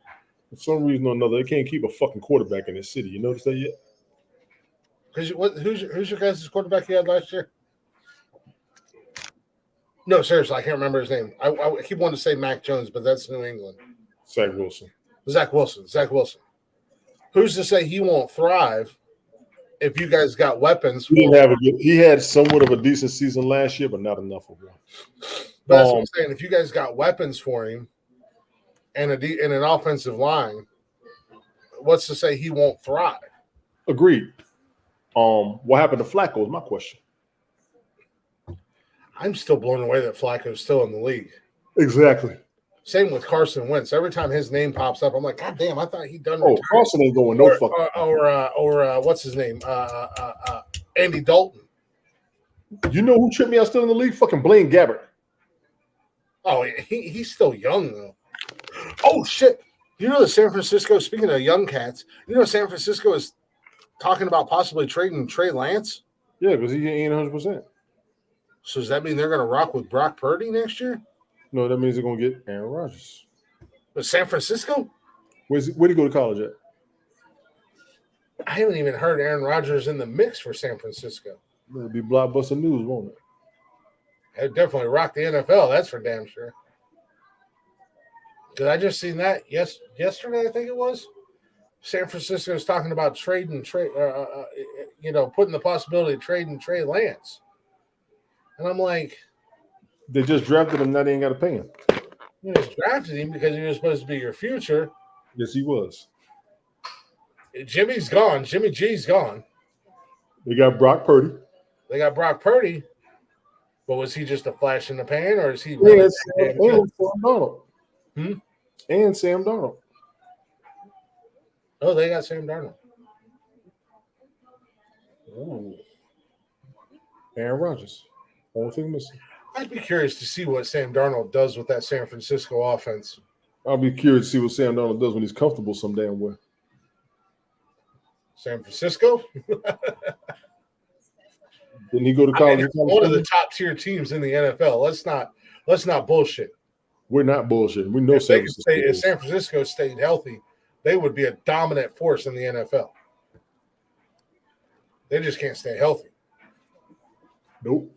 For some reason or another, they can't keep a fucking quarterback in this city. You notice that yet? Because who's your guys' quarterback you had last year? No, seriously, I can't remember his name. I keep wanting to say Mac Jones, but that's New England. Zach Wilson. Zach Wilson. Who's to say he won't thrive if you guys got weapons? He had somewhat of a decent season last year, but not enough of one. But that's what I'm saying. If you guys got weapons for him and an offensive line, what's to say he won't thrive? Agreed. What happened to Flacco is my question. I'm still blown away that Flacco's still in the league. Exactly. Same with Carson Wentz. Every time his name pops up, I'm like, God damn, I thought he'd done. Oh, Carson ain't going no fucking. Or what's his name? Andy Dalton. You know who tripped me out still in the league? Fucking Blaine Gabbert. Oh, he's still young though. Oh shit! You know that San Francisco. Speaking of young cats, San Francisco is talking about possibly trading Trey Lance. Yeah, because he ain't 100%. So does that mean they're going to rock with Brock Purdy next year? No, that means they're going to get Aaron Rodgers. But San Francisco? Where'd he go to college at? I haven't even heard Aaron Rodgers in the mix for San Francisco. It'll be blockbuster news, won't it? It definitely rocked the NFL. That's for damn sure. Did I just seen that yesterday? I think it was. San Francisco is talking about putting the possibility of trading Trey Lance. And I'm like, they just drafted him. Now they ain't got to pay him. You just drafted him because he was supposed to be your future. Yes, he was. Jimmy's gone. Jimmy G's gone. They got Brock Purdy. But was he just a flash in the pan, or is he? And Sam Darnold. And Sam Darnold. Oh, they got Sam Darnold. Ooh. Aaron Rodgers. Only thing missing. I'd be curious to see what Sam Darnold does with that San Francisco offense. I'll be curious to see what Sam Darnold does when he's comfortable some damn way. San Francisco? Didn't he go to college? It's one of the top tier teams in the NFL. Let's not bullshit. We're not bullshitting. We know if San Francisco stayed healthy, they would be a dominant force in the NFL. They just can't stay healthy. Nope.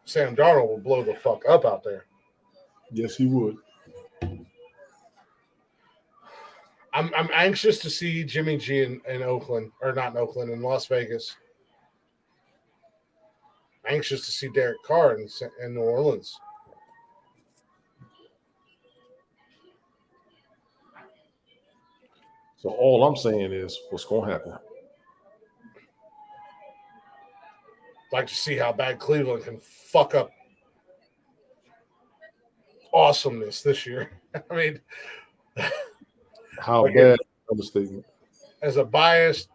Sam Darnold will blow the fuck up out there. Yes, he would. I'm anxious to see Jimmy G in Oakland, or not in Oakland, in Las Vegas. Anxious to see Derek Carr in New Orleans. So all I'm saying is what's going to happen. Like to see how bad Cleveland can fuck up awesomeness this year. I mean, how bad? Understatement. As a biased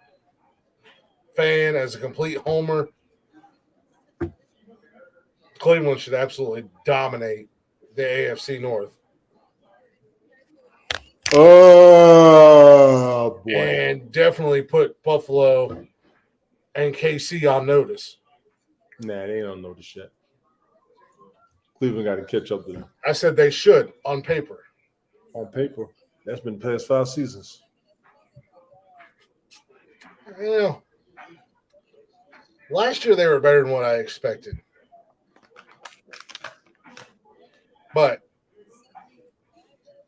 fan, as a complete homer, Cleveland should absolutely dominate the AFC North. Oh boy! And definitely put Buffalo and KC on notice. Nah, they ain't on notice yet. Cleveland got to catch up to them. I said they should on paper. On paper, that's been the past 5 seasons. Last year they were better than what I expected. But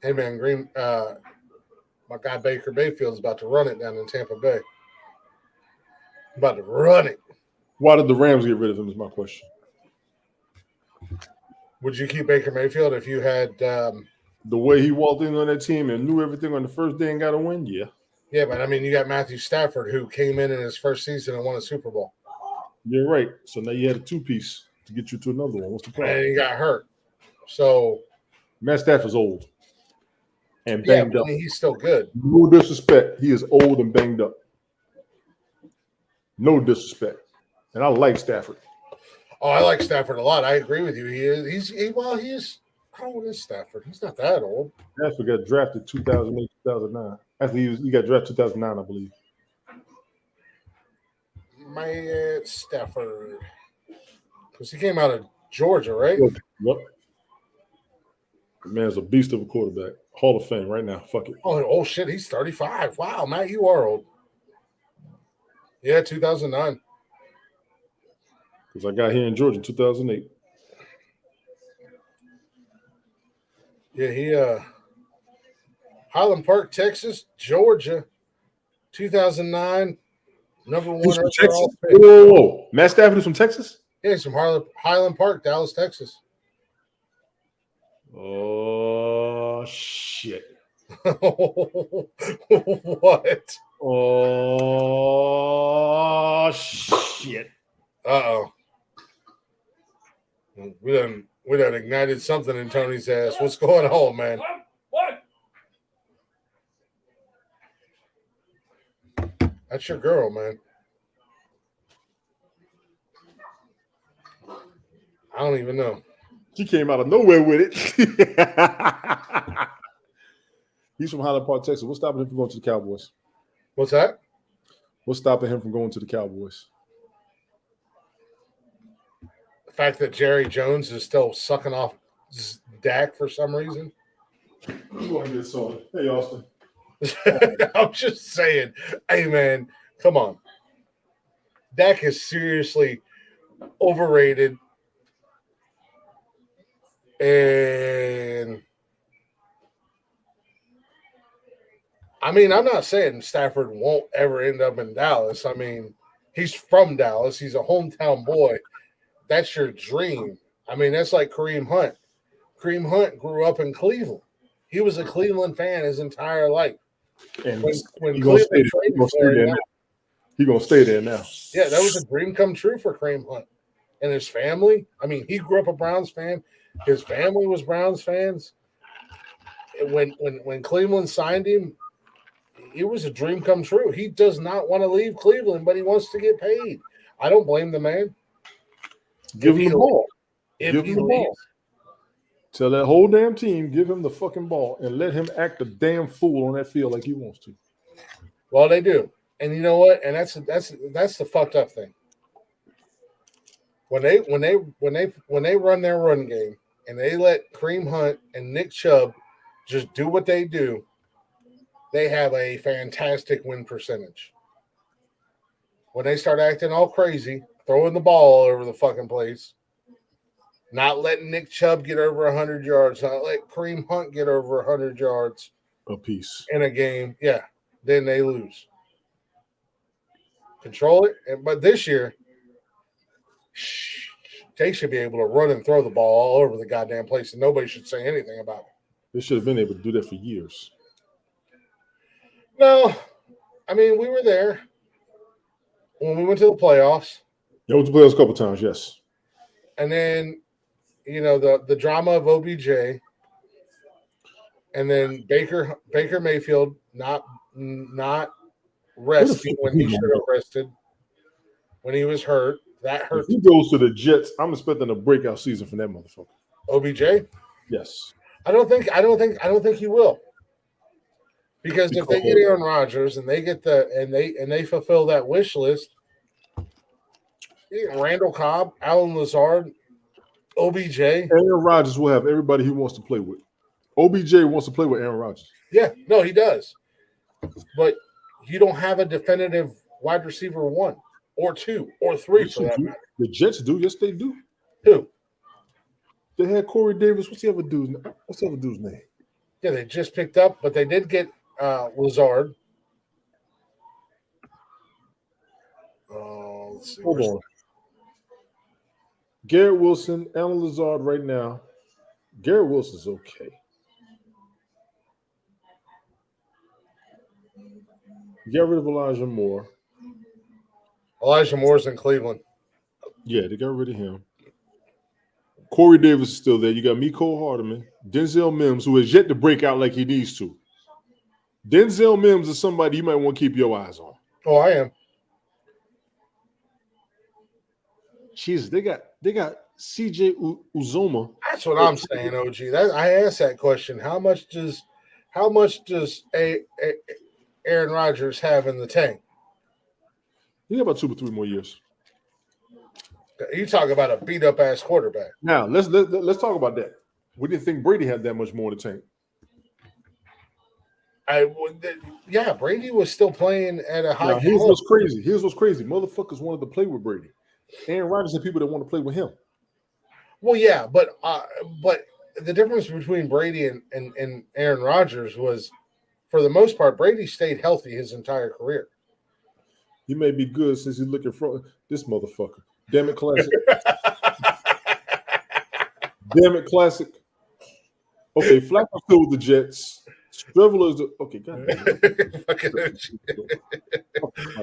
hey man, my guy Baker Mayfield's about to run it down in Tampa Bay. About to run it. Why did the Rams get rid of him is my question. Would you keep Baker Mayfield if you had The way he walked in on that team and knew everything on the first day and got a win, yeah. Yeah, but I mean, you got Matthew Stafford, who came in his first season and won a Super Bowl, You're right. So now you had a two-piece to get you to another one. What's the problem? and he got hurt. So Matt Stafford's old and yeah, banged but I up. mean, he's still good. No disrespect. He is old and banged up. No disrespect. And I like Stafford. Oh, I like Stafford a lot. I agree with you. He is. He's. How old is Stafford? He's not that old. Stafford got drafted 2008, 2009. Actually, he got drafted 2009, I believe. Matt Stafford, because he came out of Georgia, right? Yep. The man's a beast of a quarterback. Hall of Fame right now. Fuck it. Oh shit, he's 35. Wow, Matt, you are old. Yeah, 2009. Because I got here in Georgia in 2008. Yeah, he Highland Park, Texas, Georgia, 2009, number He's one from overall Texas? pick. Whoa. Matt Stafford is from Texas? Yeah, he's from Highland Park, Dallas, Texas. Oh, shit. What? Oh, shit. Uh-oh. We done ignited something in Tony's ass. What's going on, man? What? That's your girl, man. I don't even know. She came out of nowhere with it. He's from Highland Park, Texas. What's stopping him from going to the Cowboys? What's that? What's stopping him from going to the Cowboys? The fact that Jerry Jones is still sucking off Dak for some reason. I'm going to get sold. Hey, Austin. I'm just saying. Hey, man, come on. Dak is seriously overrated. And I mean, I'm not saying Stafford won't ever end up in Dallas. I mean, he's from Dallas. He's a hometown boy. That's your dream. I mean, that's like Kareem Hunt. Kareem Hunt grew up in Cleveland. He was a Cleveland fan his entire life. And When he gonna Cleveland stay traded for there him, now. He gonna stay there now. yeah, that was a dream come true for Kareem Hunt and his family. I mean, he grew up a Browns fan. His family was Browns fans. When Cleveland signed him, it was a dream come true. He does not want to leave Cleveland, but he wants to get paid. I don't blame the man. Give him the ball. If Give he him the ball. leaves, Tell that whole damn team, give him the fucking ball and let him act a damn fool on that field like he wants to. well, they do. And you know what? And that's the fucked up thing. When they run their run game and they let Kareem Hunt and Nick Chubb just do what they do, they have a fantastic win percentage. When they start acting all crazy, throwing the ball all over the fucking place, not letting Nick Chubb get over 100 yards, not letting Kareem Hunt get over 100 yards A piece. in a game, yeah, then they lose. Control it. But this year, they should be able to run and throw the ball all over the goddamn place, and nobody should say anything about it. They should have been able to do that for years. No, I mean, we were there when we went to the playoffs. They went to playoffs a couple times, yes. And then, you know, the drama of OBJ, and then Baker Mayfield not resting when he should have rested when he was hurt. That hurt. If he goes to the Jets, I'm expecting a breakout season from that motherfucker. OBJ? Yes. I don't think he will. Because if they get Aaron Rodgers and they get they fulfill that wish list, Randall Cobb, Alan Lazard, OBJ. Aaron Rodgers will have everybody he wants to play with. OBJ wants to play with Aaron Rodgers. Yeah, no, he does. But you don't have a definitive wide receiver 1 or 2 or 3 for that matter. The Jets do. Yes, they do. Who? They had Corey Davis. What's the other dude's name? Yeah, they just picked up, but they did get Lazard. Let's see. Hold on. Garrett Wilson, Alan Lazard right now. Garrett Wilson's okay. Get rid of Elijah Moore. Elijah Moore's in Cleveland. Yeah, they got rid of him. Corey Davis is still there. You got Miko Hardeman, Denzel Mims, who has yet to break out like he needs to. Denzel Mims is somebody you might want to keep your eyes on. Oh, I am. Jesus, they got CJ Uzoma. That's what I'm saying, OG. I asked that question. How much does Aaron Rodgers have in the tank? He got about 2 or 3 more years. You talk about a beat up ass quarterback. Now let's talk about that. We didn't think Brady had that much more in the tank. Brady was still playing at a high Now, level. here's what's crazy. Motherfuckers wanted to play with Brady. Aaron Rodgers had people that want to play with him. Well, yeah, but the difference between Brady and Aaron Rodgers was, for the most part, Brady stayed healthy his entire career. He may be good since he's looking for this motherfucker. Damn it, classic. Damn it, classic. Okay, Flacco's still with the Jets. Streveler is the okay. God damn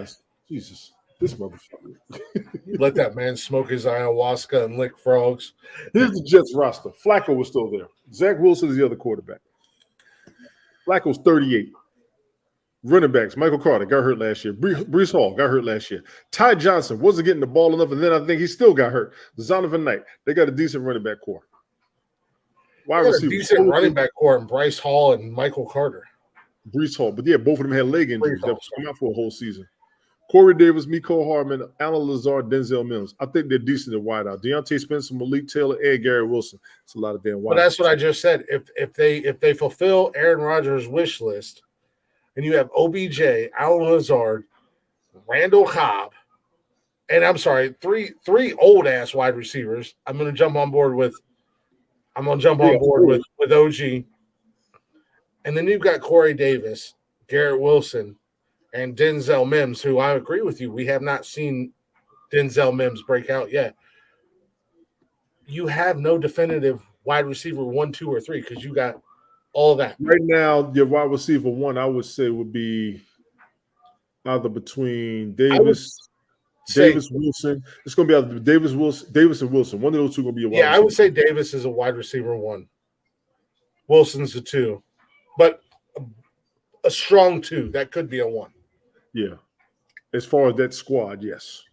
it. Jesus, this motherfucker. Let that man smoke his ayahuasca and lick frogs. Here's the Jets roster. Flacco was still there. Zach Wilson is the other quarterback. Flacco's 38. Running backs, Michael Carter got hurt last year. Breece Hall got hurt last year. Ty Johnson wasn't getting the ball enough, and then I think he still got hurt. Zonovan Knight, they got a decent running back core. Wide receiver, decent running back core in Bryce Hall and Michael Carter. Breece Hall, but yeah, both of them had leg injuries that come out for a whole season. Corey Davis, Miko Hardman, Alan Lazard, Denzel Mims. I think they're decent at wideout. Deontay Spencer, Malik Taylor, and Gary Wilson. It's a lot of damn wideouts. But that's what I just said. If they fulfill Aaron Rodgers' wish list, and you have OBJ, Alan Lazard, Randall Cobb, and I'm sorry, three old ass wide receivers. I'm gonna jump on board with OG. And then you've got Corey Davis, Garrett Wilson, and Denzel Mims, who I agree with you. We have not seen Denzel Mims break out yet. You have no definitive wide receiver 1, 2, or 3 because you got all of that. Right now, your wide receiver 1, I would say, would be either between Davis, Wilson. It's going to be either Davis and Wilson. One of those two going to be a wide receiver. I would say Davis is a wide receiver 1. Wilson's a 2. But a strong 2. That could be a 1. Yeah. As far as that squad, yes.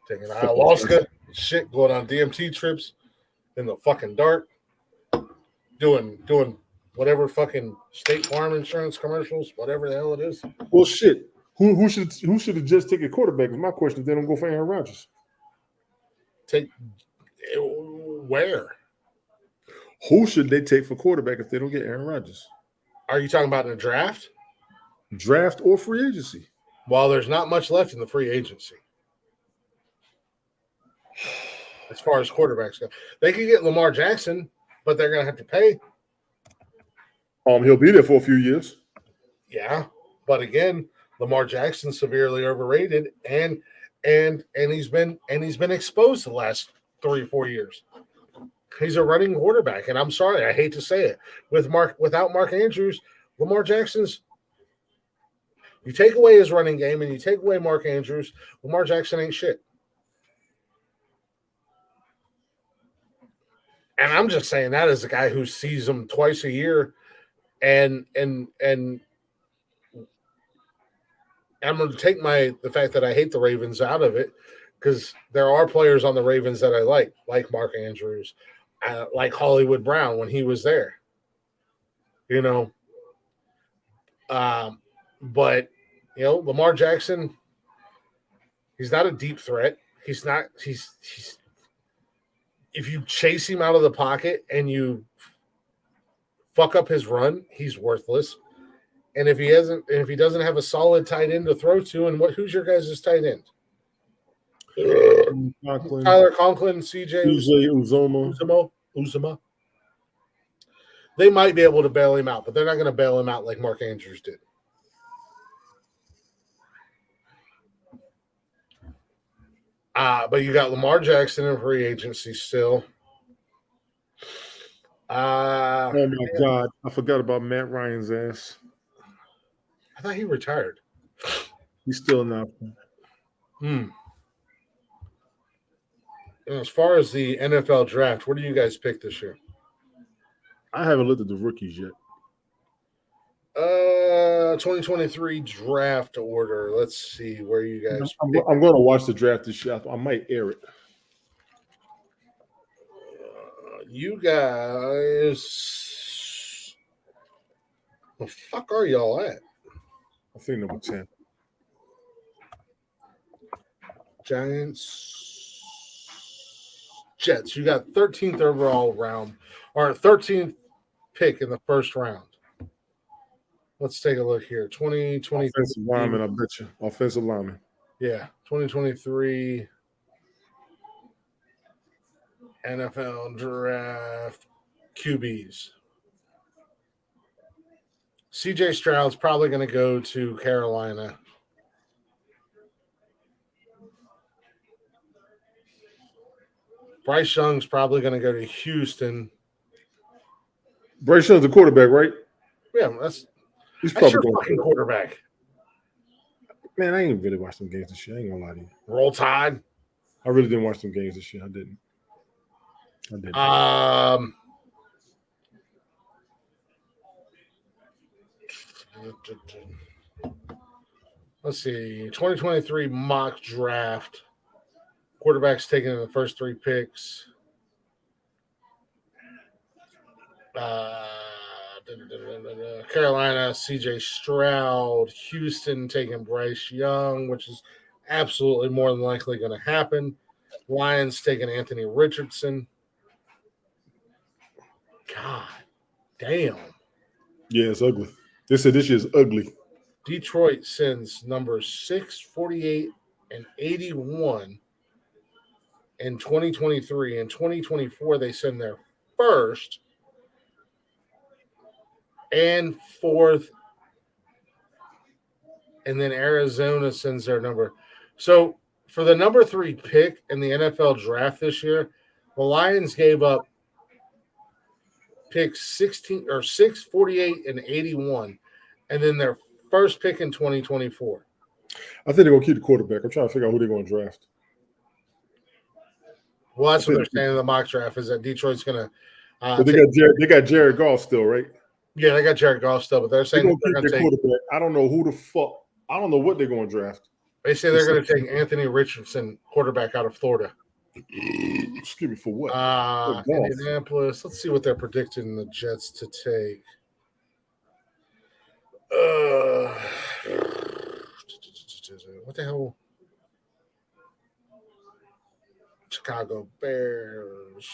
Taking ayahuasca, shit, going on DMT trips in the fucking dark, doing whatever fucking State Farm insurance commercials, whatever the hell it is. Well, shit. Who should have just taken quarterback? Is my question. If they don't go for Aaron Rodgers, take where? Who should they take for quarterback if they don't get Aaron Rodgers? Are you talking about in a draft? Draft or free agency? Well, there's not much left in the free agency. As far as quarterbacks go, they could get Lamar Jackson, but they're going to have to pay. He'll be there for a few years. Yeah, but again, Lamar Jackson's severely overrated, and he's been exposed the last 3 or 4 years. He's a running quarterback, and I'm sorry, I hate to say it. Without Mark Andrews, Lamar Jackson's. You take away his running game and you take away Mark Andrews, Lamar Jackson ain't shit. And I'm just saying that as a guy who sees them twice a year, and I'm going to take the fact that I hate the Ravens out of it, because there are players on the Ravens that I like Mark Andrews, like Hollywood Brown when he was there. But Lamar Jackson, he's not a deep threat. He's not. He's. If you chase him out of the pocket and you fuck up his run, he's worthless. And if he doesn't have a solid tight end to throw to, and who's your guys' tight end? Tyler Conklin, CJ Uzoma. They might be able to bail him out, but they're not going to bail him out like Mark Andrews did. But you got Lamar Jackson in free agency still. Oh my God, I forgot about Matt Ryan's ass. I thought he retired. He's still not. And as far as the NFL draft, what do you guys pick this year? I haven't looked at the rookies yet. 2023 draft order. Let's see where you guys. I'm going to watch the draft this year. I might air it. You guys. The fuck are y'all at? I think number 10. Giants. Jets. You got 13th overall round, or 13th pick in the first round. Let's take a look here. 2023. Offensive lineman, I bet you. Offensive lineman. Yeah, 2023 NFL draft QBs. CJ Stroud's probably going to go to Carolina. Bryce Young's probably going to go to Houston. Bryce Young's the quarterback, right? Yeah, He's that's probably your fucking quarterback. Man, I ain't really watched some games this year. I ain't gonna lie to you. Roll Tide. I really didn't watch some games this year. I didn't. Let's see. 2023 mock draft. Quarterbacks taken in the first 3 picks. Carolina, CJ Stroud. Houston taking Bryce Young, which is absolutely more than likely going to happen. Lions taking Anthony Richardson. God damn. Yeah, it's ugly. They said this year's ugly. Detroit sends numbers 6, 48, and 81 in 2023. In 2024, they send their first and 4th, and then Arizona sends their number. So for the number 3 pick in the NFL draft this year, the Lions gave up picks 16 or 6, 48, and 81, and then their first pick in 2024. I think they're gonna keep the quarterback. I'm trying to figure out who they're gonna draft. Well, that's what they're saying in the mock draft is that Detroit's going to. But they got Jared Goff still, right? Yeah, they got Jared Goff still, but they're saying they're going to take quarterback. I don't know who the fuck. I don't know what they're going to draft. They say they're going to take Anthony Richardson, quarterback out of Florida. Excuse me, for what? Indianapolis. Let's see what they're predicting the Jets to take. What the hell? Chicago Bears,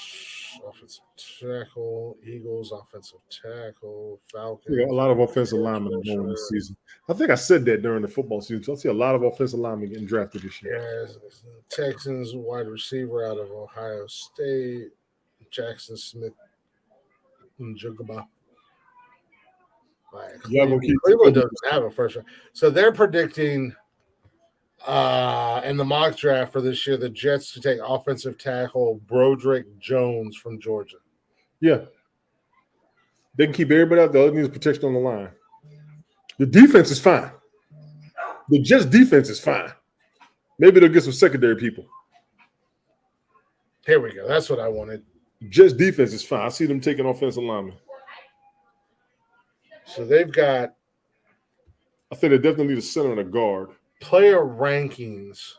offensive tackle. Eagles, offensive tackle. Falcons. Yeah, a lot of offensive linemen are going this season. I think I said that during the football season. So I see a lot of offensive linemen getting drafted this year. Yeah, Texans, wide receiver out of Ohio State. Jackson Smith. Jugaba. Cleveland doesn't have a first round. So they're predicting in the mock draft for this year, the Jets to take offensive tackle Broderick Jones from Georgia. Yeah. They can keep everybody out. The other needs protection on the line. The defense is fine. The Jets defense is fine. Maybe they'll get some secondary people. Here we go. That's what I wanted. Jets defense is fine. I see them taking offensive linemen. So they've got. I think they definitely need a center and a guard. Player rankings.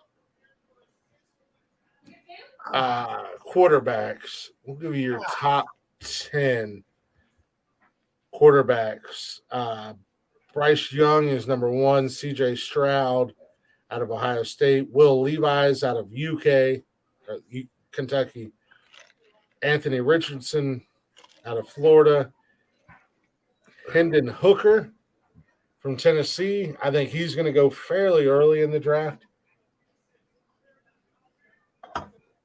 Quarterbacks. We'll give you your top 10 quarterbacks. Bryce Young is number 1. CJ Stroud out of Ohio State. Will Levis out of Kentucky. Anthony Richardson out of Florida. Hendon Hooker from Tennessee. I think he's going to go fairly early in the draft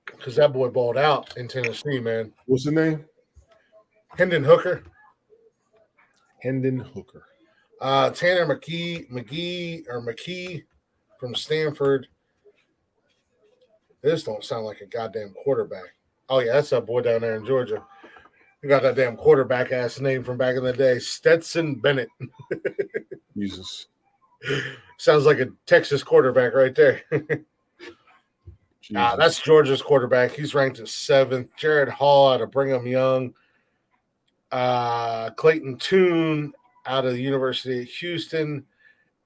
because that boy balled out in Tennessee, man. What's his name? Hendon Hooker. Hendon Hooker. Tanner McKee from Stanford. This don't sound like a goddamn quarterback. Oh yeah, that's that boy down there in Georgia. You got that damn quarterback ass name from back in the day, Stetson Bennett. Jesus. Sounds like a Texas quarterback right there. Jesus. That's Georgia's quarterback. He's ranked at 7th. Jared Hall out of Brigham Young. Clayton Toon out of the University of Houston.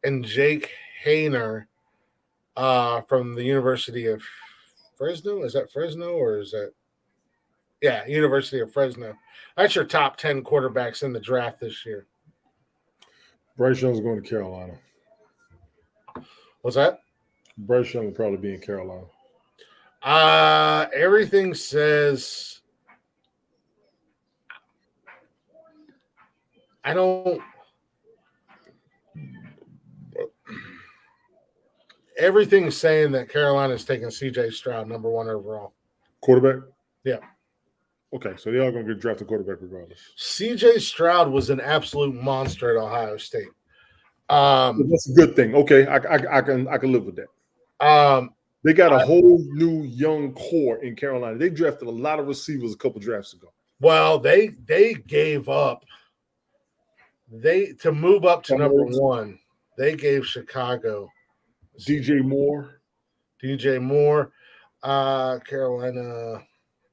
And Jake Hayner from the University of Fresno. Is that Fresno or is that? Yeah, University of Fresno. That's your top 10 quarterbacks in the draft this year. Bryce Young's going to Carolina. What's that? Bryce Young will probably be in Carolina. Everything says I don't. Everything's saying that Carolina's taking C.J. Stroud number 1 overall. Quarterback? Yeah. Okay, so they are going to get drafted quarterback regardless. C.J. Stroud was an absolute monster at Ohio State. That's a good thing. Okay, I can live with that. They got a whole new young core in Carolina. They drafted a lot of receivers a couple drafts ago. Well, they gave up. To move up to number 1, they gave Chicago DJ Moore, Carolina.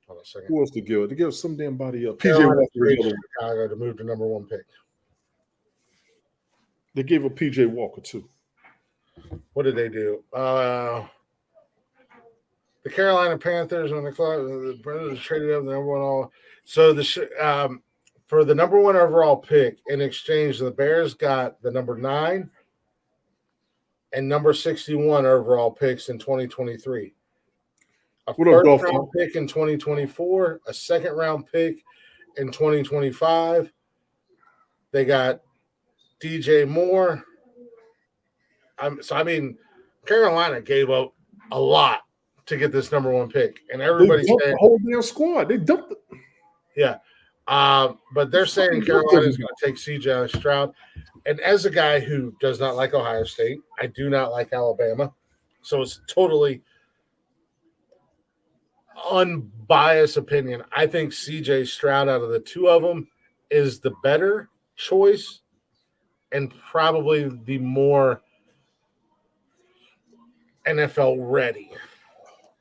Hold on a second. Who else to give? To give some damn body up. Carolina PJ Walker. traded Chicago to move to number 1 pick. They gave up PJ Walker too. What did they do? The Carolina Panthers on the clock. The Predators traded up the number 1 all. So for the number 1 overall pick in exchange, the Bears got the number 9 and number 61 overall picks in 2023. A first-round pick in 2024, a second-round pick in 2025. They got DJ Moore. Carolina gave up a lot to get this number 1 pick, and everybody's saying the whole damn squad. They dumped it. Yeah, but they're saying Carolina is going to take C.J. Stroud. And as a guy who does not like Ohio State, I do not like Alabama, so it's totally unbiased opinion. I think C.J. Stroud out of the 2 of them is the better choice and probably the more NFL ready.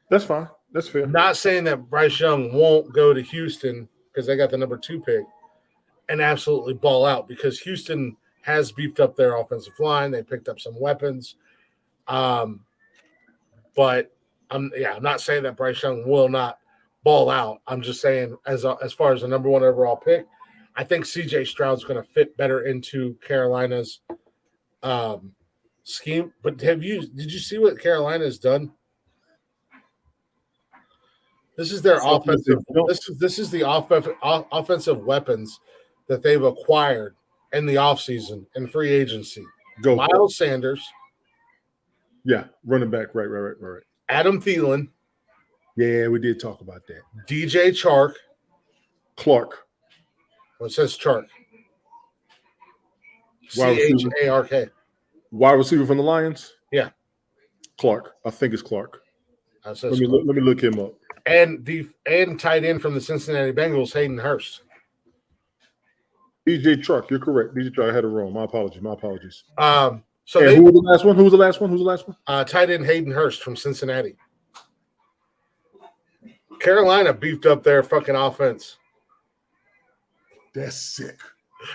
That's fine. That's fair. I'm not saying that Bryce Young won't go to Houston because they got the number 2 pick and absolutely ball out, because Houston has beefed up their offensive line. They picked up some weapons. But I'm not saying that Bryce Young will not ball out. I'm just saying as far as the number 1 overall pick, I think C.J. Stroud's going to fit better into Carolina's scheme. But did you see what Carolina's done? This is their offensive. This is the offensive weapons that they've acquired in the offseason and free agency. Miles Sanders. Yeah, running back. Right. Adam Thielen. Yeah, we did talk about that. DJ Chark. Clark. Well, it says Chark. C-H-A-R-K. Wide receiver from the Lions? Yeah. Clark. I think it's Clark. Let me look him up. And tight end from the Cincinnati Bengals, Hayden Hurst. DJ Chark, you're correct. DJ Chark, I had it wrong. My apologies. So who was the last one? Who was the last one? Tight end Hayden Hurst from Cincinnati. Carolina beefed up their fucking offense. That's sick.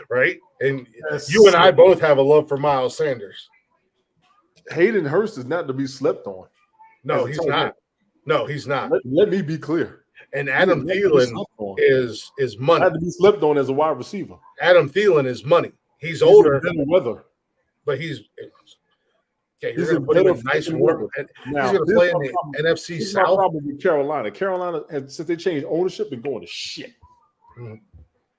Right? And you and I both have a love for Miles Sanders. Hayden Hurst is not to be slept on. No, he's not. No, he's not. Let me be clear. And Adam Thielen is money. Had to be slept on as a wide receiver. Adam Thielen is money. He's older. Better weather. But you're going to put him in nice warm. He's going to play in the NFC South. My problem with Carolina. Carolina, since they changed ownership, been going to shit. Mm-hmm.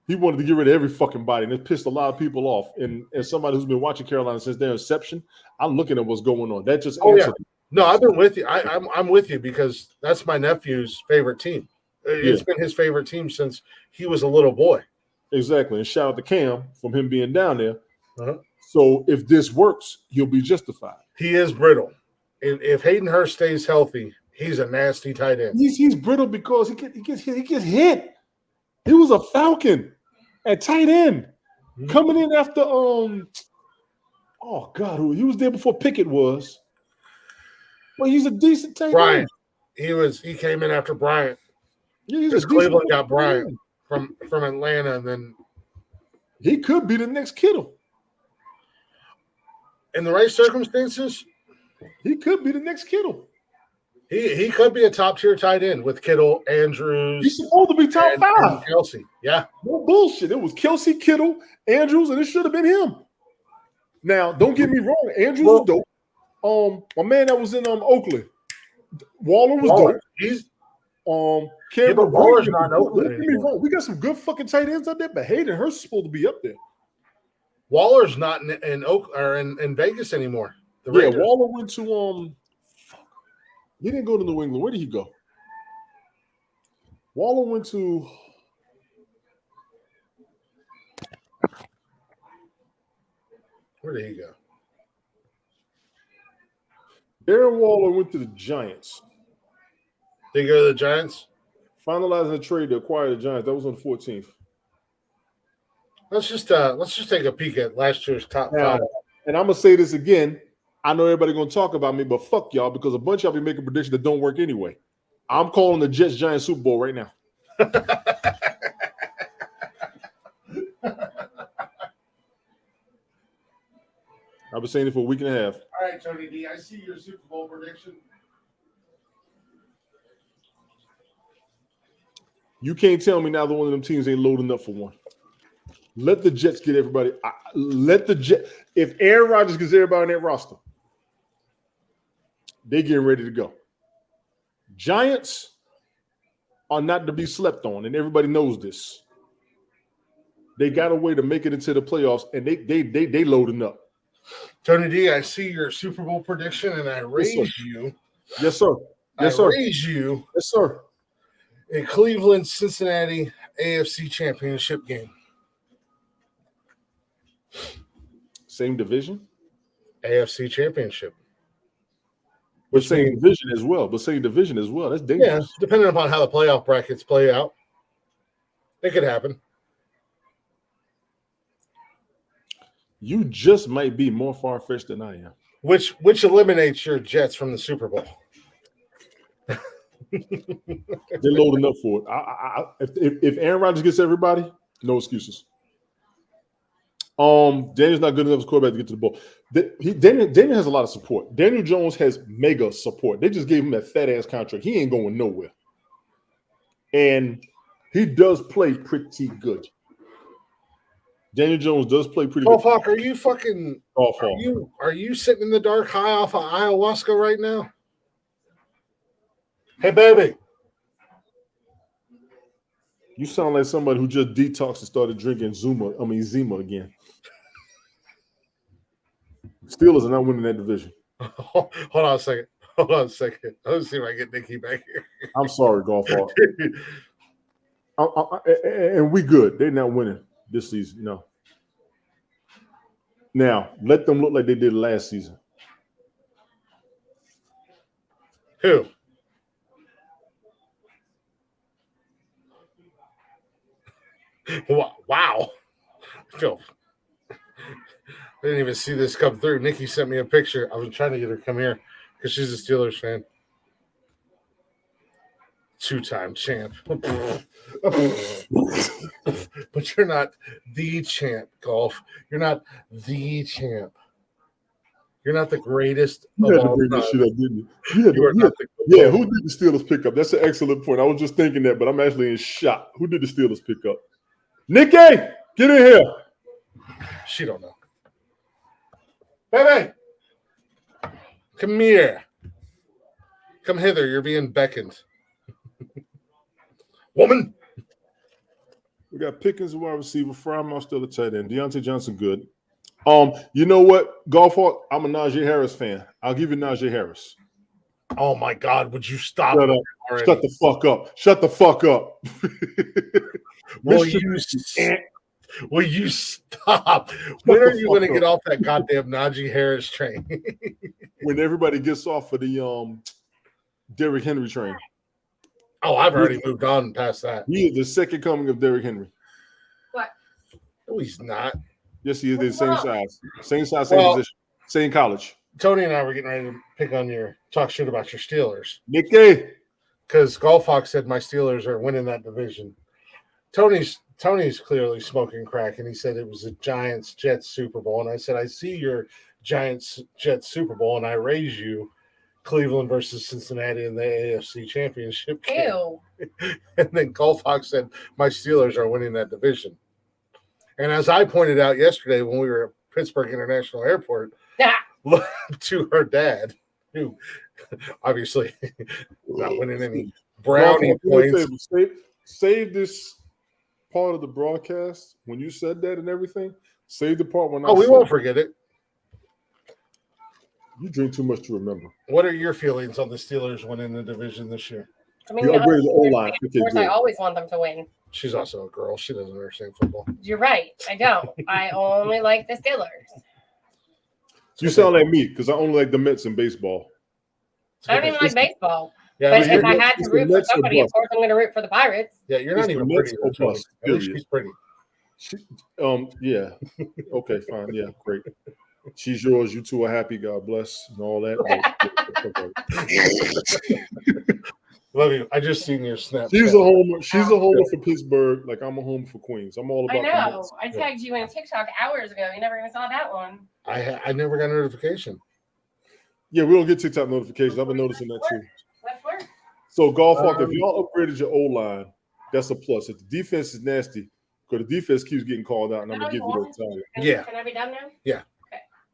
He wanted to get rid of every fucking body, and it pissed a lot of people off. And as somebody who's been watching Carolina since their inception, I'm looking at what's going on. That just answered. Yeah. No, I've been with you. I'm with you because that's my nephew's favorite team. It's been his favorite team since he was a little boy. Exactly. And shout out to Cam from him being down there. Uh-huh. So if this works, he'll be justified. He is brittle. If Hayden Hurst stays healthy, He's a nasty tight end. He's brittle because he gets hit. He was a Falcon at tight end coming in after oh God, who he was there before Pickett was. Well, he's a decent tight Bryant. end. He came in after Bryant. Yeah, he's Because a decent Cleveland got tight Bryant end. from Atlanta, and then He could be the next Kittle. in the right circumstances, He could be the next Kittle. he could be a top tier tight end with Kittle, Andrews. He's supposed to be top and 5. Kelsey. Yeah. No bullshit. It was Kelsey, Kittle, Andrews, and it should have been him. Now, don't get me wrong. Andrews was dope. My man that was in Oakland, Waller was dope. He's Cameron Waller's Brate, not in Oakland don't get me anymore. wrong. We got some good fucking tight ends out there, but Hayden Hurst is supposed to be up there. Waller's not in Vegas anymore. The Yeah, Raiders. Waller went to he didn't go to New England. Where did he go? Waller went to Where did he go? Darren Waller went to the Giants. Did he go to the Giants? Finalizing a trade to acquire the Giants. That was on the 14th. Let's just take a peek at last year's top Now, 5. and I'm gonna say this again. I know everybody gonna talk about me, but fuck y'all because a bunch of y'all be making predictions that don't work anyway. I'm calling the Jets Giants Super Bowl right now. I've been saying it for a week and a half. All right, Tony D. I see your Super Bowl prediction. You can't tell me neither one of them teams ain't loading up for one. Let the Jets get everybody. If Aaron Rodgers gets everybody on that roster, they getting ready to go. Giants are not to be slept on, and everybody knows this. They got a way to make it into the playoffs, and they loading up. Tony D, I see your Super Bowl prediction, and I raise you. Yes, sir. Yes, sir. I raise you Yes, sir. a Cleveland-Cincinnati AFC Championship game. Same division. AFC Championship. We're saying division as well. But saying division as well. That's dangerous. Yeah, depending upon how the playoff brackets play out, it could happen. You just might be more far-fetched than I am. Which eliminates your Jets from the Super Bowl. They're loading up for it. If Aaron Rodgers gets everybody, no excuses. Daniel's not good enough as quarterback to get to the ball. Daniel has a lot of support. Daniel Jones has mega support. They just gave him that fat ass contract. He ain't going nowhere, and he does play pretty good. Daniel Jones does play pretty good. Hawk, are you fucking? Are you sitting in the dark high off of ayahuasca right now? Hey, baby. You sound like somebody who just detoxed and started drinking Zima again. Steelers are not winning that division. Hold on a second. Let's see if I get Nikki back here. I'm sorry, Golf Hawk. And we good. They're not winning this season. No. Now, let them look like they did last season. Who? Wow. Phil. I didn't even see this come through. Nikki sent me a picture. I was trying to get her to come here because she's a Steelers fan. 2-time champ. But you're not the champ, Golf. You're not the champ. You're not the greatest You of had to all bring time. that shit up, didn't you? Yeah, Who did the Steelers pick up? That's an excellent point. I was just thinking that, but I'm actually in shock. Who did the Steelers pick up? Nikki, get in here. She don't know. Baby, come here. Come hither. You're being beckoned. Woman. We got Pickens, wide receiver. Frymouth still a tight end. Deontay Johnson, good. You know what, Golf Hawk? I'm a Najee Harris fan. I'll give you Najee Harris. Oh my God! Would you stop? Shut up. already? Shut the fuck up. Shut the fuck up. Will you stop? When are you going to get off that goddamn Najee Harris train? When everybody gets off of the Derrick Henry train. Oh, I've already moved on past that. He is the second coming of Derrick Henry. What? No, he's not. Yes, he is. What's The same wrong? size, same position, same college. Tony and I were getting ready to pick on talk shit about your Steelers Nicky. because Golf Fox said my Steelers are winning that division. Tony's clearly smoking crack, and he said it was a Giants-Jets Super Bowl. And I said, I see your Giants-Jets Super Bowl, and I raise you Cleveland versus Cincinnati in the AFC Championship game. Ew. And then Golf Fox said, my Steelers are winning that division. And as I pointed out yesterday when we were at Pittsburgh International Airport, look to her dad, who obviously not winning any brownie points. Save this part of the broadcast when you said that and everything. Save the part when we won't forget it. You drink too much to remember. What are your feelings on the Steelers winning the division this year? I mean, You upgraded the O-line. of course, I always want them to win. She's also a girl. She doesn't understand football. You're right. I don't. I only like the Steelers. You sound like me because I only like the Mets in baseball. I don't even like baseball. Yeah, But if I had to root for somebody, of course I'm going to root for the Pirates. yeah, you're not It's even the pretty. Mets or bust, At least period. she's pretty. Yeah. Okay, fine. Yeah, great. She's yours. You two are happy. God bless and all that. Love you. I just seen your snap. She's a homer. She's a homer for Pittsburgh. Like I'm a homer for Queens. I'm all I about. the know. Mets. I tagged you in TikTok hours ago. You never even saw that one. I never got a notification. Yeah, we don't get TikTok notifications. I've been noticing that too. Let's work. So, Golf Hawk, if y'all upgraded your O-line, that's a plus. If the defense is nasty, because the defense keeps getting called out, and I'm going to give you that time. Yeah. Can I be done now?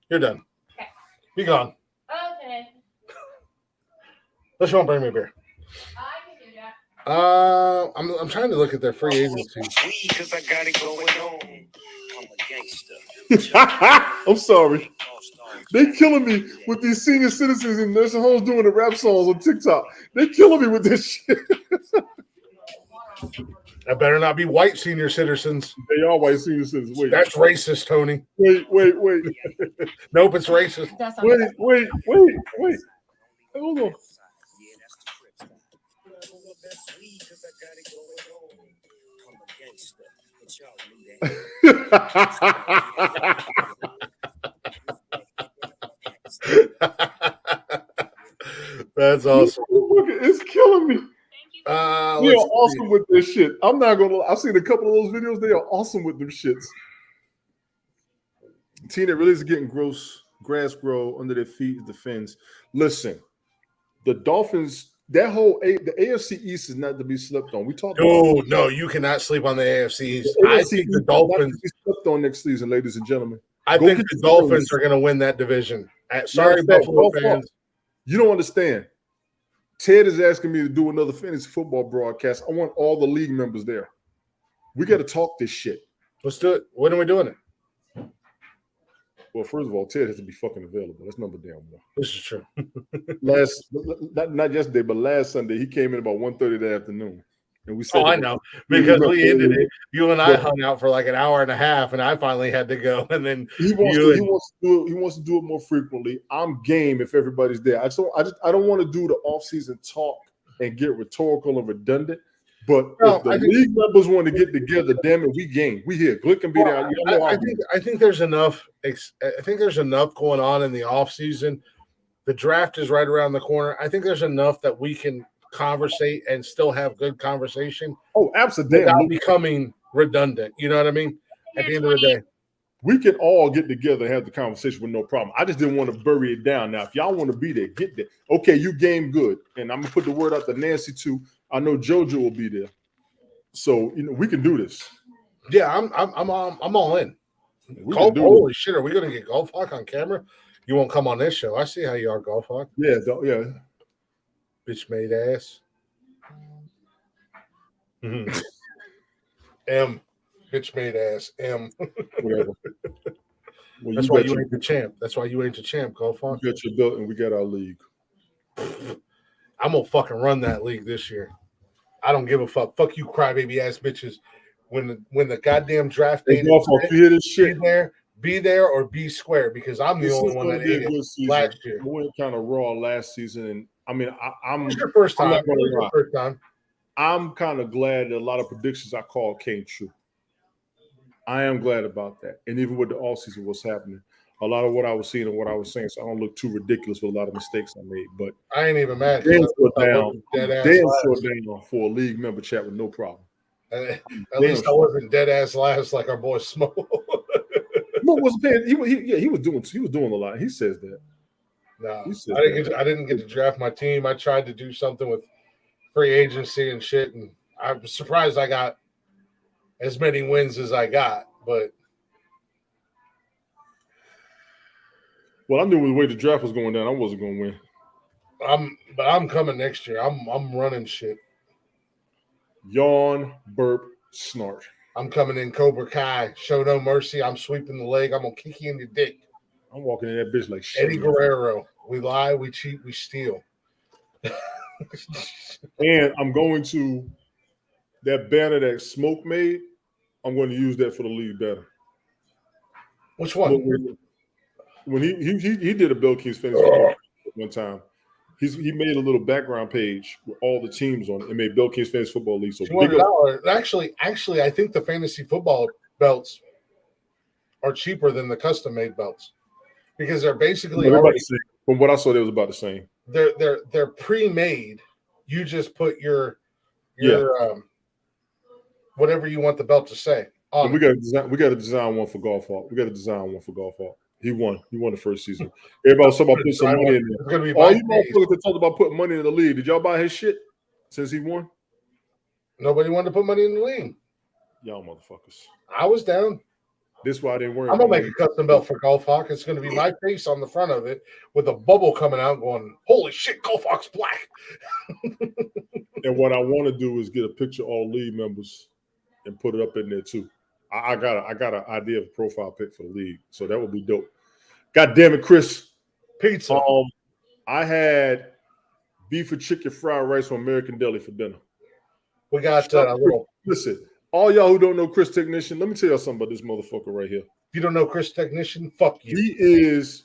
You're done. Okay. Be gone. Okay. Unless you want to bring me a beer. I can do that. I'm trying to look at their free agency. Because I got it going on. I'm a gangster. I'm sorry. They killing me with these senior citizens in nursing homes doing the rap songs on TikTok. They killing me with this shit. That better not be white senior citizens. They are white senior citizens. Wait. That's racist, Tony. Wait. Nope, it's racist. That's not Wait. Hold on. That's awesome. Look, it's killing me. They Let's are see. awesome with this shit. I'm not gonna. I've seen a couple of those videos. They are awesome with them shits. Team that really is getting grass grow under their feet defends. Listen, the Dolphins. That whole the AFC East is not to be slept on. We talked. No, you cannot sleep on the AFC East. I think the Dolphins. Not to be slept on next season, ladies and gentlemen. I think the Dolphins are going to win that division. Sorry, Buffalo fans. You don't understand. Ted is asking me to do another fantasy football broadcast. I want all the league members there. We got to talk this shit. Let's do it. When are we doing it? Well, first of all, Ted has to be fucking available. That's number damn one. This is true. Not yesterday, but last Sunday, he came in about 1:30 in the afternoon. And we said, I know, because we ended it. You and I hung out for like an hour and a half, and I finally had to go. And then he wants to do it more frequently. I'm game if everybody's there. I don't want to do the off-season talk and get rhetorical and redundant. But if the league members want to get together, damn it, we game. We here. Glick can be there. I think there's enough. I think there's enough going on in the off season. The draft is right around the corner. I think there's enough that we can conversate and still have good conversation. Oh, absolutely. Without becoming redundant. You know what I mean? At the end of the day, we can all get together and have the conversation with no problem. I just didn't want to bury it down. Now, if y'all want to be there, get there. Okay, you game good, and I'm gonna put the word out to Nancy too. I know JoJo will be there, so we can do this. Yeah, I'm all in. Holy shit, are we gonna get Golf Hawk on camera? You won't come on this show. I see how you are, Golf Hawk. Yeah. Bitch made ass. M. Bitch made ass. M. Whatever. Well, That's why you ain't the champ. That's why you ain't the champ, Golf Hawk. You got your belt, and we got our league. I'm gonna fucking run that league this year. I don't give a fuck. Fuck you, crybaby ass bitches. When the goddamn draft day is, be there or be square, because I'm the only one that ate it last year. We went kind of raw last season, and I mean, I'm. It's your first I'm time. not gonna It was your lie. first time. I'm kind of glad that a lot of predictions I called came true. I am glad about that. And even with the offseason, what's happening, a lot of what I was seeing and what I was saying, so I don't look too ridiculous with a lot of mistakes I made. But I ain't even mad. damn because sure I down, wasn't dead ass damn last. sure down for a league member chat with no problem. At Damn least I sure. wasn't dead ass last like our boy Smoke. Mo was paying. He was doing a lot. He says that. No, He said I didn't get to draft my team. I tried to do something with free agency and shit, and I was surprised I got as many wins as I got. But Well, I knew the way the draft was going down, I wasn't going to win. I'm coming next year. I'm running shit. Yawn, burp, snort. I'm coming in Cobra Kai. Show no mercy. I'm sweeping the leg. I'm gonna kick you in your dick. I'm walking in that bitch like shit. Eddie Guerrero. We lie, we cheat, we steal. And I'm going to that banner that Smoke made. I'm going to use that for the league better. Which one? When he did a Bill King's Fantasy Football one time, he made a little background page with all the teams on it and made Bill King's Fantasy Football League. So $200. Actually, I think the fantasy football belts are cheaper than the custom made belts because they're basically already. From what I saw, they was about the same. They're pre-made. You just put your whatever you want the belt to say. We got to design one for Golf Hawk. He won the first season. Everybody was talking about putting some money in there. All you motherfuckers that talked about putting money in the league, did y'all buy his shit since he won? Nobody wanted to put money in the league. Y'all motherfuckers. I was down. This is why I didn't worry. I'm gonna make a custom belt for Golf Hawk. It's gonna be my face on the front of it with a bubble coming out, going, "Holy shit, Golf Hawk's black." And what I want to do is get a picture of all league members and put it up in there too. I got an idea of a profile pic for the league, so that would be dope. God damn it, Chris. Pizza. I had beef and chicken fried rice from American Deli for dinner. We got a little. Listen, all y'all who don't know Chris Technician, let me tell y'all something about this motherfucker right here. If you don't know Chris Technician, fuck you. He is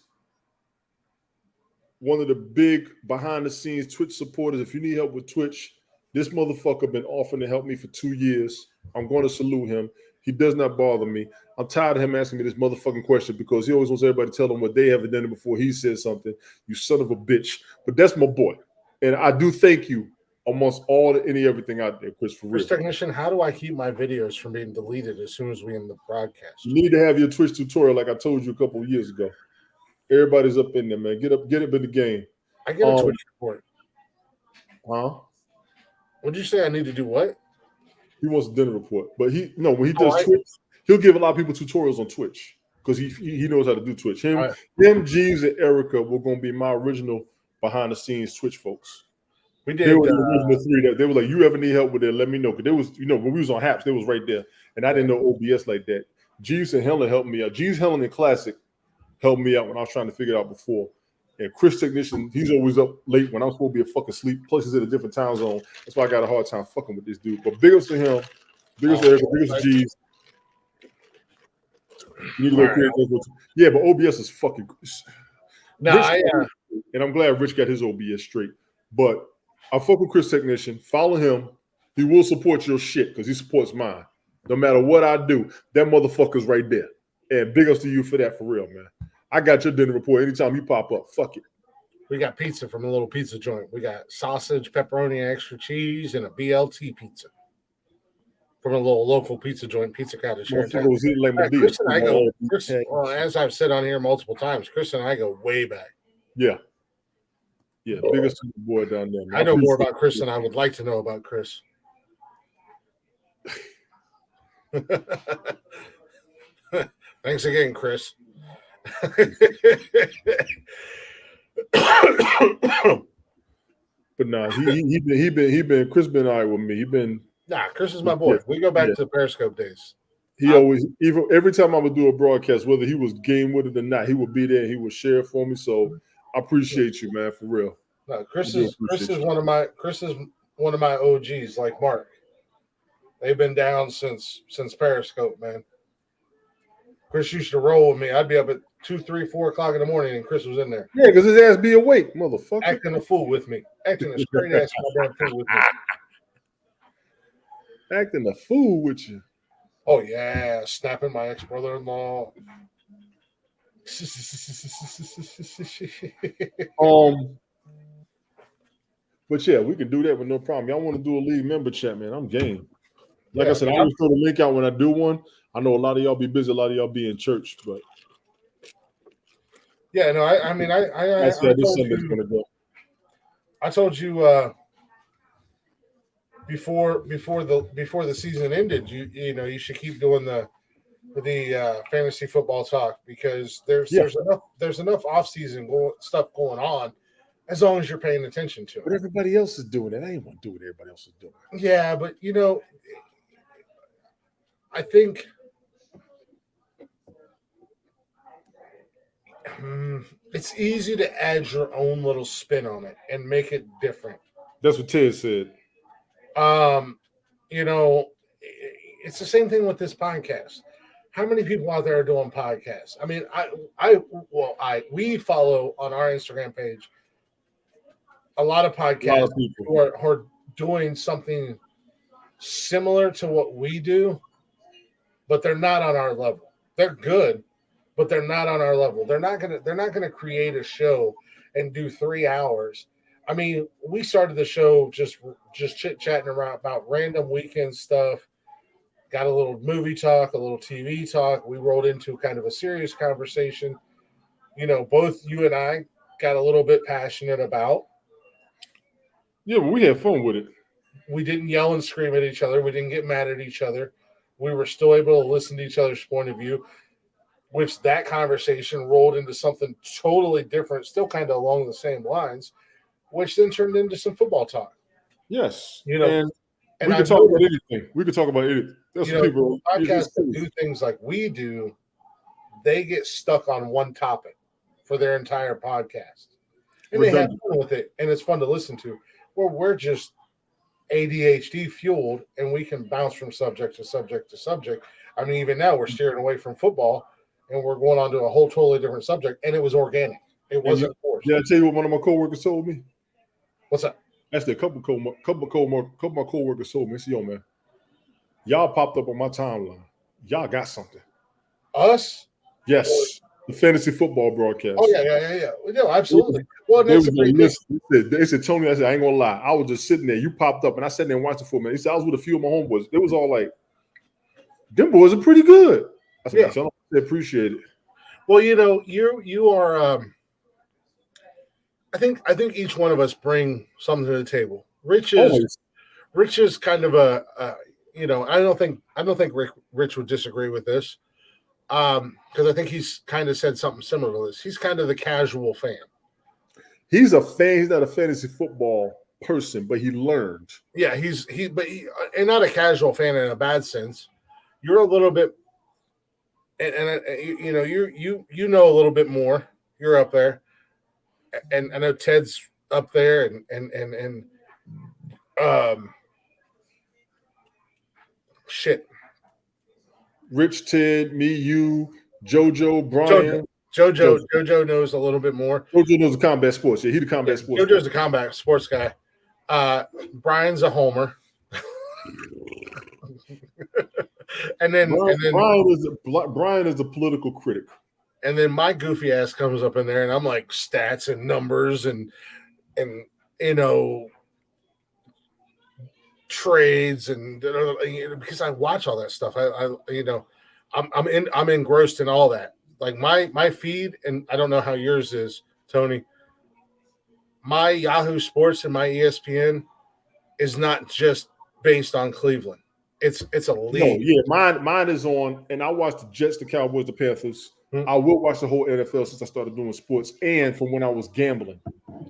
one of the big behind-the-scenes Twitch supporters. If you need help with Twitch, this motherfucker been offering to help me for 2 years. I'm going to salute him. He does not bother me. I'm tired of him asking me this motherfucking question because he always wants everybody to tell him what they haven't done before he says something. You son of a bitch. But that's my boy. And I do thank you amongst everything out there, Chris, for real. Chris Technician, how do I keep my videos from being deleted as soon as we end the broadcast? You need to have your Twitch tutorial like I told you a couple of years ago. Everybody's up in there, man. Get up in the game. I get a Twitch report. Huh? What'd you say? I need to do what? He wants a dinner report. But when he does Twitch, he'll give a lot of people tutorials on Twitch because he knows how to do Twitch. Him, Jeeves, and Erica were going to be my original behind-the-scenes Twitch folks. We did. They were the original three that they were like, you ever need help with it, let me know. Because there was, when we was on Haps, they was right there. And I didn't know OBS like that. Jeeves and Helen helped me out. Jeeves, Helen, and Classic helped me out when I was trying to figure it out before. And Chris Technician, he's always up late when I'm supposed to be a fucking sleep. Plus, he's in a different time zone. That's why I got a hard time fucking with this dude. But big ups to him. Big ups to Erica. Big ups to G's. You need to go create those. Yeah, but OBS is fucking. And I'm glad Rich got his OBS straight. But I fuck with Chris Technician. Follow him. He will support your shit because he supports mine. No matter what I do, that motherfucker's right there. And big ups to you for that, for real, man. I got your dinner report anytime you pop up. Fuck it. We got pizza from a little pizza joint. We got sausage, pepperoni, extra cheese, and a BLT pizza from a little local pizza joint, Pizza Cottage. Chris and I go, as I've said on here multiple times, Chris and I go way back. Yeah. Yeah, biggest boy down there, man. I know more about Chris than I would like to know about Chris. Thanks again, Chris. But nah, he been Chris been all right with me. Chris is my boy. We go back to Periscope days. He always, even every time I would do a broadcast, whether he was game with it or not, he would be there and he would share for me. So I appreciate you, man, for real. No, Chris is one of my OGs, like Mark. They've been down since Periscope, man. Chris used to roll with me. I'd be up at 2, 3, 4 o'clock in the morning, and Chris was in there Yeah, because his ass be awake, motherfucker. acting a fool with me, acting a straight ass goddamn fool with me. Acting a fool with you. Oh yeah, snapping my ex brother-in-law. But yeah, we can do that with no problem. Y'all want to do a league member chat, man? I'm game. Like Yeah, I said, I always throw the link out when I do one. I know a lot of y'all be busy, a lot of y'all be in church, but yeah, no, I mean, I that's how this told Sunday's you, gonna go. I told you before the season ended, you know, you should keep doing the fantasy football talk, because there's enough off-season stuff going on, as long as you're paying attention to But it. everybody else is doing it. I ain't want to do what everybody else is doing. Yeah, but you know, I think it's easy to add your own little spin on it and make it different. That's what Ted said. You know, it's the same thing with this podcast. How many people out there are doing podcasts? I mean, we follow on our Instagram page a lot of podcasts people who are doing something similar to what we do, but they're not on our level. They're good, but they're not on our level. They're not gonna create a show and do 3 hours. I mean, we started the show just chit-chatting around about random weekend stuff. Got a little movie talk, a little TV talk. We rolled into kind of a serious conversation. You know, both you and I got a little bit passionate about. Yeah, but we had fun with it. We didn't yell and scream at each other. We didn't get mad at each other. We were still able to listen to each other's point of view, which that conversation rolled into something totally different, still kind of along the same lines, which then turned into some football talk. Yes. You know, and we could talk about anything. We could talk about anything. That's what people podcasts that do things like we do, they get stuck on one topic for their entire podcast. And they have fun with it, and it's fun to listen to. Where we're just ADHD fueled, and we can bounce from subject to subject to subject. I mean, even now we're steering away from football, and we're going on to a whole totally different subject, and it was organic. It wasn't forced. Did I tell you what one of my coworkers told me? What's up? Actually, a couple of my coworkers told me, "Yo, man, y'all popped up on my timeline. Y'all got something." Us? Yes. The fantasy football broadcast. Oh, yeah. No, absolutely. Well, they said, Tony, I said, I ain't going to lie. I was just sitting there. You popped up, and I sat there and watched it for a minute. He said, I was with a few of my homeboys. It was all like, them boys are pretty good. I said, yeah. I appreciate it. Well, you know, you are I think each one of us bring something to the table. Rich is kind of a you know, I don't think Rich would disagree with this. Because I think he's kind of said something similar to this. He's kind of the casual fan. He's a fan. He's not a fantasy football person, but he learned. Yeah, and not a casual fan in a bad sense. You're a little bit, and you know, you know a little bit more. You're up there, and I know Ted's up there, and shit. Rich, Ted, me, you, JoJo, Brian. JoJo knows a little bit more. JoJo knows the combat sports. Yeah, he's the combat sports. JoJo's the combat sports guy. Brian's a homer. and then Brian is the political critic. And then my goofy ass comes up in there, and I'm like stats and numbers and you know, trades, and because I watch all that stuff. I you know, I'm engrossed in all that. Like my feed, and I don't know how yours is, Tony. My Yahoo Sports and my ESPN is not just based on Cleveland. It's a league. No, yeah, mine is on, and I watch the Jets, the Cowboys, the Panthers. I will watch the whole NFL since I started doing sports, and from when I was gambling.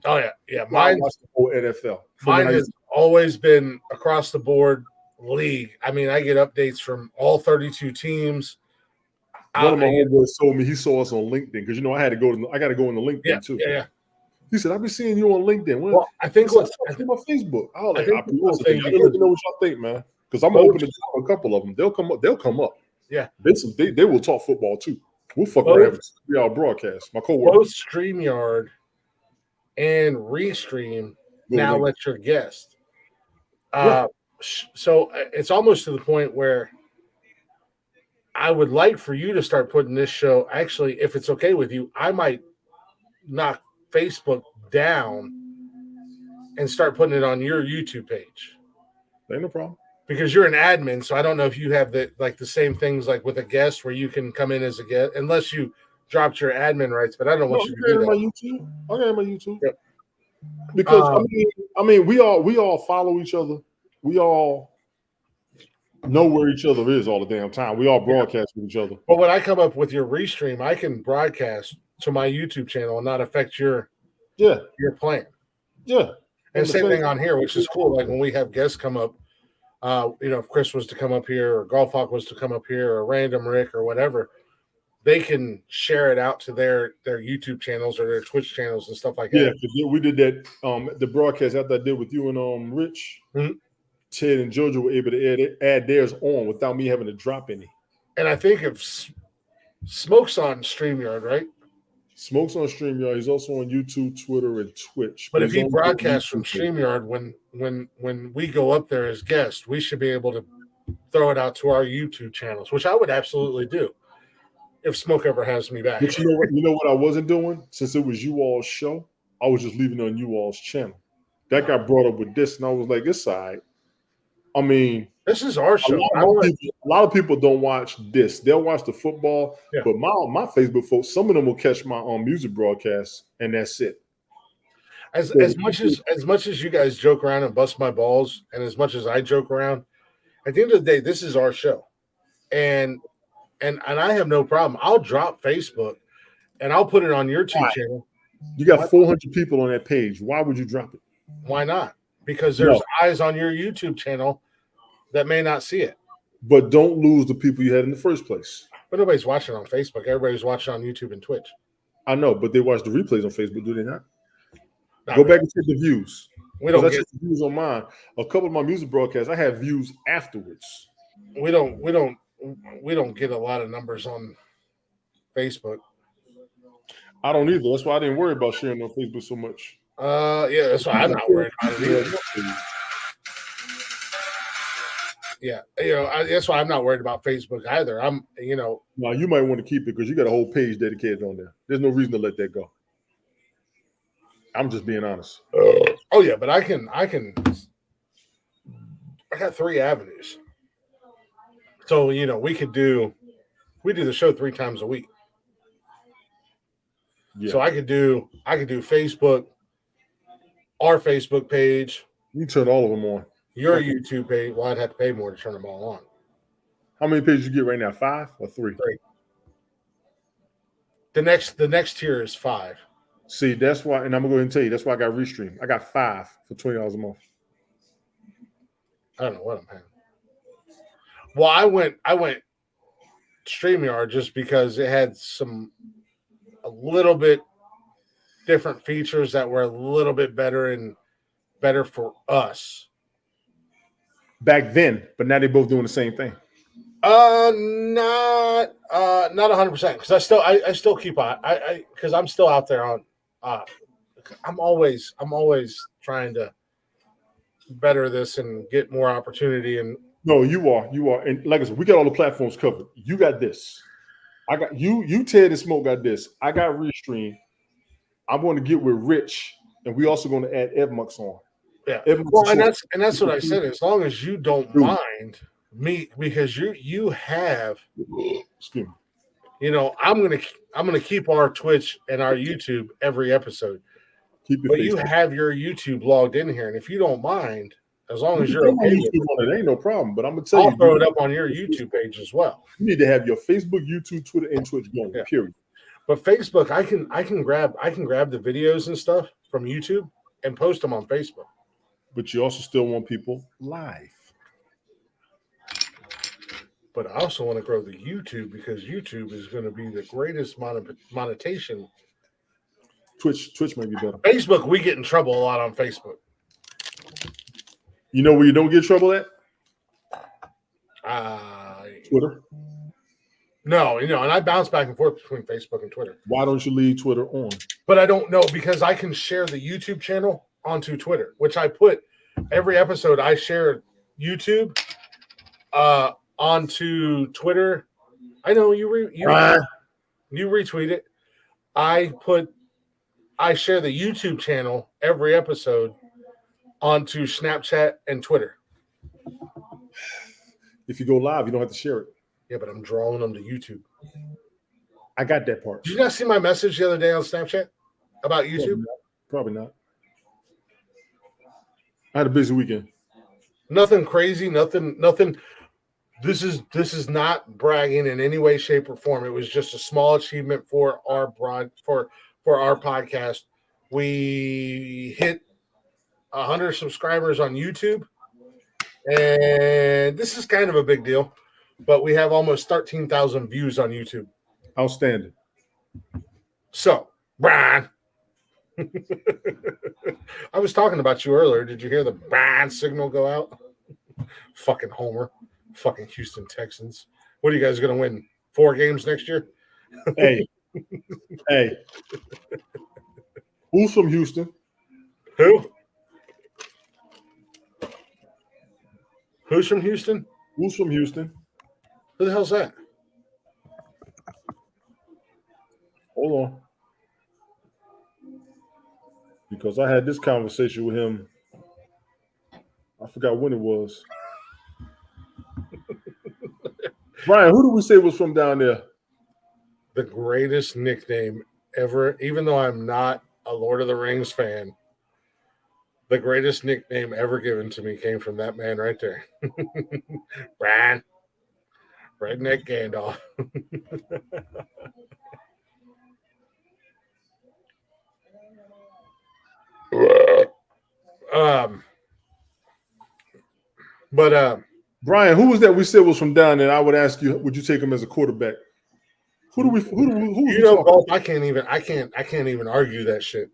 Oh yeah. I watched the whole NFL. Mine has always been across the board league. I mean, I get updates from all 32 teams. One of my homeboys told me he saw us on LinkedIn because I got to go in the LinkedIn too. Yeah. He said, "I've been seeing you on LinkedIn." Well, I think I think my Facebook. I was like, let me know what y'all think, man, because I'm open to a couple of them. They'll come up. Yeah. They will talk football too. We'll fuck Both- around with a 3-hour broadcast. My coworker. Both StreamYard and Restream now link. let your guest. Yeah. So it's almost to the point where I would like for you to start putting this show. Actually, if it's okay with you, I might knock Facebook down and start putting it on your YouTube page. Ain't no problem. Because you're an admin, so I don't know if you have the same things like with a guest where you can come in as a guest, unless you dropped your admin rights. But I don't know what you can do. My YouTube. I got my YouTube. Yep. Because I mean, we all follow each other. We all know where each other is all the damn time. We all broadcast with each other. But when I come up with your restream, I can broadcast to my YouTube channel and not affect your plan. Yeah. And same thing on here, which is cool. Like when we have guests come up, if Chris was to come up here or Golf Hawk was to come up here or Random Rick or whatever, they can share it out to their YouTube channels or their Twitch channels and stuff like that. Yeah, we did that. The broadcast after I did with you and Rich, Ted and JoJo were able to add theirs on without me having to drop any. And I think if Smoke's on StreamYard, right? Smoke's on StreamYard. He's also on YouTube, Twitter, and Twitch. But if he broadcasts from StreamYard, when we go up there as guests, we should be able to throw it out to our YouTube channels, which I would absolutely do if Smoke ever has me back. But you know what I wasn't doing? Since it was you all's show, I was just leaving it on you all's channel. That got brought up with this, and I was like, it's all right. I mean, this is our show. A lot of people don't watch this. They'll watch the football, but my Facebook folks, some of them will catch my music broadcast, and that's it. As much as you guys joke around and bust my balls, and as much as I joke around, at the end of the day, this is our show, and I have no problem. I'll drop Facebook, and I'll put it on your YouTube channel. You got 400 people on that page. Why would you drop it? Why not? Because there's eyes on your YouTube channel that may not see it. But don't lose the people you had in the first place. But nobody's watching on Facebook. Everybody's watching on YouTube and Twitch. I know, but they watch the replays on Facebook, do they not? Go back and check the views. We don't get the views on mine. A couple of my music broadcasts, I have views afterwards. We don't get a lot of numbers on Facebook. I don't either. That's why I didn't worry about sharing on Facebook so much. Yeah, that's why I'm not worried about it either. Yeah, that's why I'm not worried about Facebook either. Now you might want to keep it because you got a whole page dedicated on there. There's no reason to let that go. I'm just being honest. Oh yeah, but I got 3 avenues. So we do the show 3 times a week. Yeah. So I could do Facebook, our Facebook page. You turn all of them on. Your YouTube page. Well, I'd have to pay more to turn them all on. How many pages you get right now? 5 or 3? 3. The next tier is 5. See, that's why, and I'm gonna go ahead and tell you, that's why I got Restream. I got 5 for $20 a month. I don't know what I'm paying. Well, I went StreamYard just because it had a little bit different features that were a little bit better for us back then, but now they're both doing the same thing. Not 100% because I still keep on because I'm still out there on. I'm always trying to better this and get more opportunity. And no, you are, and like I said, we got all the platforms covered. You got this. I got you, Ted and Smoke got this. I got Restream. I'm going to get with Rich, and we also going to add Evmux on. Yeah, well, and that's what I said. As long as you don't mind me, because you have, excuse me. I'm gonna keep our Twitch and our YouTube every episode. But you have your YouTube logged in here, and if you don't mind, as long as you're okay with it, ain't no problem. But I'm gonna tell you, I'll throw it up on your YouTube page as well. You need to have your Facebook, YouTube, Twitter, and Twitch going. Yeah. Period. But Facebook, I can grab the videos and stuff from YouTube and post them on Facebook. But you also still want people live. But I also want to grow the YouTube because YouTube is going to be the greatest monetization. Twitch might be better. Facebook, we get in trouble a lot on Facebook. You know where you don't get in trouble at? Twitter. No, and I bounce back and forth between Facebook and Twitter. Why don't you leave Twitter on? But I don't know because I can share the YouTube channel onto Twitter, which I put every episode. I share YouTube onto Twitter. I know you retweet it. I share the YouTube channel every episode onto Snapchat and Twitter. If you go live, you don't have to share it. Yeah, but I'm drawing them to YouTube. I got that part. Did you not see my message the other day on Snapchat about YouTube? Probably not. I had a busy weekend. Nothing crazy, nothing. This is not bragging in any way, shape, or form. It was just a small achievement for our for our podcast. We hit 100 subscribers on YouTube, and this is kind of a big deal. But we have almost 13,000 views on YouTube. Outstanding. So, Brian, I was talking about you earlier. Did you hear the Brian signal go out? Fucking Homer. Fucking Houston Texans. What are you guys going to win? 4 games next year? Hey. Who's from Houston? Who? Who's from Houston? Who's from Houston? Who the hell's that? Hold on. Because I had this conversation with him. I forgot when it was. Brian, who did we say was from down there? The greatest nickname ever, even though I'm not a Lord of the Rings fan, the greatest nickname ever given to me came from that man right there. Brian. Redneck Gandalf. Brian, who was that we said was from down there? I would ask you, would you take him as a quarterback? Who you know, golf, I can't even argue that shit.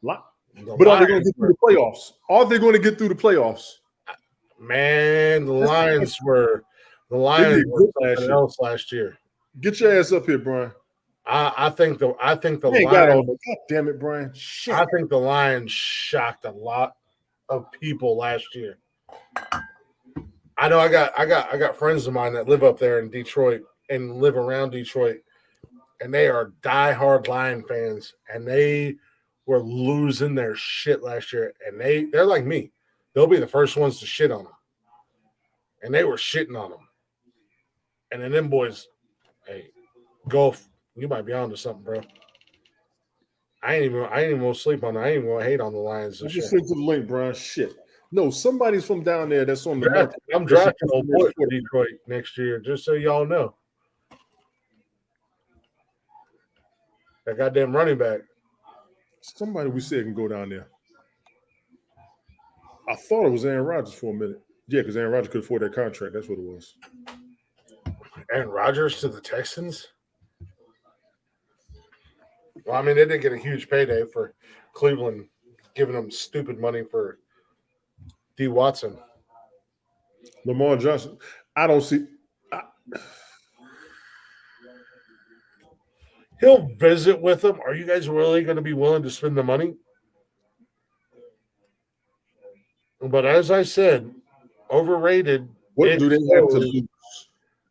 But are they going to get through the playoffs? Are they going to get through the playoffs? Man, the Lions were something else last year. Get your ass up here, Brian. I think the Lions. God damn it, Brian. Shit. I think the Lions shocked a lot of people last year. I know I got friends of mine that live up there in Detroit and live around Detroit, and they are diehard Lion fans, and they were losing their shit last year. And they're like me. They'll be the first ones to shit on them. And they were shitting on them. And then them boys, hey, golf, you might be onto something, bro. I ain't even gonna sleep on that. I ain't even gonna hate on the Lions. I just sent to the link, Brian. Shit. No, somebody's from down there that's on the market. I'm drafting old boy for Detroit next year, just so y'all know. That goddamn running back. Somebody we said can go down there. I thought it was Aaron Rodgers for a minute. Yeah, because Aaron Rodgers could afford that contract. That's what it was. Aaron Rodgers to the Texans? Well, I mean, they did get a huge payday for Cleveland giving them stupid money for D. Watson. Lamar Johnson. I don't see. He'll visit with them. Are you guys really going to be willing to spend the money? But as I said, overrated. What do they have to lose?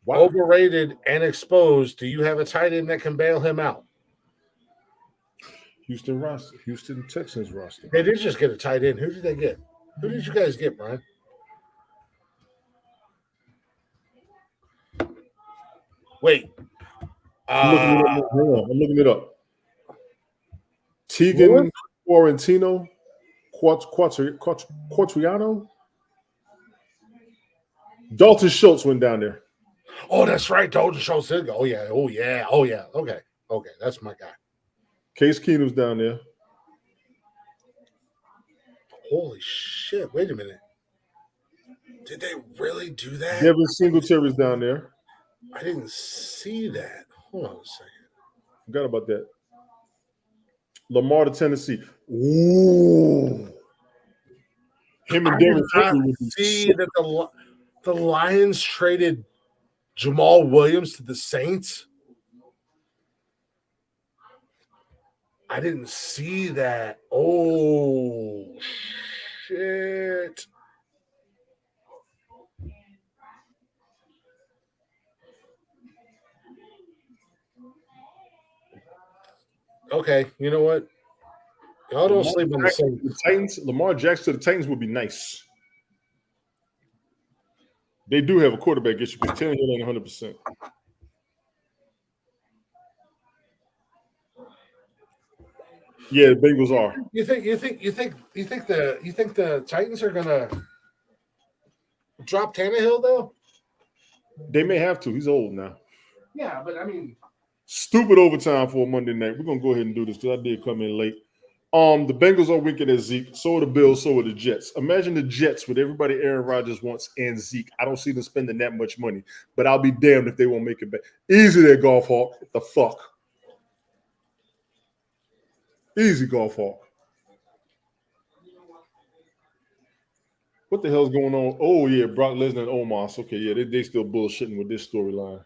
Wow. Overrated and exposed. Do you have a tight end that can bail him out? Houston Texans roster. They did just get a tight end. Who did they get? Who did you guys get, Brian? Wait. I'm looking it up. Tegan Quarantino, Quatriano. Dalton Schultz went down there. Oh, that's right. Dalton Schultz did go. Oh, yeah. Okay. That's my guy. Case Keenum's down there. Holy shit. Wait a minute. Did they really do that? Devin Singletary's down there. I didn't see that. Hold on a second. Forgot about that. Lamar to Tennessee. Ooh. Him and Devin see that the Lions traded Jamal Williams to the Saints. I didn't see that. Oh, shit. Okay, you know what? Y'all don't sleep on the Saints. The Titans, Lamar Jackson to the Titans would be nice. They do have a quarterback issue because Tannehill ain't 100%. Yeah, the Bengals are. You think the Titans are gonna drop Tannehill though? They may have to. He's old now. Yeah, but I mean, Stupid overtime for a Monday night. We're gonna go ahead and do this because I did come in late. The Bengals are winking at Zeke. So are the Bills. So are the Jets. Imagine the Jets with everybody Aaron Rodgers wants and Zeke. I don't see them spending that much money, but I'll be damned if they won't make it back. Easy there, Golf Hawk. What the fuck? Easy, Golf Hawk. What the hell's going on? Oh, yeah, Brock Lesnar and Omos. Okay, yeah, they still bullshitting with this storyline.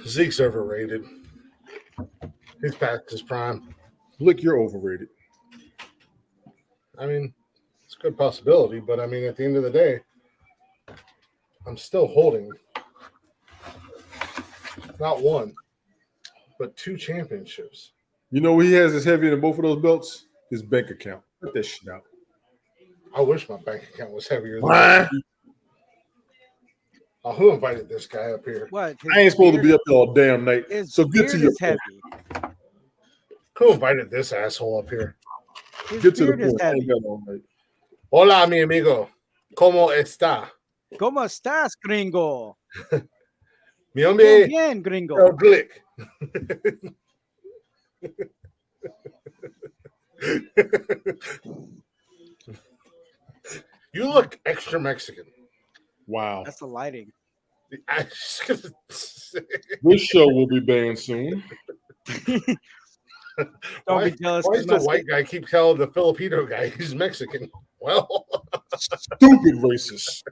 Zeke's overrated. He's past his prime. Look, you're overrated. I mean, it's a good possibility, but I mean, at the end of the day, I'm still holding not one, but 2 championships. You know what he has is heavier than both of those belts? His bank account. Put that shit out. I wish my bank account was heavier than that. Oh, who invited this guy up here? What? I ain't supposed to be up there all damn night. So get to your heavy. Who invited this asshole up here? Get to the point. I ain't got all night. Hola, mi amigo. ¿Cómo está? ¿Cómo estás, gringo? Mi hombre. Bien, gringo. El Glick. You look extra Mexican. Wow. That's the lighting. This show will be banned soon. Don't be jealous. Why does the white guy keep telling the Filipino guy he's Mexican? Well, stupid racist.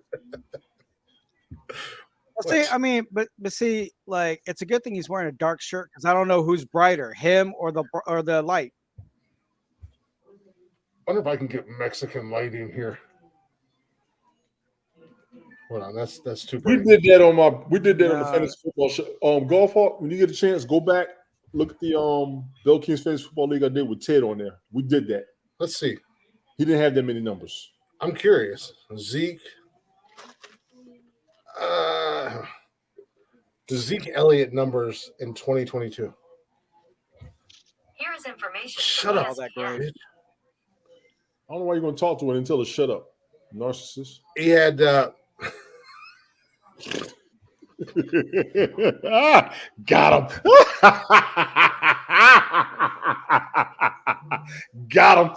See, I mean, but see, like, it's a good thing he's wearing a dark shirt because I don't know who's brighter, him or the light. I wonder if I can get Mexican lighting here. Hold on, that's too bright. We did that on the fantasy football show. Golf Hawk, when you get a chance, go back, look at the Bill King's Fantasy Football League I did with Ted on there. We did that. Let's see. He didn't have that many numbers. I'm curious. Zeke. The Zeke Elliott numbers in 2022. Here's information. Shut up. That great. I don't know why you're going to talk to her and tell her shut up, narcissist. He had got him. Got him.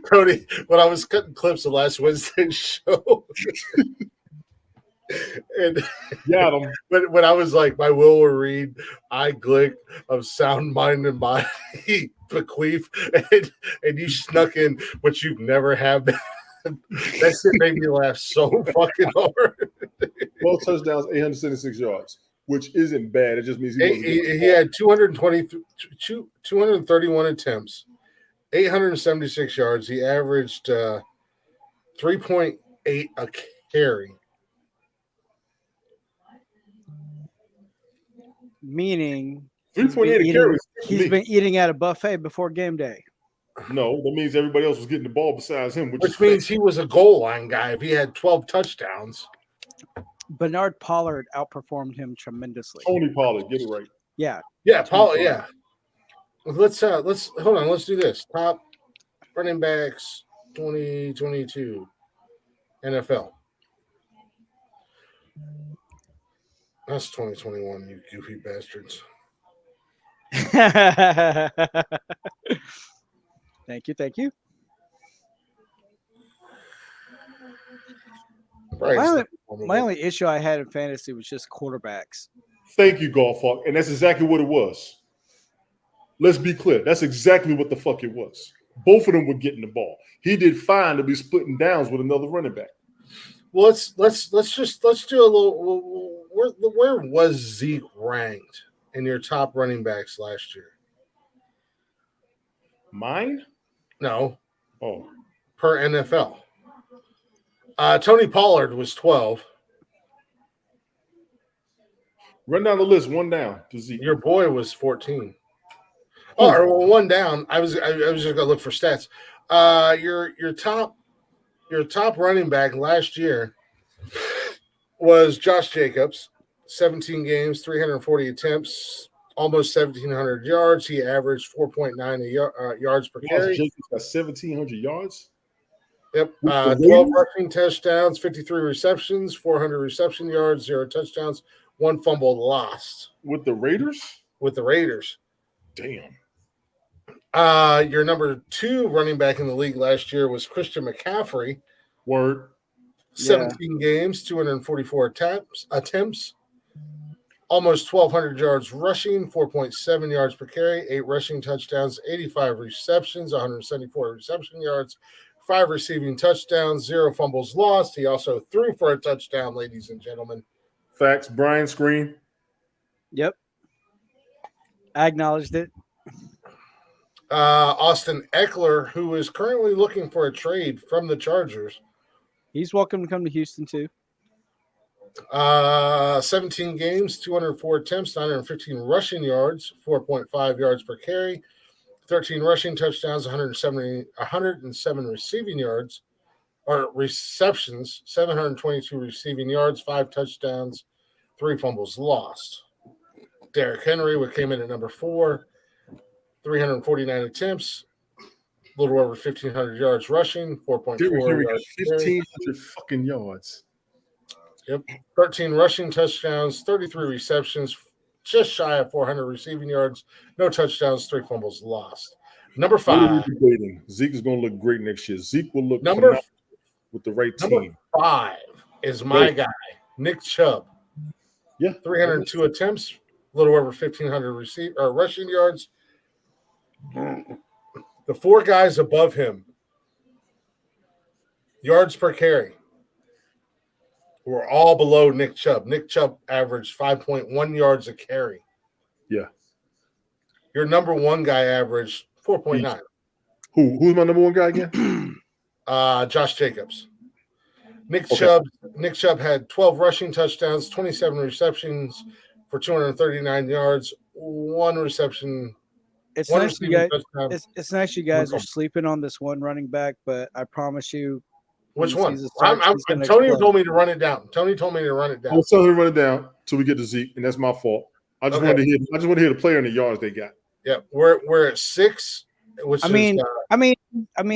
Cody, when I was cutting clips of last Wednesday's show, and got him. When I was like, my will read, I Glick of sound mind and body bequeath, and you snuck in what you've never had. That shit made me laugh so fucking hard. 12 touchdowns, 876 yards, which isn't bad. It just means he had 231 attempts, 876 yards. He averaged 3.8 a carry. Meaning 3.8 carries. He's been eating at a buffet before game day. No, that means everybody else was getting the ball besides him, which means he was a goal line guy if he had 12 touchdowns. Bernard Pollard outperformed him tremendously. Tony Pollard, get it right. Yeah. Yeah, Pollard, yeah. Let's hold on, let's do this. Top running backs 2022 NFL. That's 2021, you goofy bastards. Thank you. Right. My only issue I had in fantasy was just quarterbacks. Thank you, Golf Hawk. And that's exactly what it was. Let's be clear. That's exactly what the fuck it was. Both of them were getting the ball. He did fine to be splitting downs with another running back. Well, let's do a little. Where was Zeke ranked in your top running backs last year? Mine? No, Oh, per NFL. Tony Pollard was 12. run down the list, one down to Zeke. Your boy was 14. Oh, well, one down. I was just gonna look for stats. Your top running back last year was Josh Jacobs, 17 games, 340 attempts, almost 1,700 yards. He averaged 4.9 yards per carry. Jacobs got 1,700 yards. Yep. 12 rushing touchdowns, 53 receptions, 400 reception yards, 0 touchdowns, 1 fumble lost. With the Raiders? With the Raiders. Damn. Your number 2 running back in the league last year was Christian McCaffrey. Word. 17 games, 244 attempts, almost 1,200 yards rushing, 4.7 yards per carry, 8 rushing touchdowns, 85 receptions, 174 reception yards, 5 receiving touchdowns, 0 fumbles lost. He also threw for a touchdown, ladies and gentlemen. Facts. Brian Screen. Yep. I acknowledged it. Austin Eckler, who is currently looking for a trade from the Chargers. He's welcome to come to Houston too. 17 games, 204 attempts, 915 rushing yards, 4.5 yards per carry, 13 rushing touchdowns, 107 receiving yards, or receptions, 722 receiving yards, 5 touchdowns, 3 fumbles lost. Derrick Henry came in at number 4, 349 attempts, a little over 1,500 yards rushing, 4.4 yards. 1,500 fucking yards. Yep. 13 rushing touchdowns, 33 receptions, just shy of 400 receiving yards, no touchdowns, 3 fumbles lost. Number 5. Zeke is going to look great next year. Zeke will look number with the right number team. 5 is my guy, Nick Chubb. Yeah. 302 attempts, a little over 1,500 rushing yards. The 4 guys above him, yards per carry, were all below Nick Chubb. Nick Chubb averaged 5.1 yards a carry. Yeah. Your number 1 guy averaged 4.9. Who's my number 1 guy again? Josh Jacobs. Nick Chubb had 12 rushing touchdowns, 27 receptions for 239 yards, 1 reception. It's nice you guys. It's nice you guys are sleeping on this one running back, but I promise you. Which one? Tony told me to run it down. Tony told me to run it down. I was telling him to run it down till we get to Zeke, and that's my fault. I just wanted to hear. I just want to hear the player and the yards they got. Yeah, we're at 6. Which I mean,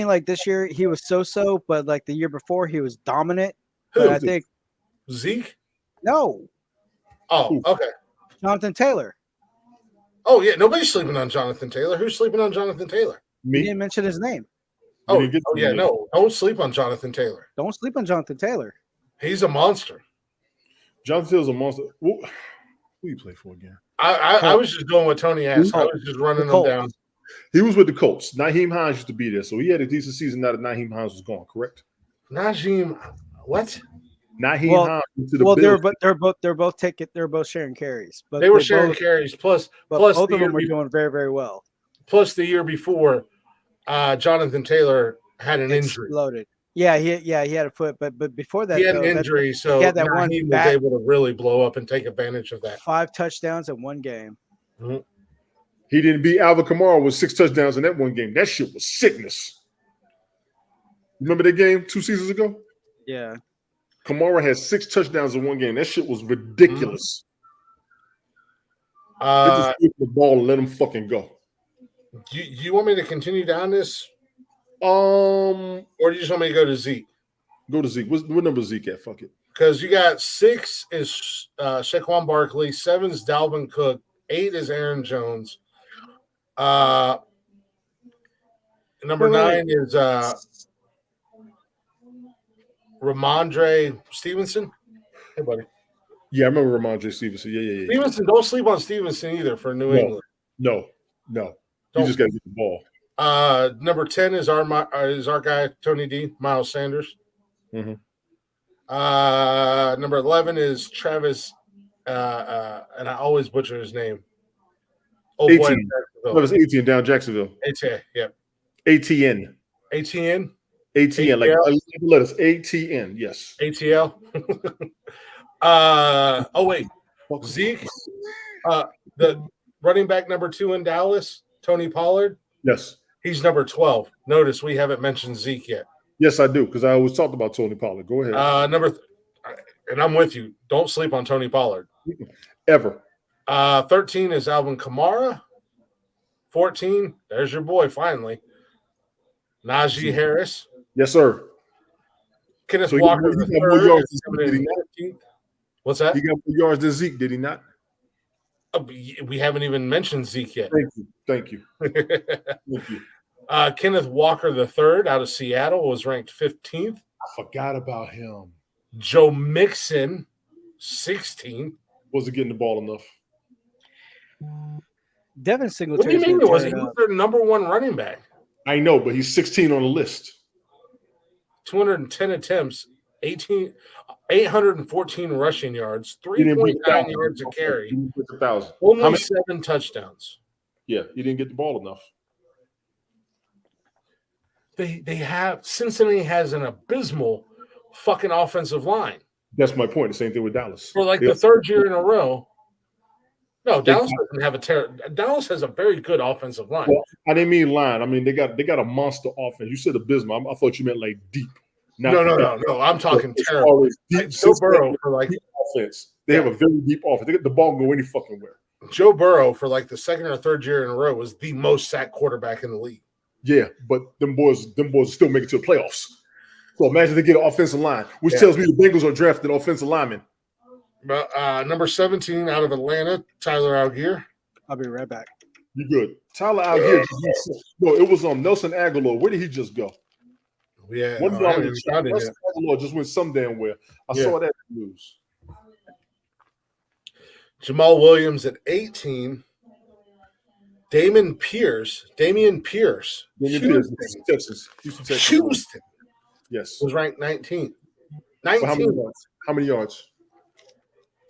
like this year he was so, but like the year before he was dominant. But I think Zeke. No. Oh, okay. Jonathan Taylor. Oh yeah, nobody's sleeping on Jonathan Taylor. Who's sleeping on Jonathan Taylor? Me. You didn't mention his name. Oh yeah, no. Don't sleep on Jonathan Taylor. Don't sleep on Jonathan Taylor. He's a monster. Jonathan Taylor's a monster. Who you play for again? I was just doing what Tony asked. I was just running them down. He was with the Colts. Naheem Hines used to be there, so he had a decent season now that Naheem Hines was gone, correct? Naheem, what? Naheem Hines to the Bills. they're both sharing carries. But they were sharing carries. Plus both of them were doing very, very well. Plus the year before, Jonathan Taylor had an injury. Loaded. Yeah, he had a foot, but before that he had an injury, so he had that Naheem was able to really blow up and take advantage of that. 5 touchdowns in 1 game. Mm-hmm. He didn't beat Alvin Kamara with 6 touchdowns in that 1 game. That shit was sickness. Remember that game 2 seasons ago? Yeah. Kamara had 6 touchdowns in 1 game. That shit was ridiculous. They just took the ball and let him fucking go. Do you want me to continue down this? Or do you just want me to go to Zeke? Go to Zeke. What number is Zeke at? Fuck it. Because you got 6 is Saquon Barkley, 7 is Dalvin Cook, 8 is Aaron Jones. Number 9 is Ramondre Stevenson. Hey, buddy. Yeah, I remember Ramondre Stevenson. Yeah. Stevenson, don't sleep on Stevenson either for New No. England. No. You Don't. just got to get the ball. Number 10 is our guy, Tony D, Miles Sanders. Mm-hmm. Number 11 is Travis, and I always butcher his name. Oh, 18. boy. That was 18 down Jacksonville. ATN, yep. ATN. ATN? ATN, like letters. ATN, yes. ATL? Wait. Zeke, the running back number 2 in Dallas, Tony Pollard. Yes. He's number 12. Notice we haven't mentioned Zeke yet. Yes, I do, because I always talked about Tony Pollard. Go ahead. And I'm with you. Don't sleep on Tony Pollard. Ever. 13 is Alvin Kamara. 14, there's your boy finally. Najee Harris. Yes, sir. Kenneth So Walker. he got more yards than Zeke, did he not? What's that? He got more yards than Zeke, did he not? We haven't even mentioned Zeke yet. Thank you. Kenneth Walker III out of Seattle was ranked 15th. I forgot about him. Joe Mixon, 16. Wasn't getting the ball enough. Devin What Singletary. do you mean it was? He was their number 1 running back. I know, but he's 16 on the list. 210 attempts, 814 rushing yards, 3.9 yards a carry, only 7 touchdowns. Yeah, he didn't get the ball enough. Cincinnati has an abysmal fucking offensive line. That's my point. The same thing with Dallas. For like the third year in a row. No, Dallas doesn't have Dallas has a very good offensive line. Well, I didn't mean line. I mean they got a monster offense. You said abysmal. I thought you meant like deep. No. I'm talking terrible. Deep, Joe Burrow for like deep offense. They have a very deep offense. They get the ball and go any fucking where. Joe Burrow for like the second or third year in a row was the most sacked quarterback in the league. Yeah, but them boys still make it to the playoffs. So imagine they get an offensive line, which tells me the Bengals are drafting offensive linemen. Number 17 out of Atlanta, Tyler Algier. I'll be right back. You good? Tyler Algier. No, it was Nelson Aguilar. Where did he just go? Yeah, Nelson Aguilar just went some damn where. I saw that in the news. Jamal Williams at 18. Damian Pierce. Houston, Texas. Houston. Yes. Was ranked 19th. How many yards?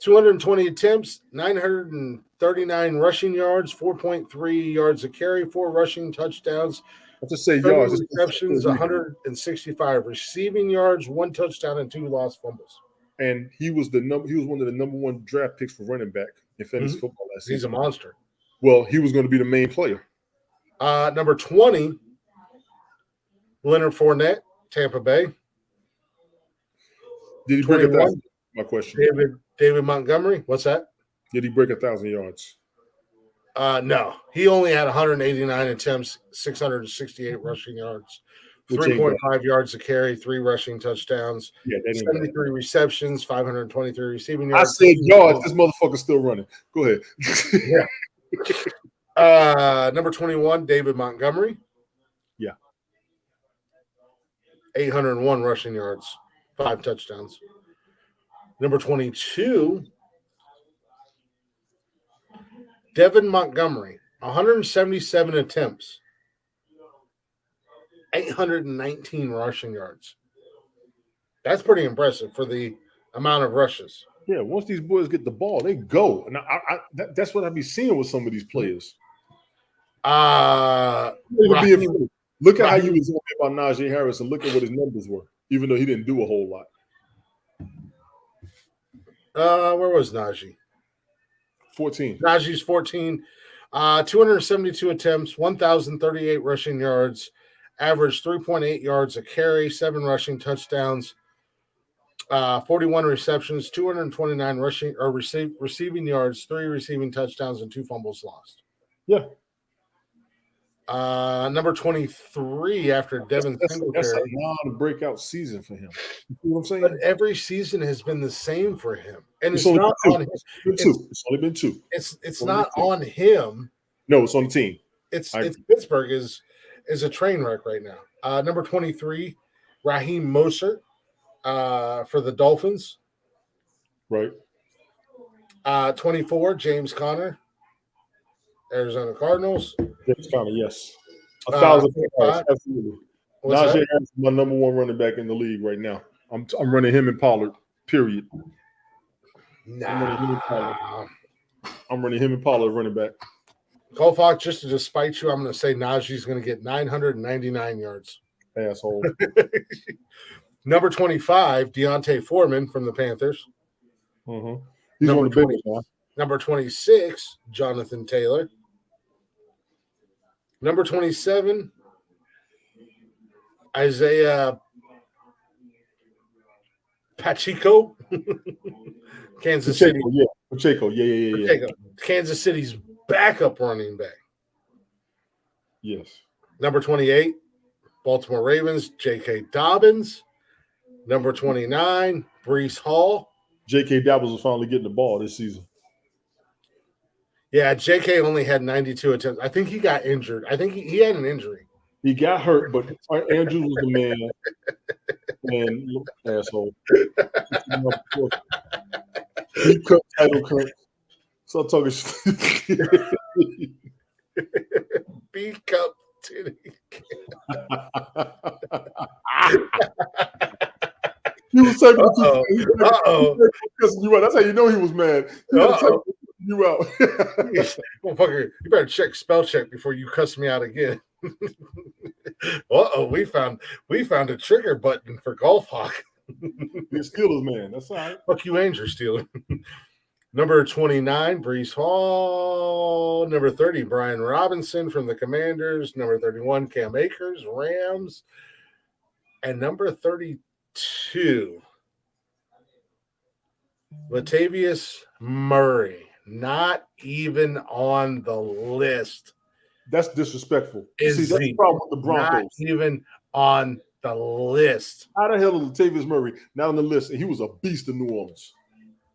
220 attempts, 939 rushing yards, 4.3 yards a carry, 4 rushing touchdowns. I'll just say yards. Receptions, 165 receiving yards, 1 touchdown, and 2 lost fumbles. And he was one of the number 1 draft picks for running back in fantasy football last season. He's a monster. Well, he was going to be the main player. Number 20, Leonard Fournette, Tampa Bay. Did he break 1,000? My question. David Montgomery. What's that? Did he break 1,000 yards? No. He only had 189 attempts, 668 rushing yards, 3.5 yards a carry, 3 rushing touchdowns, 73 receptions, 523 receiving yards. I said yards. This motherfucker's still running. Go ahead. Number 21, David Montgomery. Yeah. 801 rushing yards, 5 touchdowns. Number 22, Devin Montgomery, 177 attempts, 819 rushing yards. That's pretty impressive for the amount of rushes. Yeah, once these boys get the ball, they go. And that's what I be seeing with some of these players. Look at how you was talking about Najee Harris and look at what his numbers were, even though he didn't do a whole lot. Where was Najee? 14. Najee's 14. 272 attempts, 1,038 rushing yards, averaged 3.8 yards a carry, 7 rushing touchdowns, 41 receptions, 229 receiving yards, 3 receiving touchdowns, and 2 fumbles lost. Yeah. Number 23 after Devin Singletary. That's a non-breakout season for him. You see what I'm saying? But every season has been the same for him. And it's only not on him. It's only been 2. It's not on him. No, it's on the team. It's Pittsburgh is a train wreck right now. Number 23, Raheem Mostert, for the Dolphins. Right. 24, James Conner, Arizona Cardinals. James Conner, yes. 1,000 yards, 25. absolutely. What's Najee that? Harris is my number one running back in the league right now. I'm running him and Pollard, period. I'm running him and Pollard. I'm running him and Pollard running back. Goldfox, just to despite you, I'm going to say Najee's going to get 999 yards. Asshole. Number 25, Deontay Foreman from the Panthers. Mm-hmm. He's Number on the 20 Bengals now. Number 26, Jonathan Taylor. Number 27, Isaiah Pacheco, Kansas City. Yeah. Pacheco. Yeah. Pacheco, Kansas City's backup running back. Yes. Number 28, Baltimore Ravens, J.K. Dobbins. Number 29, Breece Hall. J.K. Dobbins was finally getting the ball this season. Yeah, J.K. only had 92 attempts. I think he got injured. I think he had an injury. He got hurt, but Andrews was the man. And asshole. He cut title cut. Stop talking shit. B cup titty. He was taking you out. That's how you know he was mad. He was taking you out. Motherfucker, you better check spell check before you cuss me out again. We found a trigger button for Golf Hawk. The Steelers, man. That's all right. Fuck you, Angel Steeler. Number 29, Breece Hall. Number 30, Brian Robinson from the Commanders. Number 31, Cam Akers, Rams. And number 32, Latavius Murray. Not even on the list. That's disrespectful. Is See, that's the problem with the Broncos. Not even on the list. How the hell is Latavius Murray not on the list? And he was a beast in New Orleans.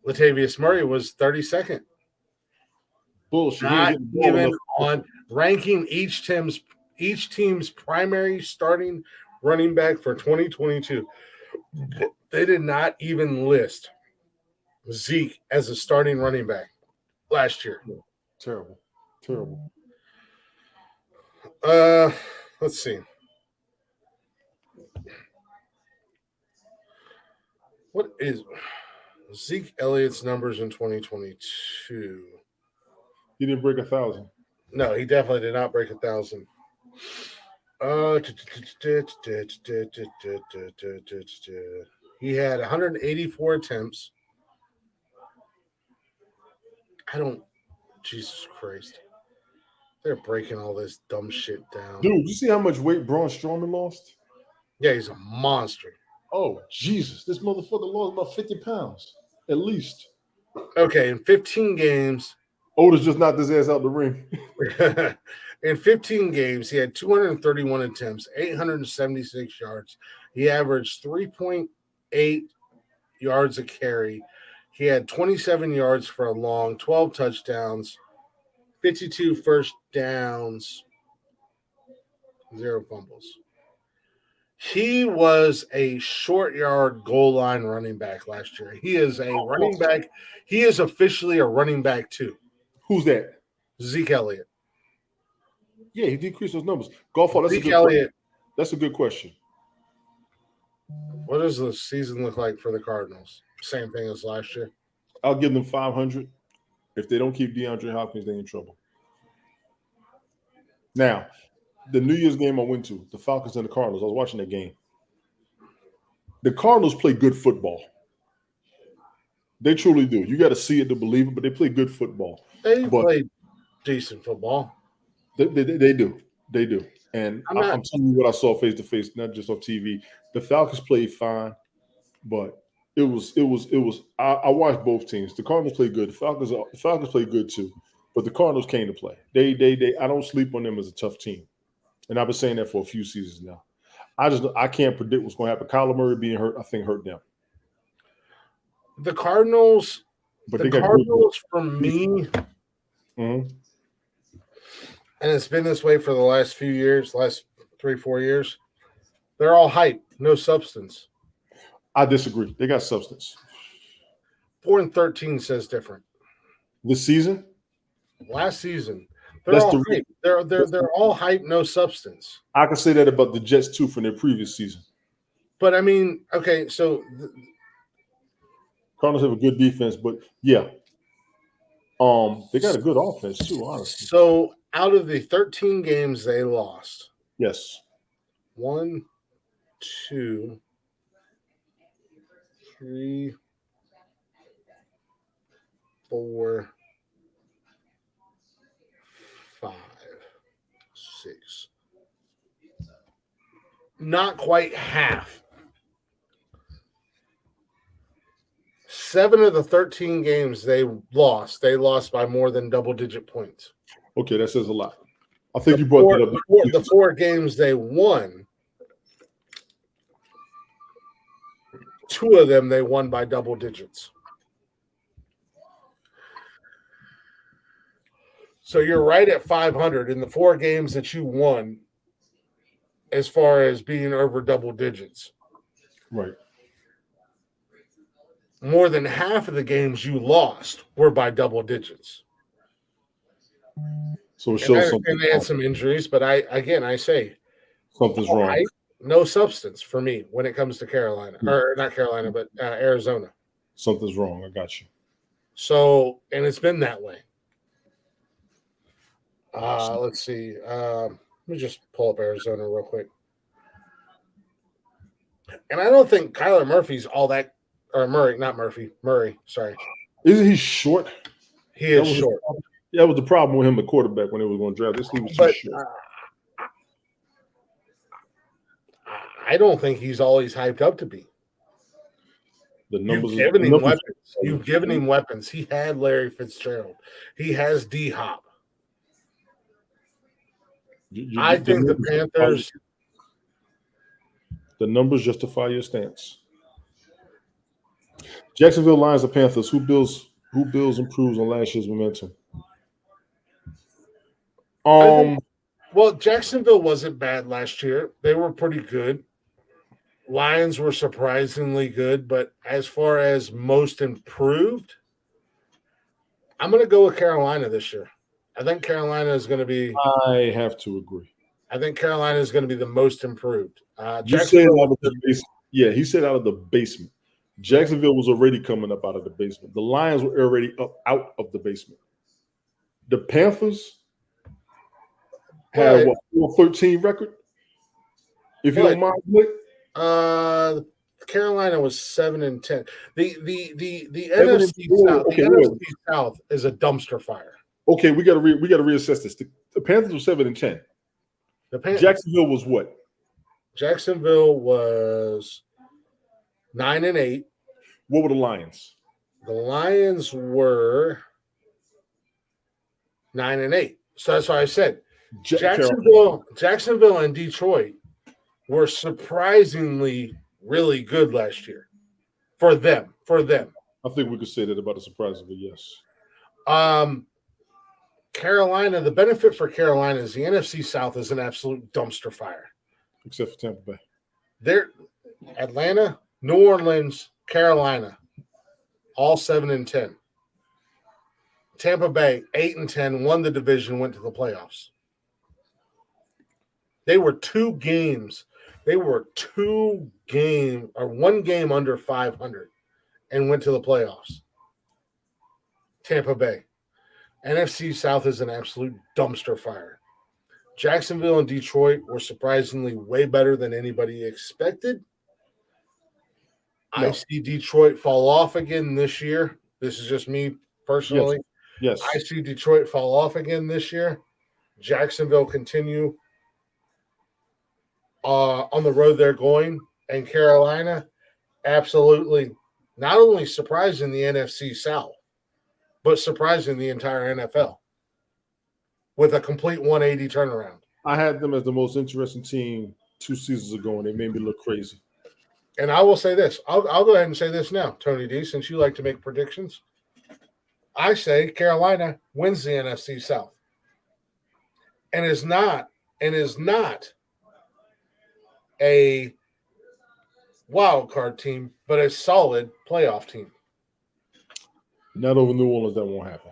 Latavius Murray was 32nd. Bullshit. Not even on ranking each team's primary starting running back for 2022. They did not even list Zeke as a starting running back last year. Terrible. Terrible. Let's see. What is Zeke Elliott's numbers in 2022? He didn't break 1,000. No, he definitely did not break 1,000. He had 184 attempts. Jesus Christ. They're breaking all this dumb shit down. Dude, you see how much weight Braun Strowman lost? Yeah, he's a monster. Oh, Jesus. This motherfucker lost about 50 pounds, at least. Okay, in 15 games. Otis just knocked his ass out the ring. In 15 games, he had 231 attempts, 876 yards. He averaged 3.8 yards a carry. He had 27 yards for a long, 12 touchdowns, 52 first downs, 0 fumbles. He was a short yard goal line running back last year. He is a running back. He is officially a running back too. Who's that? Zeke Elliott. Yeah, he decreased those numbers. Zeke Elliott. That's a good question. What does the season look like for the Cardinals? Same thing as last year. I'll give them 500. If they don't keep DeAndre Hopkins, they're in trouble. Now, the New Year's game I went to, the Falcons and the Cardinals, I was watching that game. The Cardinals play good football. They truly do. You got to see it to believe it, but they play good football. They play decent football. They do. They do. And I'm telling you what I saw face to face, not just on TV. The Falcons played fine, but it was. I watched both teams. The Cardinals played good. The Falcons played good too, but the Cardinals came to play. They. I don't sleep on them as a tough team, and I've been saying that for a few seasons now. I can't predict what's going to happen. Kyler Murray being hurt, I think, hurt them. The Cardinals. But the Cardinals, for me, mm-hmm. And it's been this way for the last few years, last 3-4 years. They're all hype, no substance. I disagree. They got substance. 4-13 says different. This season, Last season, they're That's all the- hype. They're all hype, no substance. I can say that about the Jets too from their previous season. But I mean, okay, so Cardinals have a good defense, but yeah, they got a good offense too. Honestly, so out of the 13 games they lost, yes. 1, 2, 3, 4, 5, 6. Not quite half. 7 of the 13 games they lost by more than double-digit points. Okay, that says a lot. I think you brought that up. The 4 games they won, 2 of them they won by double digits. So you're right at 500 in the 4 games that you won as far as being over double digits. Right. More than half of the games you lost were by double digits. So it shows something. And they had some injuries, but I say Something's wrong. right, no substance for me when it comes to Carolina, or not Carolina, but Arizona. Something's wrong. I got you. So, and it's been that way. Let's see. Let me just pull up Arizona real quick. And I don't think Kyler Murphy's all that, or Murray, sorry. Isn't he short? He is short. That was the problem with him, the quarterback, when they were going to draft. This he was too short. I don't think he's all he's hyped up to be. The numbers. You've given him weapons. You've given him weapons. He had Larry Fitzgerald. He has D Hop. I think the Panthers. The numbers justify your stance. Jacksonville Lions or Panthers. Who builds improves on last year's momentum? Well, Jacksonville wasn't bad last year. They were pretty good. Lions were surprisingly good, but as far as most improved, I'm going to go with Carolina this year. I think Carolina is going to be. I have to agree. I think Carolina is going to be the most improved. You said out of the basement. Yeah, he said out of the basement. Jacksonville was already coming up out of the basement. The Lions were already up out of the basement. The Panthers had what 4-13 record? If you don't mind, Blake. Carolina was 7-10. The NFC South. The NFC South is a dumpster fire. Okay, we got to reassess this. The Panthers were 7-10. Jacksonville was what? Jacksonville was 9-8. What were the Lions? The Lions were 9-8. So that's why I said Jacksonville and Detroit were surprisingly really good last year for them. I think we could say that about a surprisingly yes. Carolina, the benefit for Carolina is the NFC South is an absolute dumpster fire. Except for Tampa Bay. They're Atlanta, New Orleans, Carolina, all 7-10. Tampa Bay, 8-10, won the division, went to the playoffs. They were 2 games. They were 1 game under 500 and went to the playoffs. Tampa Bay. NFC South is an absolute dumpster fire. Jacksonville and Detroit were surprisingly way better than anybody expected. I see Detroit fall off again this year. This is just me personally. Yes. I see Detroit fall off again this year. Jacksonville continue on the road they're going. And Carolina, absolutely not only surprising the NFC South, but surprising the entire NFL with a complete 180 turnaround. I had them as the most interesting team 2 seasons ago, and they made me look crazy. And I will say this. I'll go ahead and say this now, Tony D, since you like to make predictions. I say Carolina wins the NFC South. And is not a wild card team, but a solid playoff team. Not over New Orleans, that won't happen.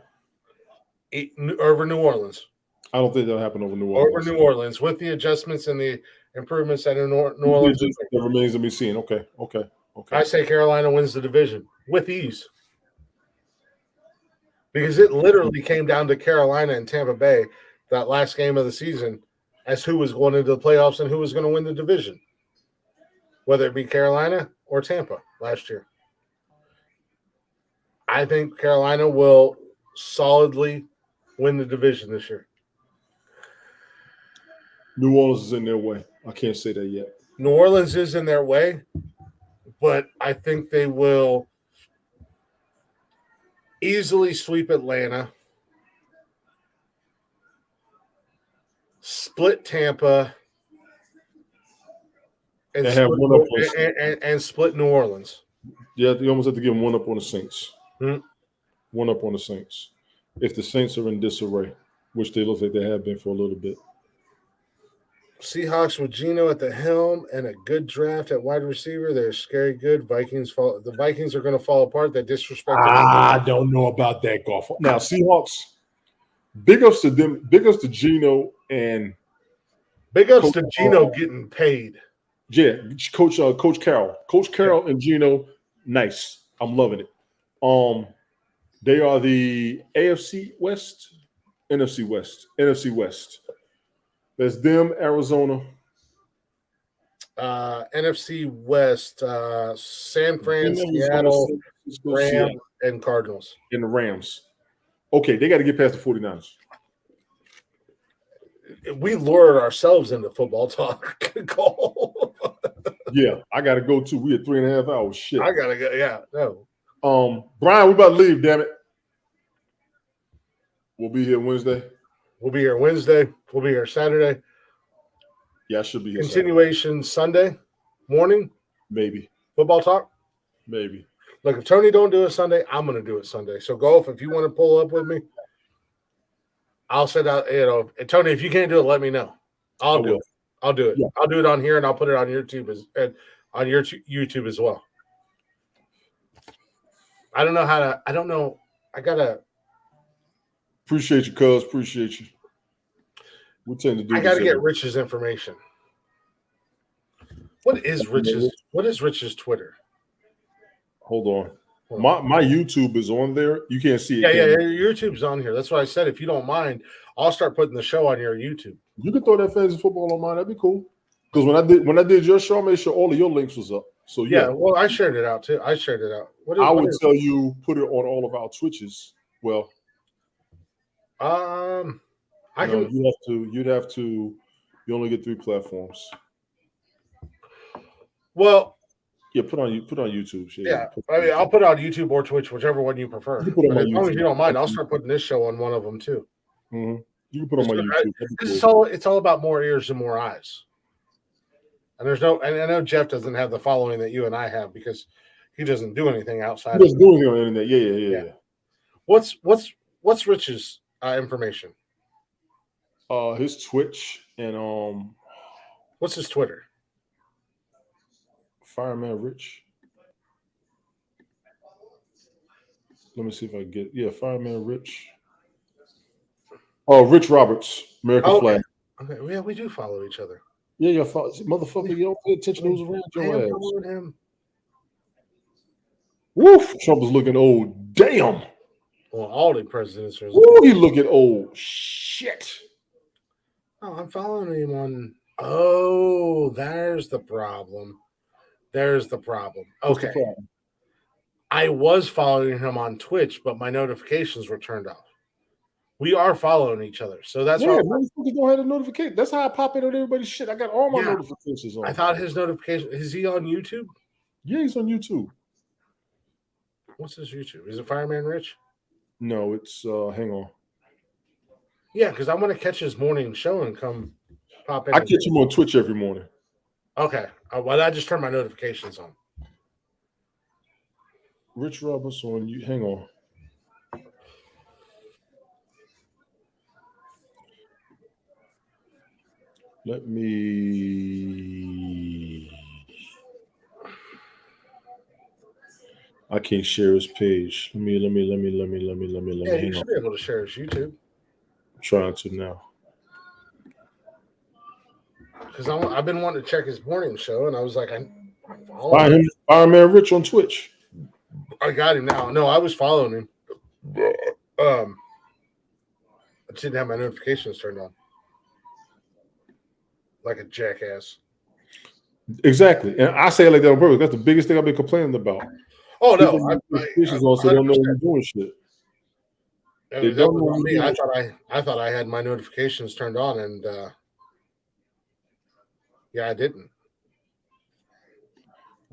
Over New Orleans. I don't think that'll happen over New Orleans. Over New Orleans, with the adjustments and the improvements that New Orleans. That remains to be seen. Okay. I say Carolina wins the division with ease. Because it literally came down to Carolina and Tampa Bay that last game of the season as who was going into the playoffs and who was going to win the division, whether it be Carolina or Tampa last year. I think Carolina will solidly win the division this year. New Orleans is in their way. I can't say that yet. New Orleans is in their way, but I think they will easily sweep Atlanta, split Tampa, and split New Orleans. Yeah, you almost have to give them one up on the Saints. Hmm. One up on the Saints. If the Saints are in disarray, which they look like they have been for a little bit. Seahawks with Geno at the helm and a good draft at wide receiver. They're scary good. The Vikings are going to fall apart. They disrespected. I don't know about that golf. Now, Seahawks, big ups to them. Big ups to Geno and big ups to Geno getting paid. Yeah, Coach Carroll. Coach Carroll and Geno, nice. I'm loving it. They are the NFC West. There's them, Arizona. NFC West, San Fran, Seattle, Rams, and Cardinals. And the Rams. Okay, they got to get past the 49ers. We lured ourselves into football talk. Yeah, I got to go too. We had 3.5 hours. Shit. I got to go. Yeah, no. Brian, we about to leave, damn it. We'll be here Wednesday. We'll be here Wednesday. We'll be here Saturday. Yeah, I should be here Continuation Sunday morning. Maybe. Football talk. Maybe. Look, if Tony don't do it Sunday, I'm going to do it Sunday. So golf, if you want to pull up with me, I'll set out. And Tony, if you can't do it, let me know. I'll do it. Yeah. I'll do it on here, and I'll put it on YouTube YouTube as well. I don't know how to. I don't know. I gotta. Appreciate you, cuz. Appreciate you. We tend to do. I gotta get Rich's information. What is Rich's Twitter? Hold on. My YouTube is on there. You can't see it. Yeah, your YouTube's on here. That's what I said. If you don't mind, I'll start putting the show on your YouTube. You can throw that fantasy football on mine. That'd be cool. Because when I did your show, I made sure all of your links was up. So yeah. Well, I shared it out too. I shared it out. I would tell you put it on all of our Twitches. Well, you'd have to. You only get 3 platforms. Well. Yeah, put on YouTube. Shit. Yeah, I'll put it on YouTube or Twitch, whichever one you prefer. As long as you don't mind, I'll start putting this show on one of them too. Mm-hmm. You can put on my YouTube. Because it's all about more ears and more eyes. And and I know Jeff doesn't have the following that you and I have because he doesn't do anything outside. He doesn't do anything on the internet. Yeah. What's Rich's information? His Twitch and what's his Twitter? Fireman Rich. Let me see if I get Fireman Rich. Oh, Rich Roberts, American Flag. Okay, yeah, we do follow each other. Yeah, motherfucker, you don't pay attention to who's around your ass. Him. Woof, Trump is looking old. Damn. Well, all the presidents are. Ooh, he looking old. Shit. Oh, I'm following him on. Oh, there's the problem. Okay. I was following him on Twitch, but my notifications were turned off. We are following each other, so that's why. Motherfuckers don't have a notification. That's how I pop in on everybody's shit. I got all my notifications on. I thought his notification is he on YouTube? Yeah, he's on YouTube. What's his YouTube? Is it Fireman Rich? No, it's hang on. Yeah, because I'm gonna catch his morning show and come pop in. I catch him on Twitch every morning. Okay. Well, I just turned my notifications on. Rich Roberts on you. Hang on. Let me. I can't share his page. Let me Yeah, hang you should on. be able to share his YouTube. I'm trying to now. Because I've been wanting to check his morning show, and I was like, I'm following Find him, Fireman Rich on Twitch. I got him now. No, I was following him. I just didn't have my notifications turned on. Like a jackass. Exactly. And I say it like that on purpose. That's the biggest thing I've been complaining about. Oh no, People have notifications on so they don't know 100%. you're doing shit. They That don't was know on you're me. doing I thought I had my notifications turned on, and yeah, I didn't.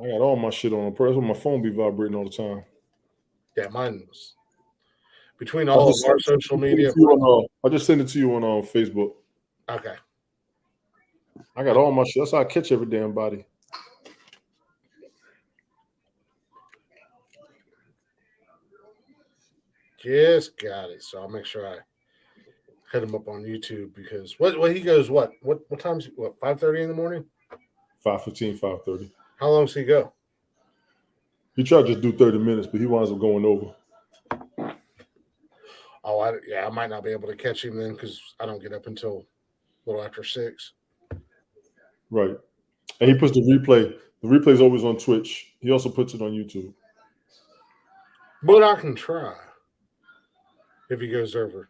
I got all my shit on purpose. My phone be vibrating all the time. Yeah, mine was between all of our social media. I just send it to you on Facebook. Okay. I got all my shit. That's how I catch every damn body. Just got it. So I'll make sure I hit him up on YouTube because what he goes what time's what 5:30 in the morning? 5:15, 5:30. How long does he go? He tried to just do 30 minutes, but he winds up going over. Oh, I might not be able to catch him then because I don't get up until a little after 6. Right. And he puts the replay. The replay is always on Twitch. He also puts it on YouTube. But I can try if he goes over.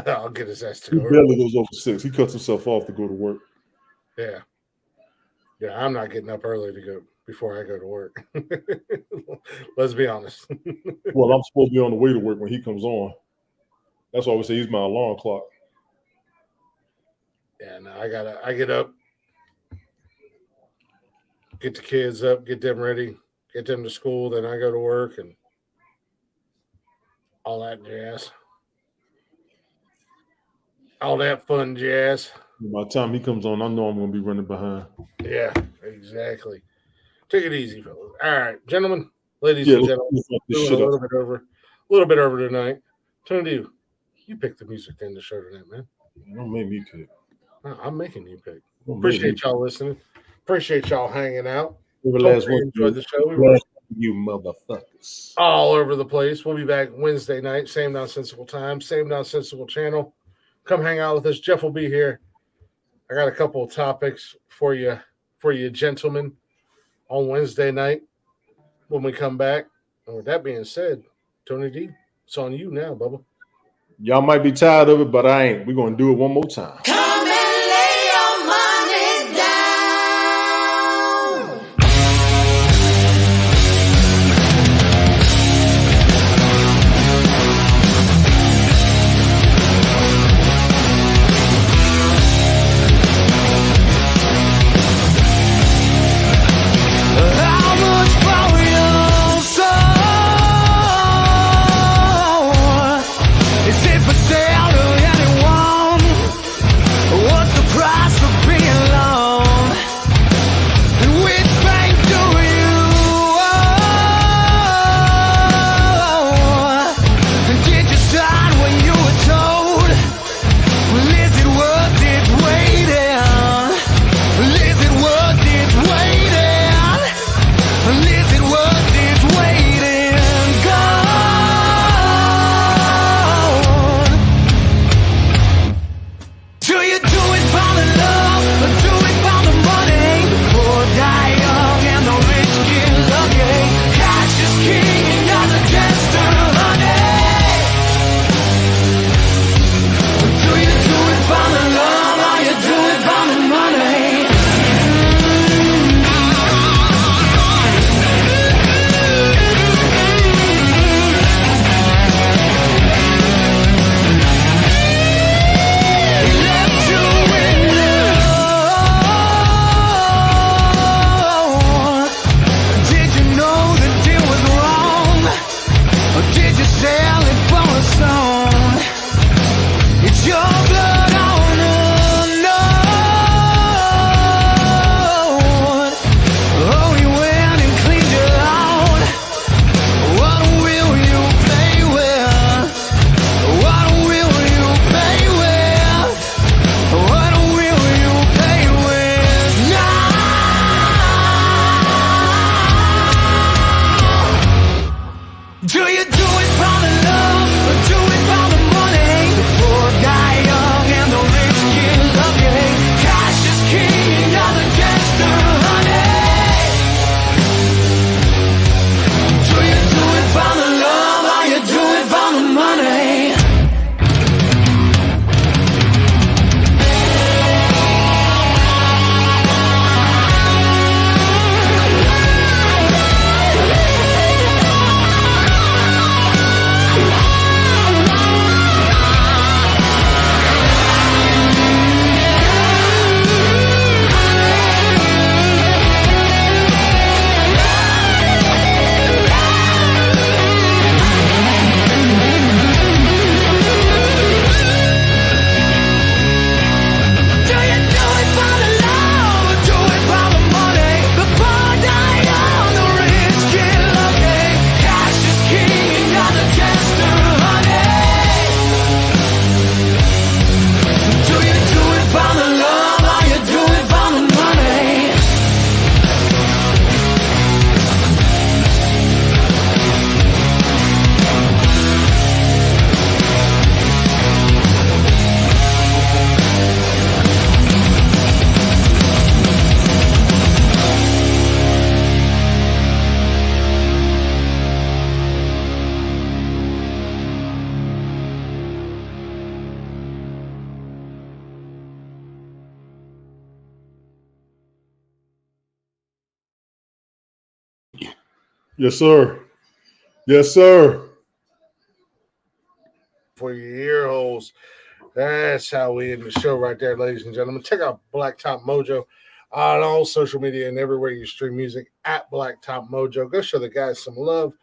I'll get his ass to He go over. barely goes over 6. He cuts himself off to go to work. Yeah. Yeah, I'm not getting up early to go before I go to work. Let's be honest. Well, I'm supposed to be on the way to work when he comes on. That's why we say he's my alarm clock. Yeah, no, I get up, get the kids up, get them ready, get them to school, then I go to work and all that jazz. All that fun jazz. By the time he comes on, I know I'm going to be running behind. Yeah, exactly. Take it easy, fellas. All right, gentlemen, ladies and gentlemen, a little bit over tonight. Tony, you picked the music to end the show tonight, man. Don't make me pick. I'm making you pick. Appreciate y'all listening. Appreciate y'all hanging out. Enjoyed the show. We were you motherfuckers all over the place. We'll be back Wednesday night, same nonsensical time, same nonsensical channel. Come hang out with us. Jeff will be here. I got a couple of topics for you gentlemen, on Wednesday night when we come back. And with that being said, Tony D, it's on you now, Bubba. Y'all might be tired of it, but I ain't. We're going to do it one more time. Come and lay your money down. How much for your soul? Is it for sale to anyone? Yes, sir. Yes, sir. For your ear holes. That's how we end the show right there, ladies and gentlemen. Check out Blacktop Mojo on all social media and everywhere you stream music at Blacktop Mojo. Go show the guys some love.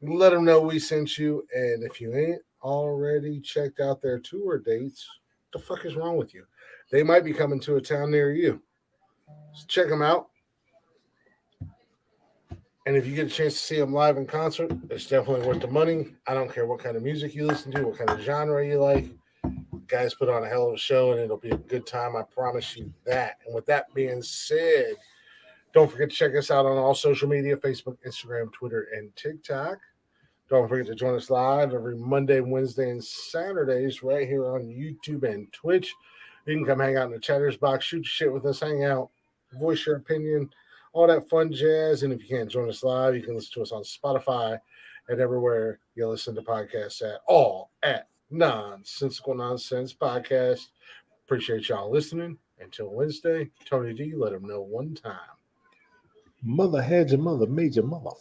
Let them know we sent you. And if you ain't already checked out their tour dates, what the fuck is wrong with you? They might be coming to a town near you. So check them out. And if you get a chance to see them live in concert, it's definitely worth the money. I don't care what kind of music you listen to, what kind of genre you like. Guys put on a hell of a show, and it'll be a good time. I promise you that. And with that being said, don't forget to check us out on all social media, Facebook, Instagram, Twitter, and TikTok. Don't forget to join us live every Monday, Wednesday, and Saturdays right here on YouTube and Twitch. You can come hang out in the chatters box, shoot your shit with us, hang out, voice your opinion, all that fun jazz. And if you can't join us live, you can listen to us on Spotify and everywhere you listen to podcasts at, all at Nonsensical Nonsense Podcast. Appreciate y'all listening. Until Wednesday, Tony D, let him know one time. Mother had your mother, made your mother.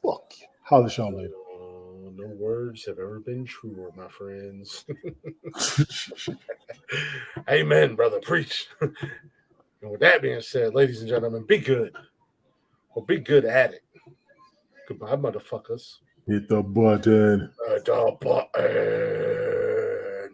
Fuck you. Holler at y'all later. No words have ever been truer, my friends. Amen, brother. Preach. And with that being said, ladies and gentlemen, be good. Or be good at it. Goodbye, motherfuckers. Hit the button. The button.